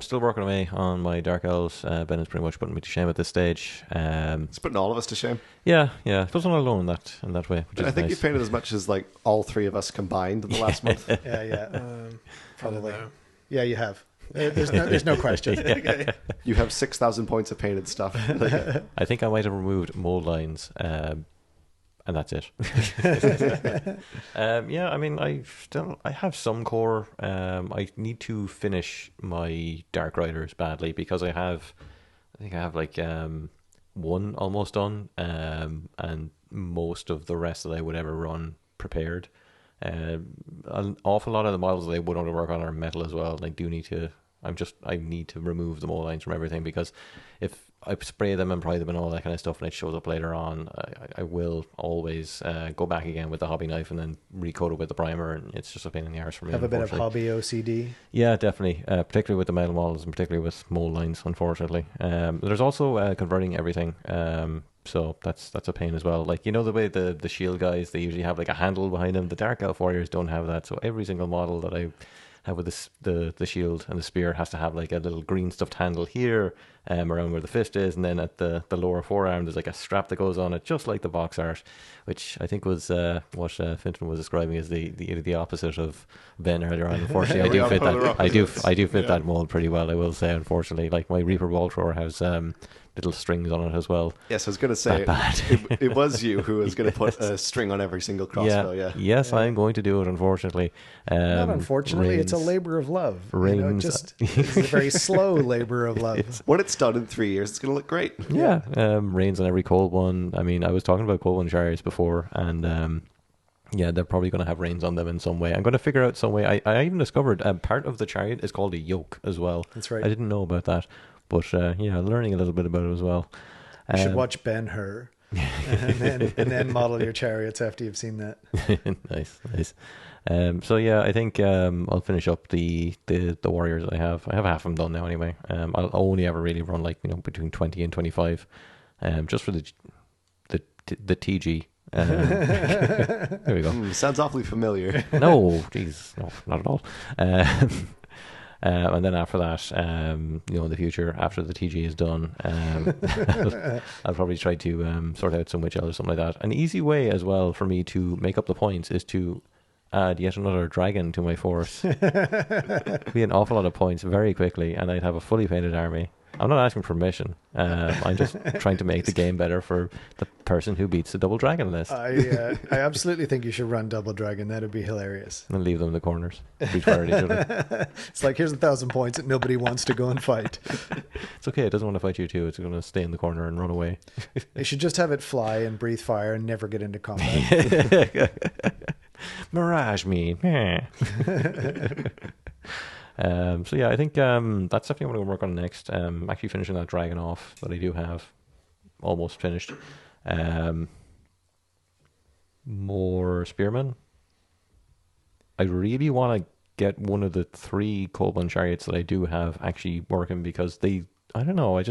Still working away on my Dark Elves. Ben is pretty much putting me to shame at this stage. It's putting all of us to shame. Yeah. I suppose I'm not alone in that way, which is I think nice. you painted as much as like all three of us combined in the last month. Yeah. Probably. Yeah, you have. There's no question. You have 6,000 points of painted stuff. Like, I think I might have removed mold lines, and that's it. Yeah, I mean, I have some core. I need to finish my Dark Riders badly because I think I have like one almost done, and most of the rest that I would ever run prepared. An awful lot of the models that I would want to work on are metal as well. And I need to remove the mold lines from everything because if I spray them and pry them and all that kind of stuff and it shows up later on, I will always go back again with the hobby knife and then recoat it with the primer, and it's just a pain in the arse for me. Have a bit of unfortunately. hobby OCD. Yeah, definitely. Particularly with the metal models and particularly with mold lines, unfortunately. There's also converting everything. So that's a pain as well. Like, you know, the way the shield guys, they usually have like a handle behind them. The Dark Elf Warriors don't have that. So every single model that I have with the shield and the spear has to have like a little green stuffed handle here, around where the fist is, and then at the lower forearm there's like a strap that goes on it, just like the box art, which I think was what Finton was describing as the opposite of Ben earlier on. Unfortunately, I do fit that. I do fit that mold pretty well, I will say. Unfortunnely, like my Reaper Ball Thrower has little strings on it as well. yes, I was going to say it was you who was going to put a string on every single crossbow. Yeah. Yes, I'm going to do it. Unfortunately, Not unfortunately, it's a labor of love. Reigns. It's a very slow labor of love. When it's done in 3 years, it's going to look great. Yeah, rains on every cold one. I mean, I was talking about cold one chariots before, and yeah, they're probably going to have reins on them in some way. I'm going to figure out some way. I even discovered part of the chariot is called a yoke as well. That's right. I didn't know about that, but yeah, learning a little bit about it as well. You should watch Ben-Hur and then model your chariots after you've seen that. Nice. So yeah, I think I'll finish up the warriors I have. I have half of them done now anyway. I'll only ever really run like, you know, between 20 and 25, just for the TG. There we go. Sounds awfully familiar. No, jeez, no, not at all. And then after that, you know, in the future, after the TG is done, I'll probably try to sort out some witch elves or something like that. An easy way as well for me to make up the points is to add yet another dragon to my force. Be an awful lot of points very quickly, and I'd have a fully painted army. I'm not asking for permission. I'm just trying to make the game better for the person who beats the double dragon list. I absolutely think you should run Double Dragon. That'd be hilarious. And leave them in the corners. Breach fire at each other. It's like, here's 1,000 points that nobody wants to go and fight. It's okay. It doesn't want to fight you too. It's going to stay in the corner and run away. They should just have it fly and breathe fire and never get into combat. Mirage me. So yeah, I think that's definitely what I'm going to work on next. Actually finishing that dragon off that I do have almost finished. More spearmen. I really want to get one of the 3 Cold chariots that I do have actually working, because I don't know,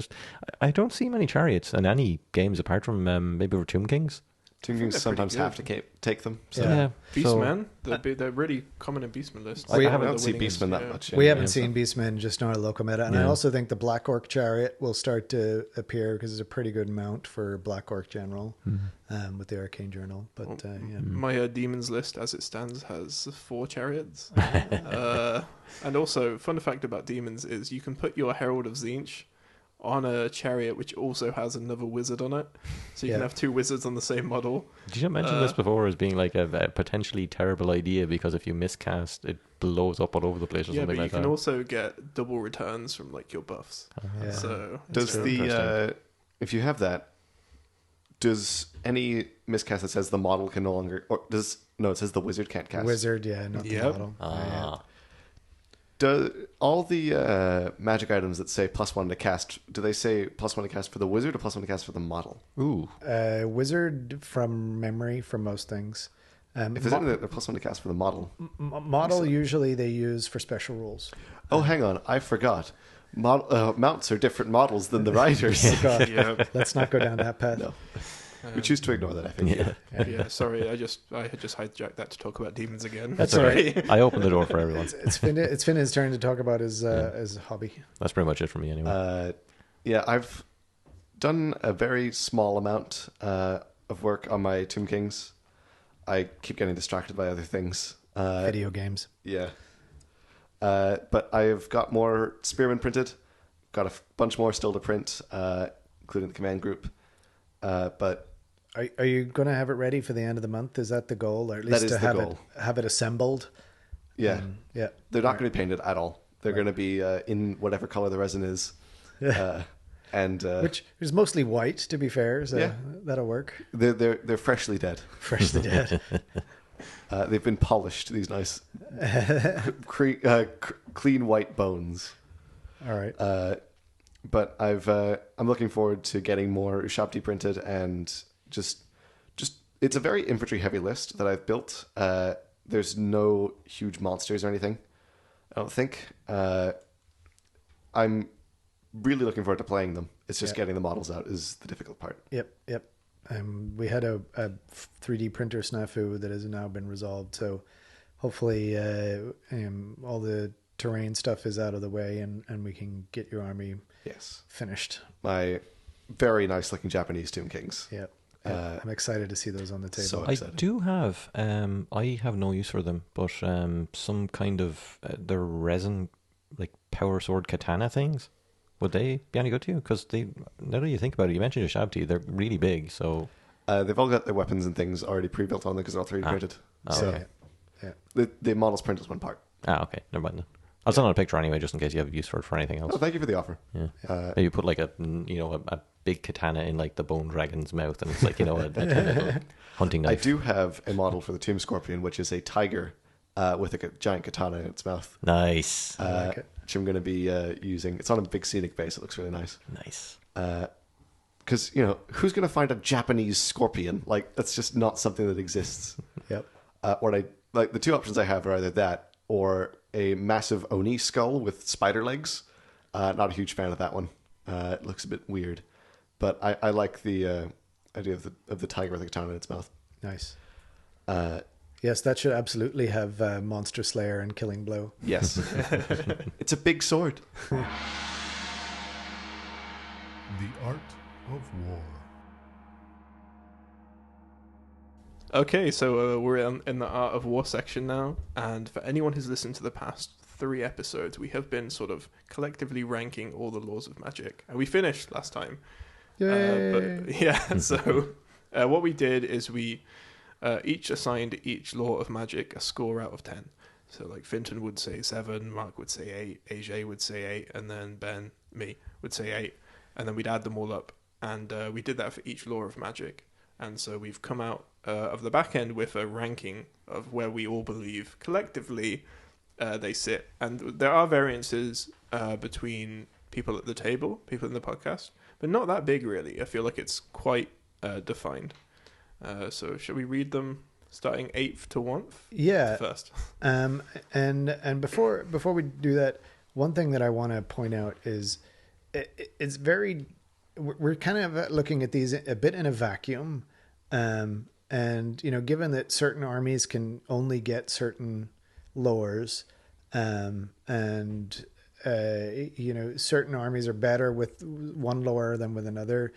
I don't see many chariots in any games apart from maybe for Tomb Kings. Tomb Kings they're sometimes pretty have to take them. So. Yeah. Beastmen, they're really common in Beastman lists. I We haven't seen The winningest, Beastmen that yeah. much. We yeah. haven't seen Beastmen just in our local meta, and I Yeah. also think the Black Orc Chariot will start to appear because it's a pretty good mount for Black Orc General with the Arcane Journal. But yeah, My demons list, as it stands, has 4 chariots. And also, fun fact about demons is you can put your Herald of Tzeentch on a chariot which also has another wizard on it, so you can Yeah. have 2 wizards on the same model. Did you mention this before as being like a potentially terrible idea, because if you miscast, it blows up all over the place or Yeah, but something you like can that? also get double returns from like your buffs. yeah. So Does it's the if you have that, does any miscast that says the model can no longer, or does no? It says the wizard can't cast. Wizard, yeah, not the Yep. model. Ah. Do all the magic items that say +1 to cast? Do they say +1 to cast for the wizard or +1 to cast for the model? Ooh. Wizard from memory for most things. If there's anything that they're +1 to cast for the model. Model usually they use for special rules. Oh, hang on, I forgot. Mounts are different models than the riders. God, yeah, let's not go down that path. No. We choose to ignore that, I think. Yeah. yeah. Sorry, I had just hijacked that to talk about demons again. That's Sorry. all right. I opened the door for everyone. It's Finn's turn to talk about his hobby. That's pretty much it for me anyway. Yeah, I've done a very small amount of work on my Tomb Kings. I keep getting distracted by other things. Video games. Yeah. But I've got more Spearmen printed. Got a bunch more still to print, including the command group. But Are you going to have it ready for the end of the month? Is that the goal, or at least is to the have goal. have it assembled? yeah, Yeah. they're not going to be painted at all. They're going to be in whatever color the resin is. And Which is mostly white, to be fair. So Yeah. that'll work. they're freshly dead. Fresh to dead. They've been polished. These nice, clean white bones. All right. But I'm looking forward to getting more Ushabti printed, and just it's a very infantry heavy list that I've built. There's no huge monsters or anything, I don't think. I'm really looking forward to playing them. It's just Yeah. getting the models out is the difficult part. Yep. We had a 3D printer snafu that has now been resolved. So hopefully all the terrain stuff is out of the way, and we can get your army Yes, finished. my very nice looking Japanese Tomb Kings. Yep. I'm excited to see those on the table. so I excited. do have, I have no use for them, but some kind of, they're resin, like power sword katana things. Would they be any good to you? Because now that you think about it, you mentioned Ushabti, they're really big, so... They've all got their weapons and things already pre-built on them because they're all 3D printed. Oh, so okay. the models print is one part. Okay, never mind then. I'll send on a picture anyway, just in case you have use for it for anything else. Oh, thank you for the offer. Yeah. Maybe put like a big katana in like the bone dragon's mouth, and it's like, a tentacle hunting I knife. do have a model for the Tomb Scorpion, which is a tiger with a giant katana in its mouth. Nice. I like it. Which I'm going to be using. It's on a big scenic base. It looks really nice. Nice. Because, who's going to find a Japanese scorpion? Like, that's just not something that exists. Yep. The two options I have are either that or a massive Oni skull with spider legs. Not a huge fan of that one. It looks a bit weird. But I like the idea of the tiger with a katana in its mouth. Nice. Yes, that should absolutely have Monster Slayer and Killing Blow. Yes. It's a big sword. The Art of War. Okay, so we're in the Art of War section now, and for anyone who's listened to the past 3 episodes, we have been sort of collectively ranking all the laws of magic, and we finished last time. So what we did is we each assigned each law of magic a score out of 10. So like Finton would say 7, Mark would say 8, AJ would say 8, and then me, would say 8, and then we'd add them all up, and we did that for each law of magic. And so we've come out of the back end with a ranking of where we all believe collectively they sit. And there are variances between people at the table, people in the podcast, but not that big really. I feel like it's quite defined. So shall we read them starting 8th to 1st? Yeah. First. And before we do that, one thing that I want to point out is it's very, we're kind of looking at these a bit in a vacuum. And, you know, given that certain armies can only get certain lores, you know, certain armies are better with one lore than with another.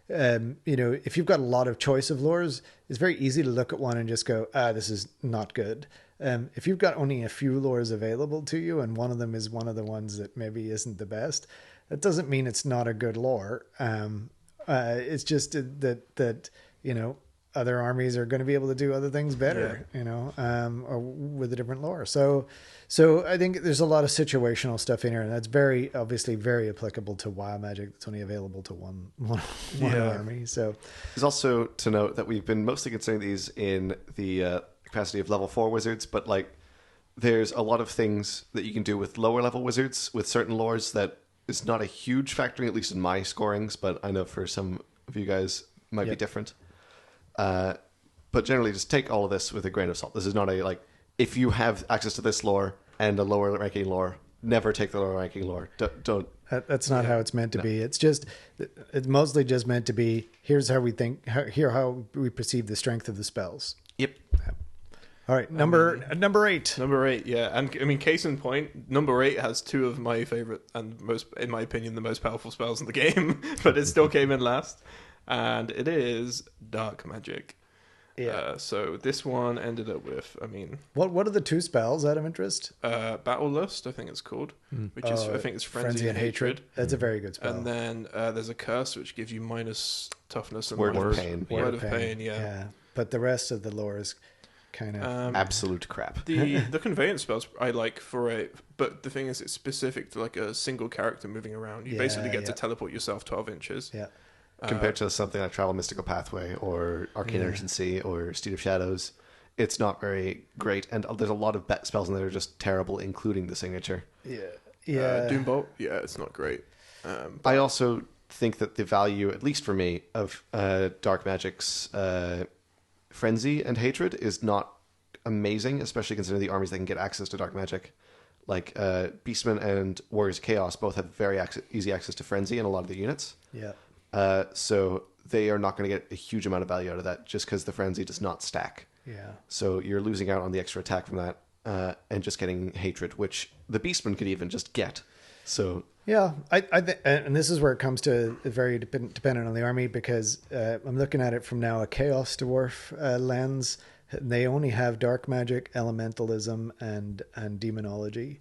You know, if you've got a lot of choice of lores, it's very easy to look at one and just go, this is not good. If you've got only a few lores available to you and one of them is one of the ones that maybe isn't the best, that doesn't mean it's not a good lore. It's just that, you know, other armies are going to be able to do other things better, you know, or with a different lore. So I think there's a lot of situational stuff in here, and that's obviously very applicable to WoW Magic. That's only available to one army. So There's also to note that we've been mostly considering these in the capacity of level 4 wizards, but like there's a lot of things that you can do with lower level wizards with certain lores that is not a huge factor, at least in my scorings, but I know for some of you guys it might be different. But generally just take all of this with a grain of salt. This is not a, like, if you have access to this lore and a lower ranking lore, never take the lower ranking lore. Don't. That's not how it's meant to be. It's mostly just meant to be, here's how we think, how we perceive the strength of the spells. Yep. All right, number 8. Number 8, yeah. And I mean, case in point, number 8 has 2 of my favorite and most, in my opinion, the most powerful spells in the game, but it still came in last. And it is Dark Magic. Yeah. So this one ended up with, I mean... What are the 2 spells out of interest? Battle Lust, I think it's called, which is, I think it's Frenzy and Hatred. That's a very good spell. And then there's a curse which gives you minus toughness and Word of Pain. Word of Pain, yeah. But the rest of the lore is kind of... absolute crap. The conveyance spells I like for it, but the thing is it's specific to like a single character moving around. You basically get to teleport yourself 12 inches. Yeah. Compared to something like Travel Mystical Pathway or Arcane Urgency or Steed of Shadows, it's not very great. And there's a lot of spells in there that are just terrible, including the signature. Yeah. Doombolt, it's not great. I also think that the value, at least for me, of Dark Magic's Frenzy and Hatred is not amazing, especially considering the armies that can get access to Dark Magic. Like Beastmen and Warriors of Chaos both have very easy access to Frenzy in a lot of the units. Yeah. So they are not going to get a huge amount of value out of that just because the Frenzy does not stack. Yeah. So you're losing out on the extra attack from that and just getting Hatred, which the Beastman could even just get. So yeah, and this is where it comes to very dependent on the army, because I'm looking at it from now a Chaos Dwarf lens. They only have Dark Magic, Elementalism, and Demonology.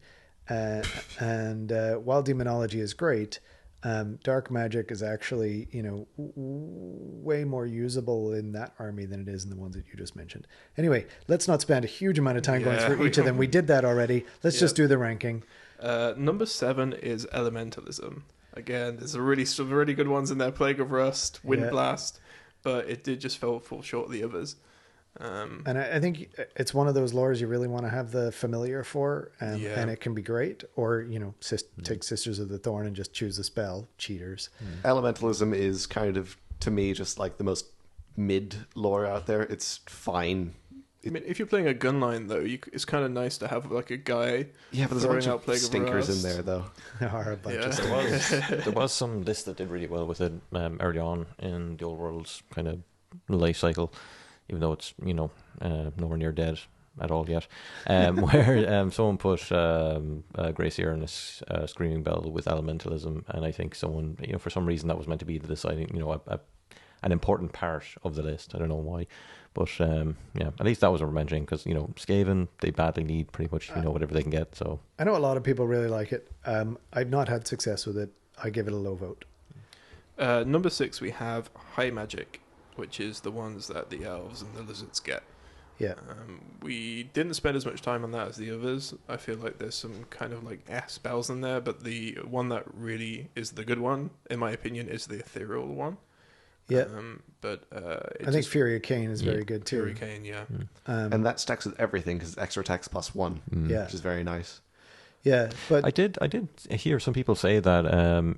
And while Demonology is great, Dark Magic is actually, you know, way more usable in that army than it is in the ones that you just mentioned. Anyway, let's not spend a huge amount of time going through each of them. We did that already. Let's just do the ranking. Number 7 is Elementalism. Again, there's some really good ones in there. Plague of Rust, Wind Blast, but it did just fall short of the others. And I think it's one of those lores you really want to have the familiar for, and it can be great. Or, you know, take Sisters of the Thorn and just choose a spell. Cheaters. Elementalism is kind of, to me, just like the most mid lore out there. It's fine. I mean, if you're playing a gunline, though, it's kind of nice to have like a guy. Yeah, but there's a bunch of stinkers in there, though. There are a bunch of There was some list that did really well with it early on in the Old World's kind of life cycle, even though it's, you know, nowhere near dead at all yet, where someone put Gracier and a Screaming Bell with Elementalism, and I think someone, you know, for some reason that was meant to be the deciding, you know, an important part of the list. I don't know why, but yeah, at least that was what we're mentioning, because, you know, Skaven, they badly need pretty much, you know, whatever they can get. So I know a lot of people really like it. I've not had success with it. I give it a low vote. Number 6, we have High Magic, which is the ones that the elves and the lizards get. Yeah. We didn't spend as much time on that as the others. I feel like there's some kind of like spells in there, but the one that really is the good one, in my opinion, is the ethereal one. Yeah. But I think Fury of Cain is very good too. Fury of Cain, yeah. And that stacks with everything because it's extra attacks +1, Yeah. which is very nice. Yeah, but I did hear some people say that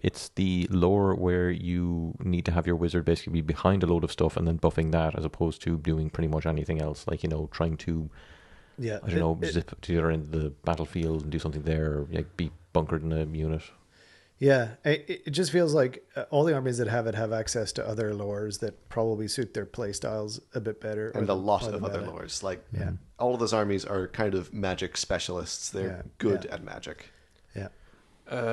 it's the lore where you need to have your wizard basically be behind a load of stuff and then buffing that, as opposed to doing pretty much anything else, like, you know, trying to, yeah, I don't know, zip to the other end of the battlefield and do something there, or like be bunkered in a unit. Yeah, it just feels like all the armies that have it have access to other lores that probably suit their play styles a bit better. And a lot or the of other meta. lores. Like, Yeah. all of those armies are kind of magic specialists. They're Yeah, good yeah. at magic. Yeah,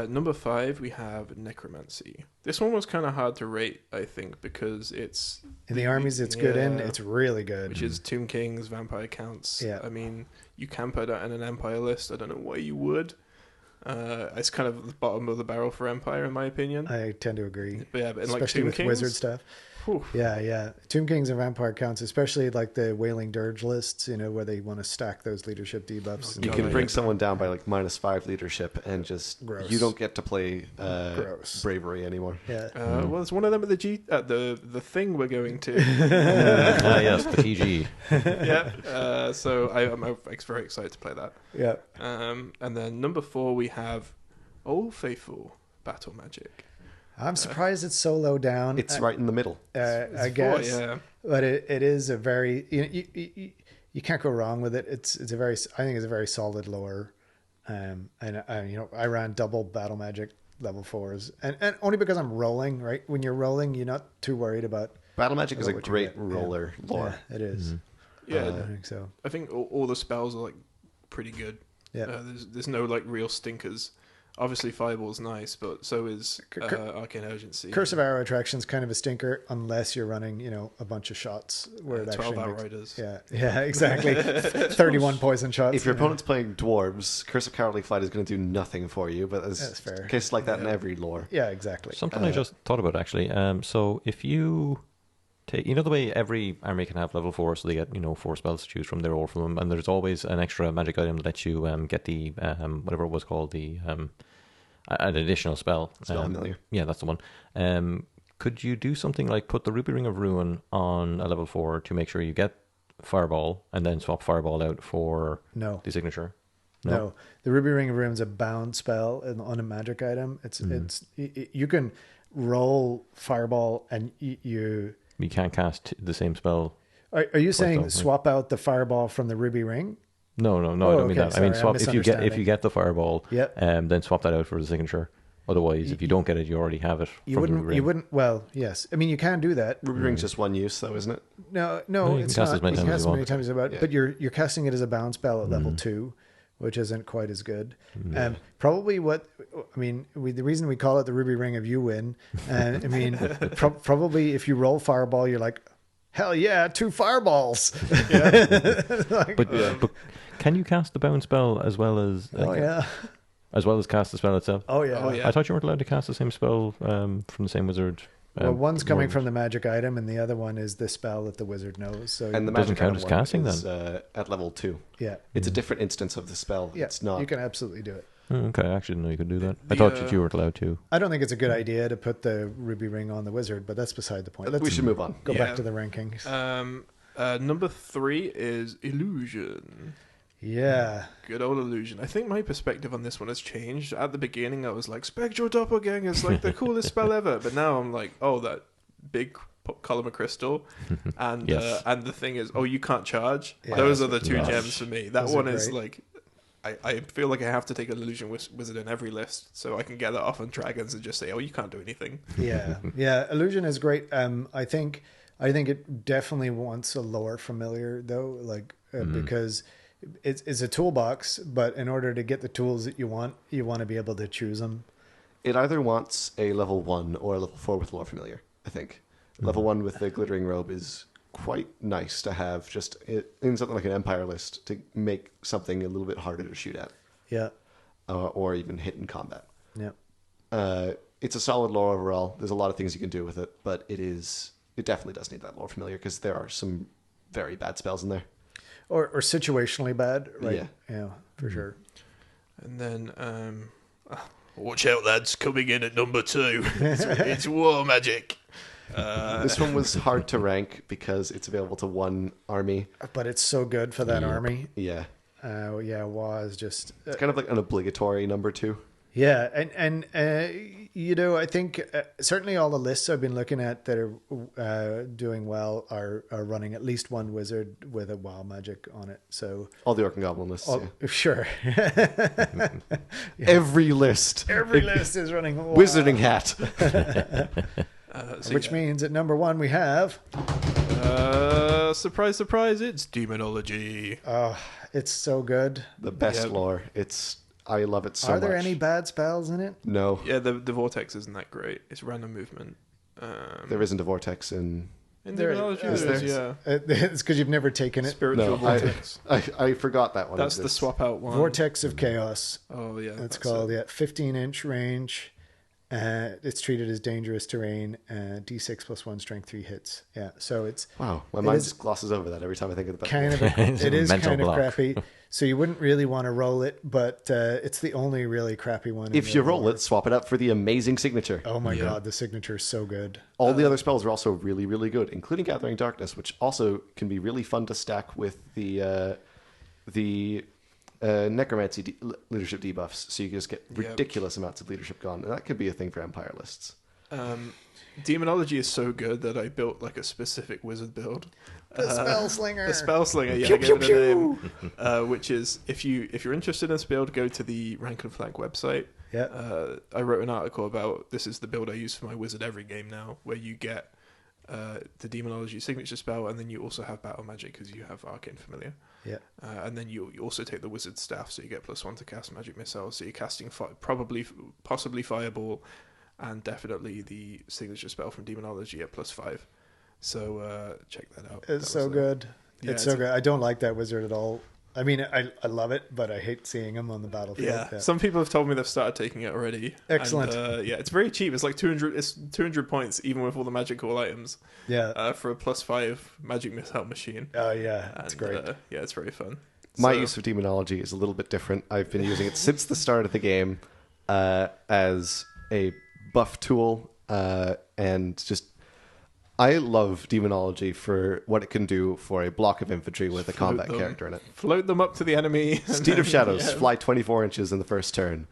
Number 5, we have Necromancy. This one was kind of hard to rate, I think, because it's... in the armies it's good in, Yeah. it's really good. Which is Tomb Kings, Vampire Counts. Yeah. I mean, you can put that in an Empire list. I don't know why you would. It's kind of the bottom of the barrel for Empire, in my opinion. I tend to agree, But yeah, but in like especially Tomb with Kings, wizard stuff. whew, Yeah. Tomb Kings and Vampire Counts, especially like the Wailing Dirge lists, you know, where they want to stack those leadership debuffs. Oh, You God, can I bring hate someone down by like -5 leadership and just Gross. you don't get to play Gross. bravery anymore. Yeah. well, it's one of them at the thing we're going to. Yes, the PG. Yeah. So I'm very excited to play that. Yeah. And then number 4, we have Old Faithful Battle Magic. I'm surprised it's so low down. It's right in the middle. It's I 4, guess. yeah. But it is a very you can't go wrong with it. It's a very, I think it's a very solid lore. And you know, I ran double battle magic level 4s, and only because I'm rolling, right? When you're rolling, you're not too worried about Battle magic is a what you great get. roller lore. Yeah, it is. Yeah, I think so. I think all the spells are like pretty good. Yeah. There's no like real stinkers. Obviously, Fireball's nice, but so is Cur- Arcane Urgency. Curse of Arrow Attraction's kind of a stinker unless you're running, you know, a bunch of shots where it 12 actually makes, Outriders. yeah, exactly. 31 poison shots. If your yeah. opponent's playing dwarves, Curse of Cowardly Flight is going to do nothing for you, but That's there's fair. cases like that in Yeah. every lore. Yeah, exactly. Something I just thought about, actually. So if you take, you know, the way every army can have level 4, so they get, you know, 4 spells to choose from, they roll from them, and there's always an extra magic item that lets you get the whatever it was called, the an additional spell. Spell familiar. Yeah, that's the one. Could you do something like put the Ruby Ring of Ruin on a level 4 to make sure you get Fireball, and then swap Fireball out for No. the signature? No, the Ruby Ring of Rune's a bound spell on a magic item. It's you can roll Fireball and you. You can't cast the same spell. Are you saying though, swap out the Fireball from the Ruby Ring? No, I Oh, don't mean okay, that. I mean, sorry, swap I'm if you get misunderstanding. the Fireball, Yep. then swap that out for the signature. Otherwise, if you don't get it, you already have it. You from the wouldn't. ring. You wouldn't. Well, yes. I mean, you can do that. Ruby Ring's just one use, though, isn't it? No, No, you it's can cast not. as many You can times as cast you as many want. times as you want, Yeah. but you're casting it as a bound spell at level 2, which isn't quite as good. Probably the reason we call it the Ruby Ring of You Win, I mean, probably if you roll Fireball, you're like, hell yeah, 2 fireballs. But can you cast the bound spell as well as Oh yeah, as well as cast the spell itself? oh yeah. Oh, yeah. I thought you weren't allowed to cast the same spell from the same wizard. Well, one's coming more- from the magic item, and the other one is the spell that the wizard knows. So And the Doesn't magic count item as one casting, is, at level 2. yeah, It's a different instance of the spell. yeah, It's not. you can absolutely do it. Oh, okay, I actually didn't know you could do that. I The, thought that you weren't allowed to. I don't think it's a good idea to put the Ruby Ring on the wizard, but that's beside the point. Let's we should move on. go Yeah. back to the rankings. Number 3 is Illusion. Yeah. Good old Illusion. I think my perspective on this one has changed. At the beginning, I was like, Spectral Doppelganger is like the coolest spell ever. But now I'm like, oh, that big column of crystal. And Yes. and the thing is, oh, you can't charge. Yeah, Those are the 2 Yes. gems for me. That Those are one is great. like... I feel like I have to take an Illusion Wizard in every list so I can get that off on Dragons and just say, oh, you can't do anything. Yeah. Illusion is great. I think it definitely wants a lore familiar though, like because it's a toolbox, but in order to get the tools that you want to be able to choose them. It either wants a level 1 or a level 4 with lore familiar, I think. Level 1 with the glittering robe is quite nice to have just in something like an Empire list to make something a little bit harder to shoot at Yeah. or even hit in combat. Yeah. It's a solid lore overall. There's a lot of things you can do with it, but it definitely does need that lore familiar because there are some very bad spells in there. Or situationally bad, right? Yeah. Yeah, for sure. And then, watch out, lads! Coming in at number 2, it's War Magic. This one was hard to rank because it's available to one army. But it's so good for that army. Yeah. Wa is just It's kind of like an obligatory number 2. yeah, and I think certainly all the lists I've been looking at that are doing well are running at least one wizard with a WoW magic on it. So All the Orc and Goblin lists. yeah. sure, Every list. every list is running WoW. Wizarding hat. Which means at number 1 we have surprise, surprise! It's Demonology. it's so good. The best Yep. lore. I love it so much. Are there any bad spells in it? No. Yeah, the vortex isn't that great. It's random movement. There isn't a vortex in... In There- Demonology, is there is, there? yeah. It's because you've never taken it. Spiritual No, vortex. I forgot that one. That's the exists. swap out one. Vortex of Chaos. Oh yeah, It's that's called, it. 15-inch range. It's treated as dangerous terrain. D6 plus 1 strength 3 hits. Yeah, so it's Wow, my It mind is- just glosses over that every time I think of the kind of It's it a is mental kind of block. crappy. So you wouldn't really want to roll it, but it's the only really crappy one. in If the you roll lore. it, swap it out for the amazing signature. Oh my Yeah. god, the signature is so good. All the other spells are also really, really good, including Gathering Darkness, which also can be really fun to stack with the Necromancy leadership debuffs, so you can just get ridiculous amounts of leadership gone. And that could be a thing for Empire lists. Demonology is so good that I built like a specific wizard build. The spell slinger. The spell slinger, yeah, Pew, I gave pew, it a name. Which is if you're interested in this build, go to the Rank and Flank website. Yeah. I wrote an article about this is the build I use for my wizard every game now, where you get the Demonology signature spell, and then you also have Battle Magic because you have Arcane Familiar. Yeah. And then you also take the wizard staff, so you get +1 to cast magic missiles. So you're casting possibly Fireball, and definitely the signature spell from Demonology at +5. So check that out. It's That so was, good. yeah, it's so it's a- good. I don't like that wizard at all. I mean, I love it, but I hate seeing him on the battlefield. Yeah, some people have told me they've started taking it already. Excellent. And, yeah, it's very cheap. It's like 200. It's 200 points, even with all the magic core items. Yeah. For a +5 magic missile machine. Oh yeah, it's And, great. Yeah, it's very fun. My So- use of Demonology is a little bit different. I've been using it since the start of the game as a buff tool, and just I love Demonology for what it can do for a block of infantry with a Float combat them. character in it. Float them up to the enemy. and Steed of then- Shadows, yeah. fly 24 inches in the first turn.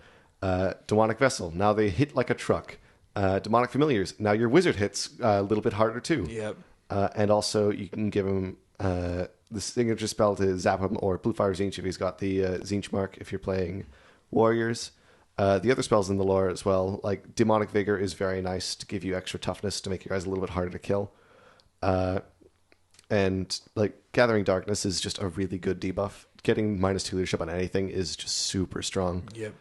Demonic Vessel, now they hit like a truck. Demonic Familiars, now your wizard hits a little bit harder too. Yep. And also you can give him the signature spell to zap him, or Bluefire Zinch if he's got the Zinch mark if you're playing warriors. The other spells in the lore as well, like Demonic Vigor is very nice to give you extra toughness to make your guys a little bit harder to kill. And like Gathering Darkness is just a really good debuff. Getting -2 leadership on anything is just super strong. Yep.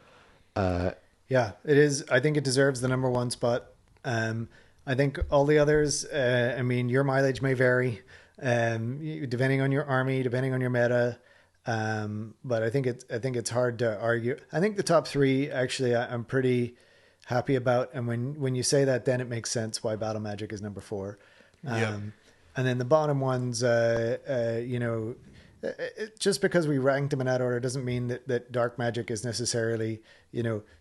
Yeah, it is. I think it deserves the number 1 spot. I think all the others, I mean, your mileage may vary depending on your army, depending on your meta. But I think it's hard to argue. I think the top 3 actually I'm pretty happy about. And when you say that, then it makes sense why Battle Magic is number 4. Yep. And then the bottom ones, just because we ranked them in that order doesn't mean that Dark Magic is necessarily,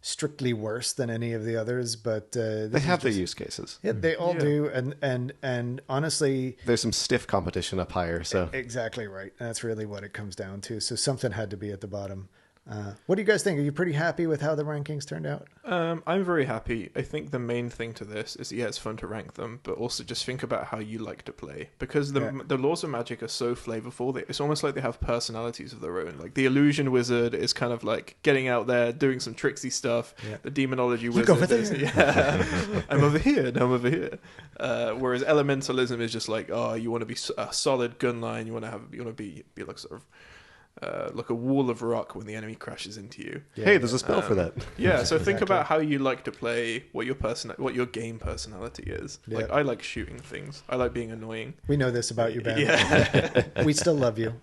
strictly worse than any of the others. But They have their use cases. yeah, they all Yeah. do, and honestly, There's some stiff competition up higher, so exactly right. That's really what it comes down to. So something had to be at the bottom. What do you guys think? Are you pretty happy with how the rankings turned out? I'm very happy. I think the main thing to this is, yeah, it's fun to rank them, but also just think about how you like to play. Because the laws of magic are so flavorful that it's almost like they have personalities of their own. Like the illusion wizard is kind of like getting out there, doing some tricksy stuff. Yeah. The demonology wizard over is, there. yeah, I'm over here, and I'm over here. Whereas elementalism is just like, oh, you want to be a solid gun line, you want to be like sort of like a wall of rock when the enemy crashes into you. hey, there's a spell for that. Yeah, so think Exactly. about how you like to play, what your game personality is. Yeah. Like I like shooting things. I like being annoying. We know this about you, Ben. Yeah. We still love you.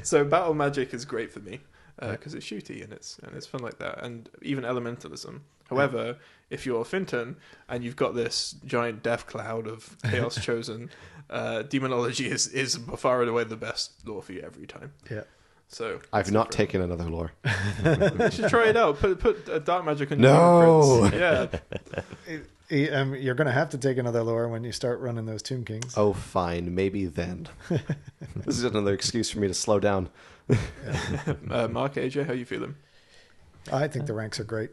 So battle magic is great for me because it's shooty and it's fun like that, and even elementalism. However, if you're Finton and you've got this giant death cloud of chaos chosen, demonology is far and away the best lore for you every time. Yeah. So I've not taken another lore. you should try it out. Put dark magic on No. your prints. Yeah. You're going to have to take another lore when you start running those Tomb Kings. Oh, fine, maybe then. This is another excuse for me to slow down. Mark, AJ, how you feeling? I think the ranks are great.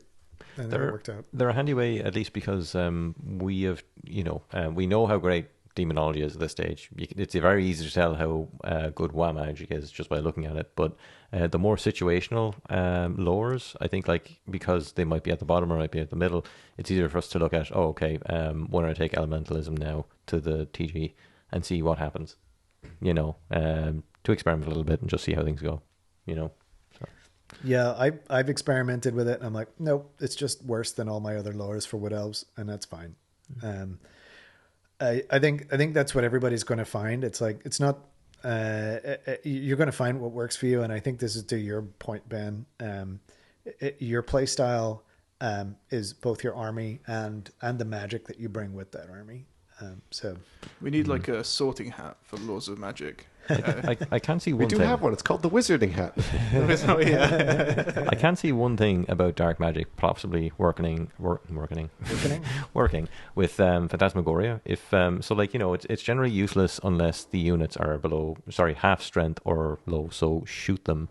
And they're worked out. They're a handy way, at least because we have, we know how great demonology is at this stage. It's very easy to tell how good WoW magic is just by looking at it. But the more situational lores, I think, like, because they might be at the bottom or might be at the middle, it's easier for us to look at, why don't I take elementalism now to the TG and see what happens, to experiment a little bit and just see how things go, So. Yeah, I've experimented with it, and I'm like, nope, it's just worse than all my other lores for Wood Elves, and that's fine. I think that's what everybody's going to find. It's like, it's not. You're going to find what works for you, and I think this is to your point, Ben. Your play style is both your army and the magic that you bring with that army. So we need like a sorting hat for Laws of Magic. I can see one We do thing. have one. It's called the Wizarding Hat. I can see one thing about dark magic possibly working with Phantasmagoria. If it's generally useless unless the units are half strength or low. So shoot them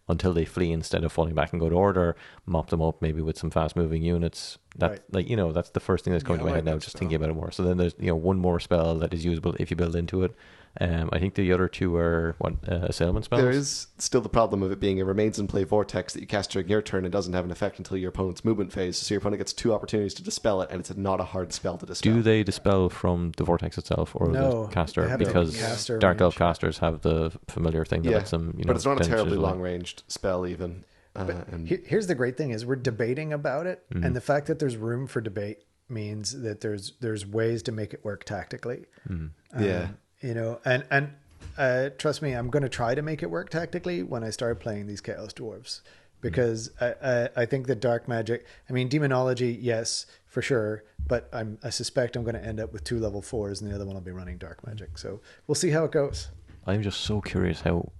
until they flee instead of falling back and go to order. Mop them up maybe with some fast moving units. That's the first thing that's going to my head now. Just thinking about it more. So then there's one more spell that is usable if you build into it. I think the other two are assailment spells. There is still the problem of it being a remains in play vortex that you cast during your turn and doesn't have an effect until your opponent's movement phase. So your opponent gets 2 opportunities to dispel it, and it's not a hard spell to dispel. Do they dispel from the vortex itself or No, the caster? they have the Because caster Dark Elf range. casters have the familiar thing that lets them, but it's not a finish terribly as well. long-ranged spell even. And here's the great thing: is we're debating about it, and the fact that there's room for debate means that there's ways to make it work tactically. yeah. Trust me, I'm going to try to make it work tactically when I start playing these Chaos Dwarves, because I think that dark magic, demonology, yes, for sure, but I suspect I'm going to end up with 2 level 4s and the other one will be running dark magic. So we'll see how it goes. I'm just so curious how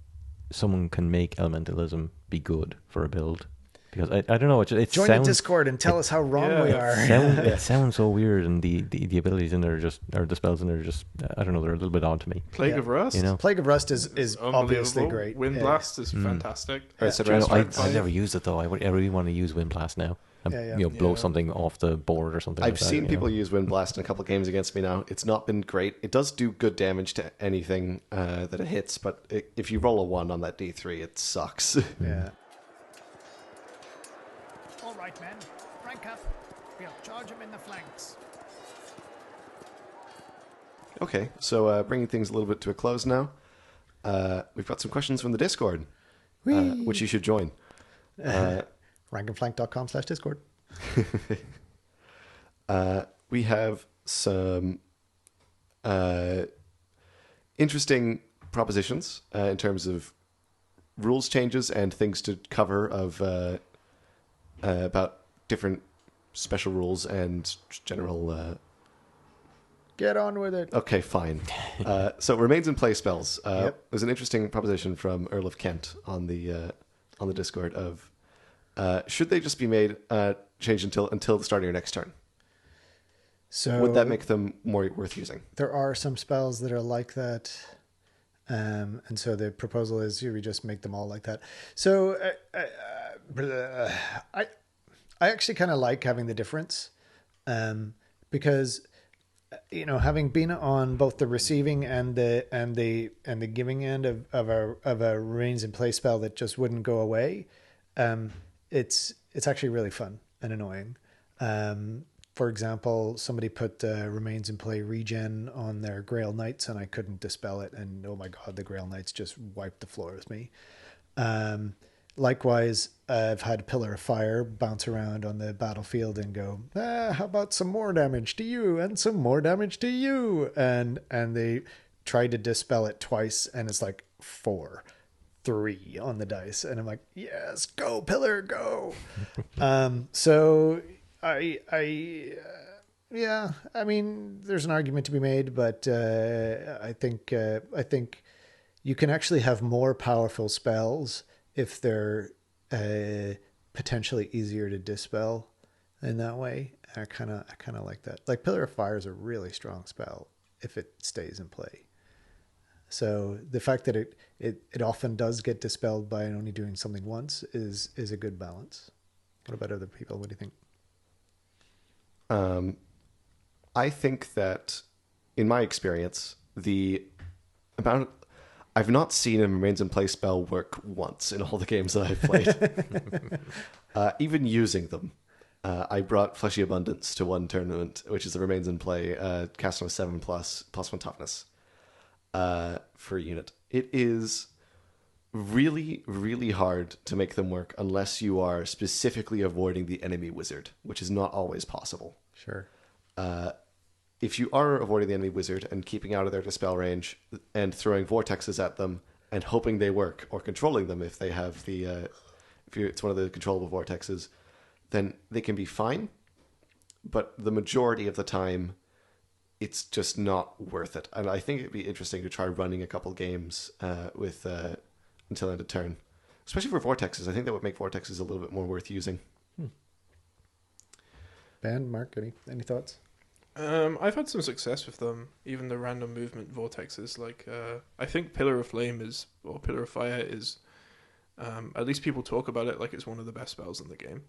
someone can make elementalism be good for a build. Because I don't know, it Join sounds... the Discord and tell us how wrong we are. It sounds so weird, and the abilities in there or the spells in there just, I don't know, they're a little bit odd to me. Plague of Rust. Plague of Rust is obviously unbelievable. great. Wind Blast is fantastic. I've never used it though. I really want to use Wind Blast now. And, blow something off the board or something. I've seen people use Wind Blast in a couple of games against me now. It's not been great. It does do good damage to anything that it hits, but if you roll a 1 on that D3, it sucks. Yeah. All right, men. Rank up. We'll charge him in the flanks. Okay, so bringing things a little bit to a close now. We've got some questions from the Discord, which you should join. Rankandflank.com/Discord. We have some interesting propositions in terms of rules changes and things to cover of about different special rules and general... Get on with it. Okay, fine. So remains in play spells. Yep. There's an interesting proposition from Earl of Kent on the Discord of should they just be made changed until the start of your next turn? So Would that make them more worth using? there are some spells that are like that, and so the proposal is we just make them all like that. So I actually kind of like having the difference, because having been on both the receiving and the giving end of a remains in play spell that just wouldn't go away, it's actually really fun and annoying. For example, somebody put remains in play regen on their Grail Knights, and I couldn't dispel it, and oh my god, the Grail Knights just wiped the floor with me. Likewise, I've had Pillar of Fire bounce around on the battlefield and go, how about some more damage to you and some more damage to you? And they tried to dispel it twice, and it's like 4, 3 on the dice. And I'm like, yes, go Pillar, go. So there's an argument to be made, but I think you can actually have more powerful spells if they're potentially easier to dispel in that way. I kind of like that. Like Pillar of Fire is a really strong spell if it stays in play. So the fact that it often does get dispelled by only doing something once is a good balance. What about other people? What do you think? I think that, in my experience, I've not seen a Remains in Play spell work once in all the games that I've played. Even using them. I brought Fleshy Abundance to one tournament, which is the Remains in Play, cast on a 7+ +1 toughness for a unit. It is really, really hard to make them work unless you are specifically avoiding the enemy wizard, which is not always possible. Sure. If you are avoiding the enemy wizard and keeping out of their dispel range and throwing vortexes at them and hoping they work, or controlling them if they have it's one of the controllable vortexes, then they can be fine. But the majority of the time, it's just not worth it. And I think it'd be interesting to try running a couple games with until end of turn, especially for vortexes. I think that would make vortexes a little bit more worth using. Ben, Mark, any thoughts? I've had some success with them, even the random movement vortexes. Like, I think Pillar of Fire is, at least people talk about it like it's one of the best spells in the game.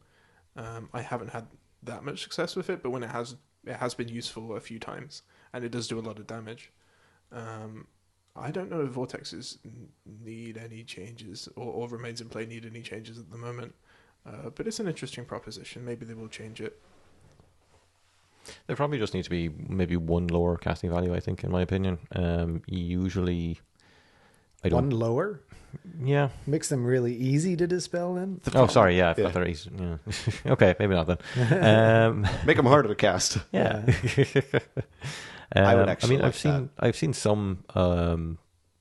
I haven't had that much success with it, but when it has been useful a few times, and it does do a lot of damage. I don't know if vortexes need any changes, or Remains in Play need any changes at the moment, but it's an interesting proposition. Maybe they will change it. There probably just need to be maybe one lower casting value, I think, in my opinion. Usually, One lower? Yeah. Makes them really easy to dispel then? Oh, sorry, yeah, I forgot they're easy. Yeah. Okay, maybe not then. Make them harder to cast. Yeah. I would actually I've seen some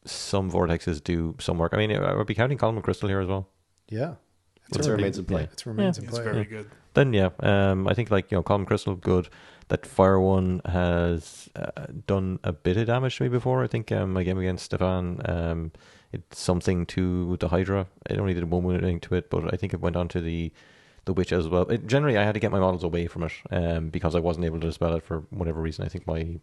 vortexes do some work. I mean, I would be counting Column of Crystal here as well. Yeah. It's Remains in Play. It remains in It's play. very good. Then I think Column of Crystal, good. That fire one has done a bit of damage to me before. I think my game against Stefan, it's something to the Hydra. It only did one wounding to it, but I think it went on to the Witch as well. Generally, I had to get my models away from it because I wasn't able to dispel it for whatever reason. I think my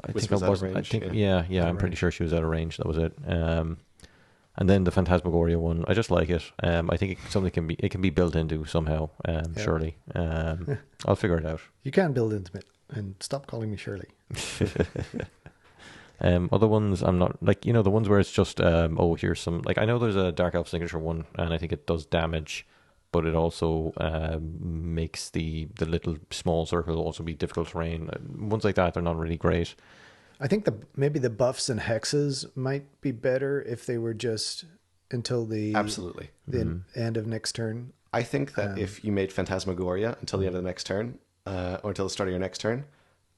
I'm pretty sure she was out of range. That was it. And then the Phantasmagoria one, I just like it. I think it can be built into somehow. Surely, I'll figure it out. You can build into it, and stop calling me Shirley. Other ones, I'm not the ones where it's just here's some, I know there's a Dark Elf signature one, and I think it does damage, but it also makes the little small circle also be difficult terrain. Ones like that, they're not really great. I think maybe the buffs and hexes might be better if they were just until the Absolutely. the end of next turn. I think that if you made Phantasmagoria until the end of the next turn, or until the start of your next turn,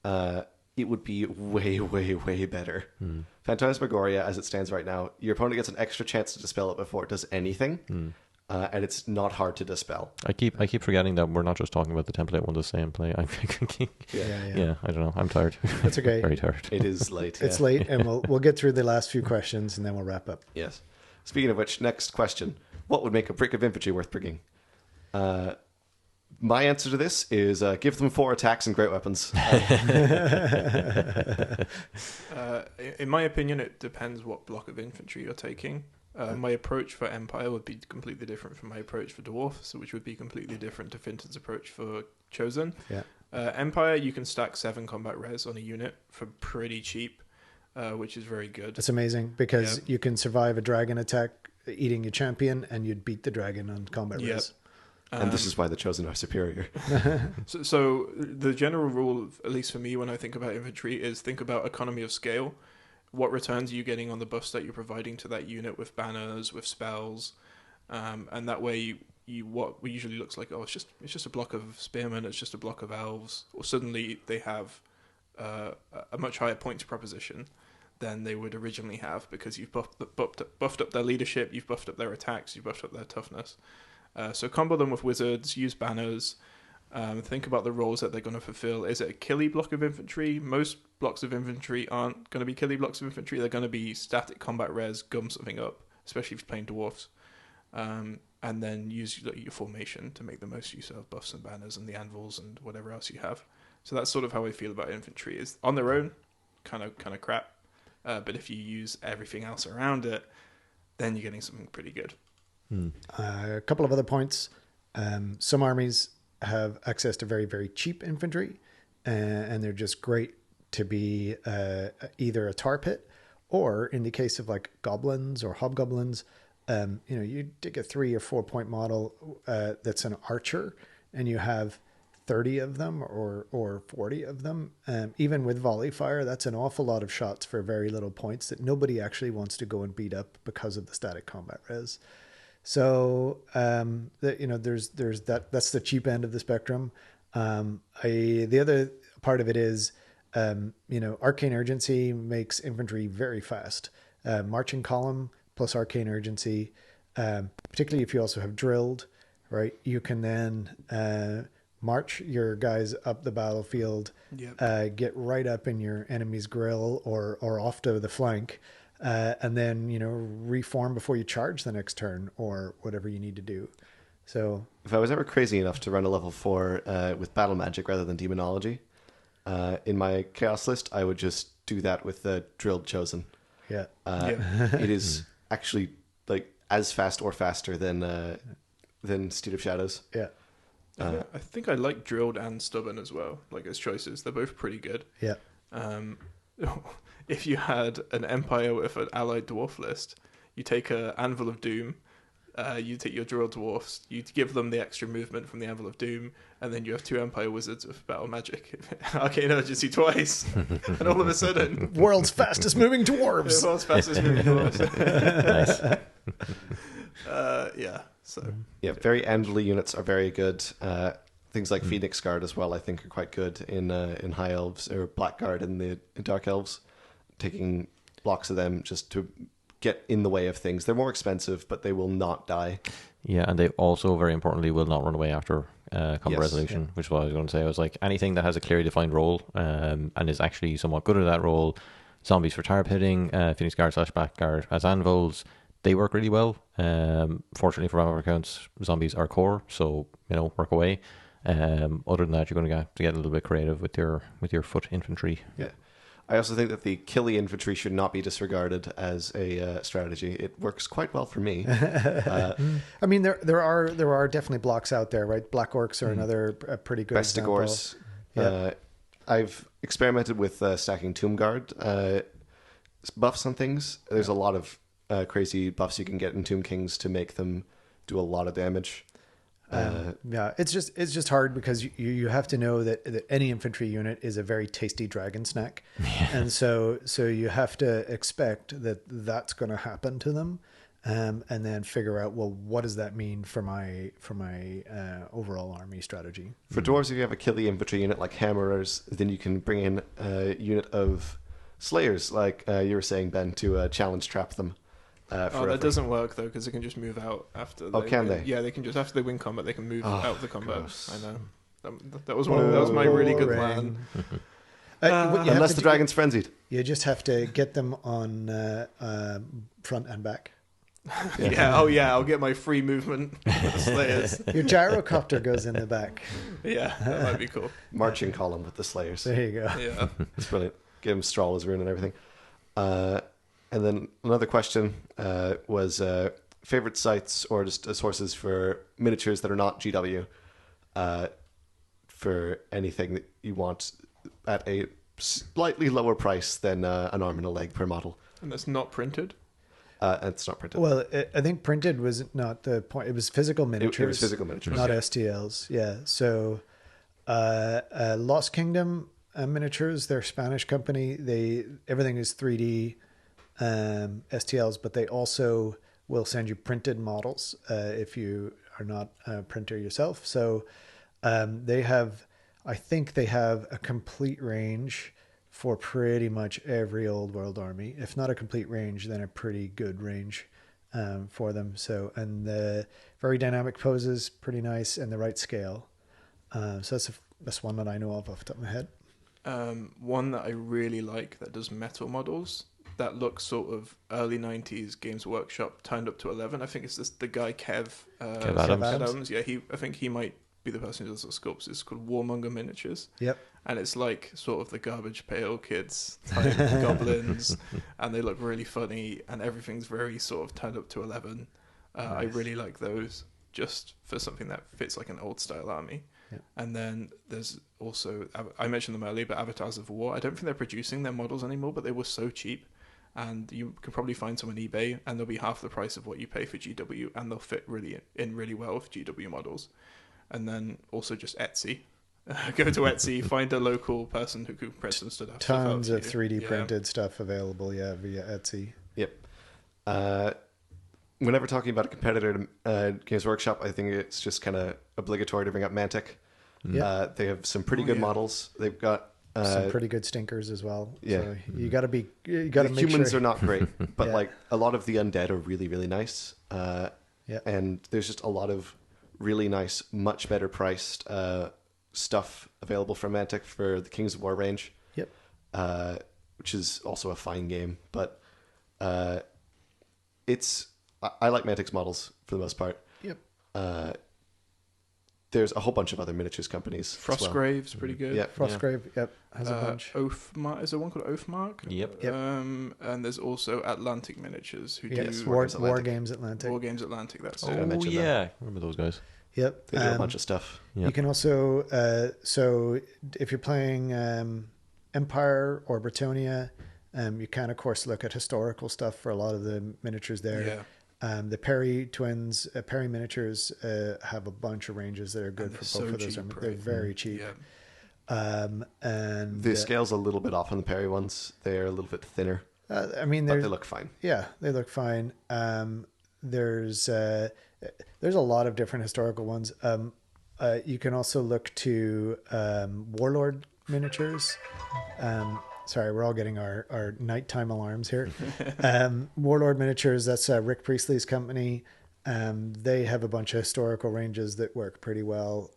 it would be way, way, way better. Phantasmagoria, as it stands right now, your opponent gets an extra chance to dispel it before it does anything, and it's not hard to dispel. I keep forgetting that we're not just talking about the template one the same play. Yeah, I don't know. I'm tired. That's okay. Very tired. It is late. It's late, and we'll get through the last few questions, and then we'll wrap up. Yes. Speaking of which, next question. What would make a brick of infantry worth bringing? My answer to this is give them 4 attacks and great weapons. In my opinion, it depends what block of infantry you're taking. My approach for Empire would be completely different from my approach for Dwarfs, which would be completely different to Finton's approach for Chosen. Yeah. Empire, you can stack 7 combat res on a unit for pretty cheap, which is very good. It's amazing because you can survive a dragon attack eating your champion, and you'd beat the dragon on combat res. And this is why the Chosen are superior. So the general rule, at least for me when I think about infantry, is think about economy of scale. What returns are you getting on the buffs that you're providing to that unit with banners, with spells, and that way what usually looks like, it's just a block of spearmen, it's just a block of elves, or suddenly they have a much higher points proposition than they would originally have because you've buffed up their leadership, you've buffed up their attacks, you've buffed up their toughness. So combo them with wizards, use banners, think about the roles that they're going to fulfill. Is it a killy block of infantry? Most blocks of infantry aren't going to be killy blocks of infantry. They're going to be static combat res, gum something up, especially if you're playing dwarfs. And then use your formation to make the most use of buffs and banners and the anvils and whatever else you have. So that's sort of how I feel about infantry. Is on their own, kind of crap. But if you use everything else around it, then you're getting something pretty good. A couple of other points. Some armies have access to very, very cheap infantry, and they're just great to be either a tar pit, or in the case of like goblins or hobgoblins, you take a 3 or 4 point model that's an archer, and you have 30 of them or 40 of them. Even with volley fire, that's an awful lot of shots for very little points that nobody actually wants to go and beat up because of the static combat res. So there's that. That's the cheap end of the spectrum. The other part of it is, arcane urgency makes infantry very fast. Marching column plus arcane urgency, particularly if you also have drilled, right? You can then march your guys up the battlefield, get right up in your enemy's grill or off to the flank. And then, reform before you charge the next turn or whatever you need to do. So if I was ever crazy enough to run a level 4 with battle magic rather than demonology, in my chaos list, I would just do that with the drilled chosen. Yeah. It is actually like as fast or faster than Steed of Shadows. Yeah. I think I like drilled and stubborn as well, like as choices. They're both pretty good. Yeah. If you had an Empire with an allied dwarf list, you take a Anvil of Doom, you take your drilled dwarfs, you give them the extra movement from the Anvil of Doom, and then you have 2 Empire wizards with battle magic, arcane urgency twice, and all of a sudden, world's fastest moving dwarves. world's fastest moving dwarves. Nice. So very Andally units are very good. Things like Phoenix Guard as well, I think, are quite good in High Elves, or Blackguard in Dark Elves. Taking blocks of them just to get in the way of things. They're more expensive, but they will not die. Yeah, and they also, very importantly, will not run away after combat resolution, which is what I was going to say. I was like, anything that has a clearly defined role and is actually somewhat good at that role, zombies for tar pitting, Phoenix Guard / Blackguard as anvils, they work really well. Fortunately for our accounts, zombies are core, so work away. Other than that, you're going to have to get a little bit creative with your foot infantry. Yeah. I also think that the Killy infantry should not be disregarded as a strategy. It works quite well for me. I mean, there are definitely blocks out there, right? Black Orcs are another pretty good Bestigors. example. I've experimented with stacking Tomb Guard buffs on things. There's a lot of crazy buffs you can get in Tomb Kings to make them do a lot of damage. It's just hard because you have to know that any infantry unit is a very tasty dragon snack, and so you have to expect that that's going to happen to them, and then figure out, well, what does that mean for my overall army strategy? For dwarves, if you have a Killy infantry unit like Hammerers, then you can bring in a unit of Slayers, like you were saying, Ben, to challenge trap them. That doesn't work though, because they can just move out after. Can they? Yeah, they can just, after they win combat, they can move out of the combat. Gross. I know. That was my really good plan. Unless the dragon's frenzied. You just have to get them on front and back. I'll get my free movement with the Slayers. Your gyrocopter goes in the back. Yeah, that might be cool. Marching column with the Slayers. There you go. Yeah. It's brilliant. Give him Strahl as rune and everything. And then another question was favorite sites or just sources for miniatures that are not GW for anything that you want at a slightly lower price than an arm and a leg per model. And that's not printed? It's not printed. Well, I think printed was not the point. It was physical miniatures. It was physical miniatures. Not STLs. Yeah. So Lost Kingdom Miniatures, their Spanish company, everything is 3D STLs, but they also will send you printed models if you are not a printer yourself. So I think they have a complete range for pretty much every old world army. If not a complete range, then a pretty good range for them. So, and the very dynamic poses, pretty nice, and the right scale. So that's one that I know of off the top of my head. One that I really like that does metal models that looks sort of early 90s Games Workshop turned up to 11. I think it's the guy Kev Adams. Adams. Yeah, I think he might be the person who does the sculpts. It's called Warmonger Miniatures. Yep. And it's like sort of the Garbage Pail Kids type goblins, and they look really funny, and everything's very sort of turned up to 11. I really like those, just for something that fits like an old style army. Yep. And then there's also, I mentioned them earlier, but Avatars of War. I don't think they're producing their models anymore, but they were so cheap. And you can probably find some on eBay, and they'll be half the price of what you pay for GW, and they'll fit really well with GW models. And then also just Etsy. Go to Etsy, find a local person who can print some stuff. Tons of 3D printed stuff available, via Etsy. Yep. Whenever talking about a competitor to Games Workshop, I think it's just kind of obligatory to bring up Mantic. Yeah. They have some pretty good models. They've got some pretty good stinkers as well. Yeah. So you got to make humans sure. are not great, but Yeah. like a lot of the undead are really, really nice. And there's just a lot of really nice, much better priced stuff available from Mantic for the Kings of War range. Yep. Which is also a fine game, but I like Mantic's models for the most part. Yep. There's a whole bunch of other miniatures companies. Frostgrave's pretty good. Yeah. Frostgrave, has a bunch. Oathmark, is there one called Oathmark? Yep. And there's also Atlantic Miniatures who Yes, do War Games Atlantic. War Games Atlantic. That's I it. mentioned yeah. Remember those guys? Yep. They do a bunch of stuff. Yep. You can also, so if you're playing Empire or Bretonia, you can, of course, look at historical stuff for a lot of the miniatures there. Yeah. The Perry twins, Perry miniatures, have a bunch of ranges that are good for both of those. cheap, They're right? very cheap. Yeah. And The scale's a little bit off on the Perry ones. They're a little bit thinner, I mean, but they look fine. yeah, they look fine. There's a lot of different historical ones. You can also look to Warlord miniatures. Sorry, we're all getting our nighttime alarms here. Warlord Miniatures, that's Rick Priestley's company. They have a bunch of historical ranges that work pretty well.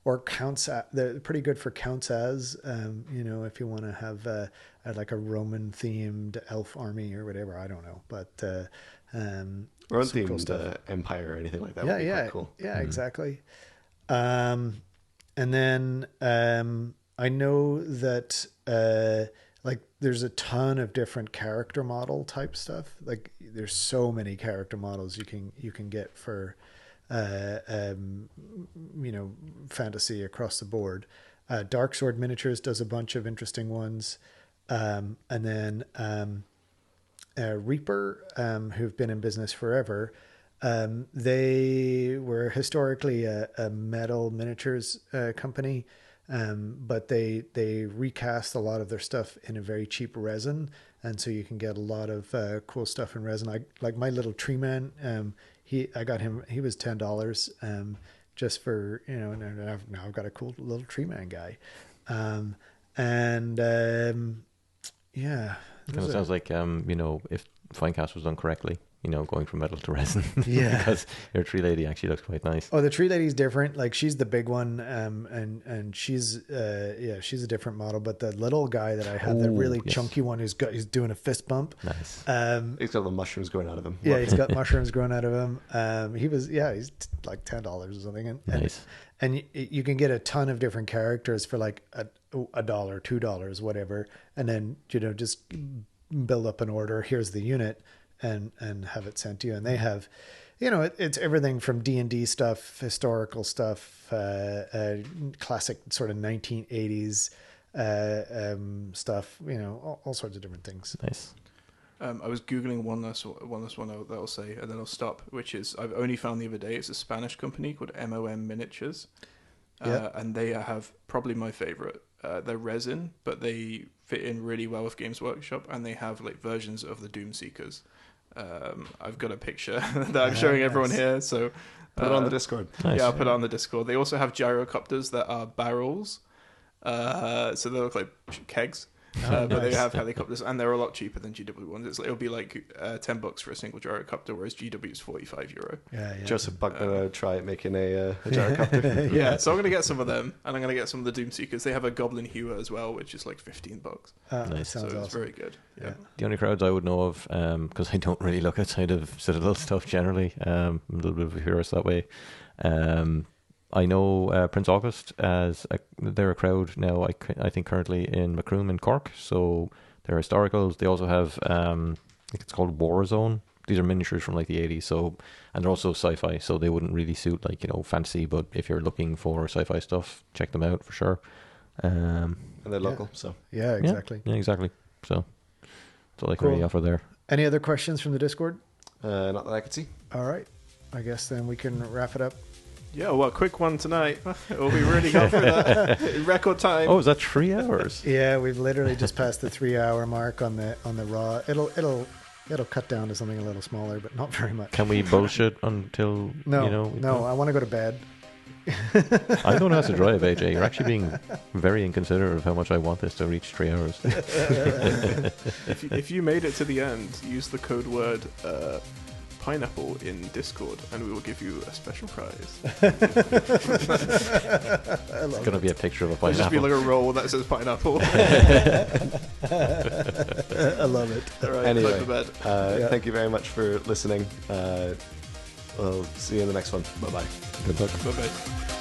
Or counts, they're pretty good for counts as, if you want to have like a Roman themed elf army or whatever, I don't know. But Roman some cool themed stuff. Empire or anything like that would be quite cool. Yeah, exactly. And then I know that there's a ton of different character model type stuff. Like there's so many character models you can get for fantasy across the board. Dark Sword Miniatures does a bunch of interesting ones. And then Reaper, who've been in business forever, they were historically a metal miniatures company. But they recast a lot of their stuff in a very cheap resin, and so you can get a lot of cool stuff in resin. I like my little tree man. I got him. He was $10, just for now I've got a cool little tree man guy, yeah. Kind of sounds like if Finecast was done correctly. Going from metal to resin. Yeah. Because your tree lady actually looks quite nice. Oh, the tree lady's different. Like she's the big one, and she's she's a different model. But the little guy that I have, the really chunky one who's doing a fist bump. Nice. He's got the mushrooms growing out of him. Yeah, he's got mushrooms growing out of him. He's like $10 or something. Nice. And you can get a ton of different characters for like $1, $2, whatever, and then just build up an order. Here's the unit. And have it sent to you. And they have, it's everything from D&D stuff, historical stuff, classic sort of 1980s stuff, all sorts of different things. Nice. I was Googling one last one that I'll say, and then I'll stop, which is, I've only found the other day, it's a Spanish company called MOM Miniatures. And they have probably my favorite. They're resin, but they fit in really well with Games Workshop, and they have like versions of the Doom Seekers. I've got a picture that I'm showing everyone here, so put it on the Discord. Nice. Yeah, I'll put it on the Discord. They also have gyrocopters that are barrels, so they look like kegs. But they have helicopters, and they're a lot cheaper than GW ones. It'll be like $10 for a single gyrocopter, whereas GW is €45. Yeah. Joseph Buckner try making a gyrocopter. Yeah, so I'm gonna get some of them, and I'm gonna get some of the Doom Seekers. They have a Goblin Hewer as well, which is like $15. Nice. So Sounds it's awesome. very good. Yeah. The only crowds I would know of, because I don't really look outside of Citadel stuff generally, I'm a little bit of a purist that way. I know Prince August they're a crowd now. I think currently in Macroom in Cork. So they're historicals. They also have I think it's called Warzone. These are miniatures from like the 80s. So and they're also sci-fi. So they wouldn't really suit like fantasy. But if you're looking for sci-fi stuff, check them out for sure. And they're local, so Yeah, exactly. Yeah, exactly. So that's all I can Cool. really offer there. Any other questions from the Discord? not that I could see. All right. I guess then we can wrap it up. Yeah, well, a quick one tonight. Oh, we really got through that in record time. Oh, is that 3 hours? Yeah, we've literally just passed the 3-hour mark on the raw. It'll cut down to something a little smaller, but not very much. Can we bullshit until No, I want to go to bed. I don't have to drive, AJ. You're actually being very inconsiderate of how much I want this to reach 3 hours. If you made it to the end, use the code word pineapple in Discord, and we will give you a special prize. It's going to be a picture of a It'll just be pineapple. like a roll that says pineapple. I love it. All right, Anyway, go to bed. Thank you very much for listening. We'll see you in the next one. Bye bye. Good luck. Bye bye.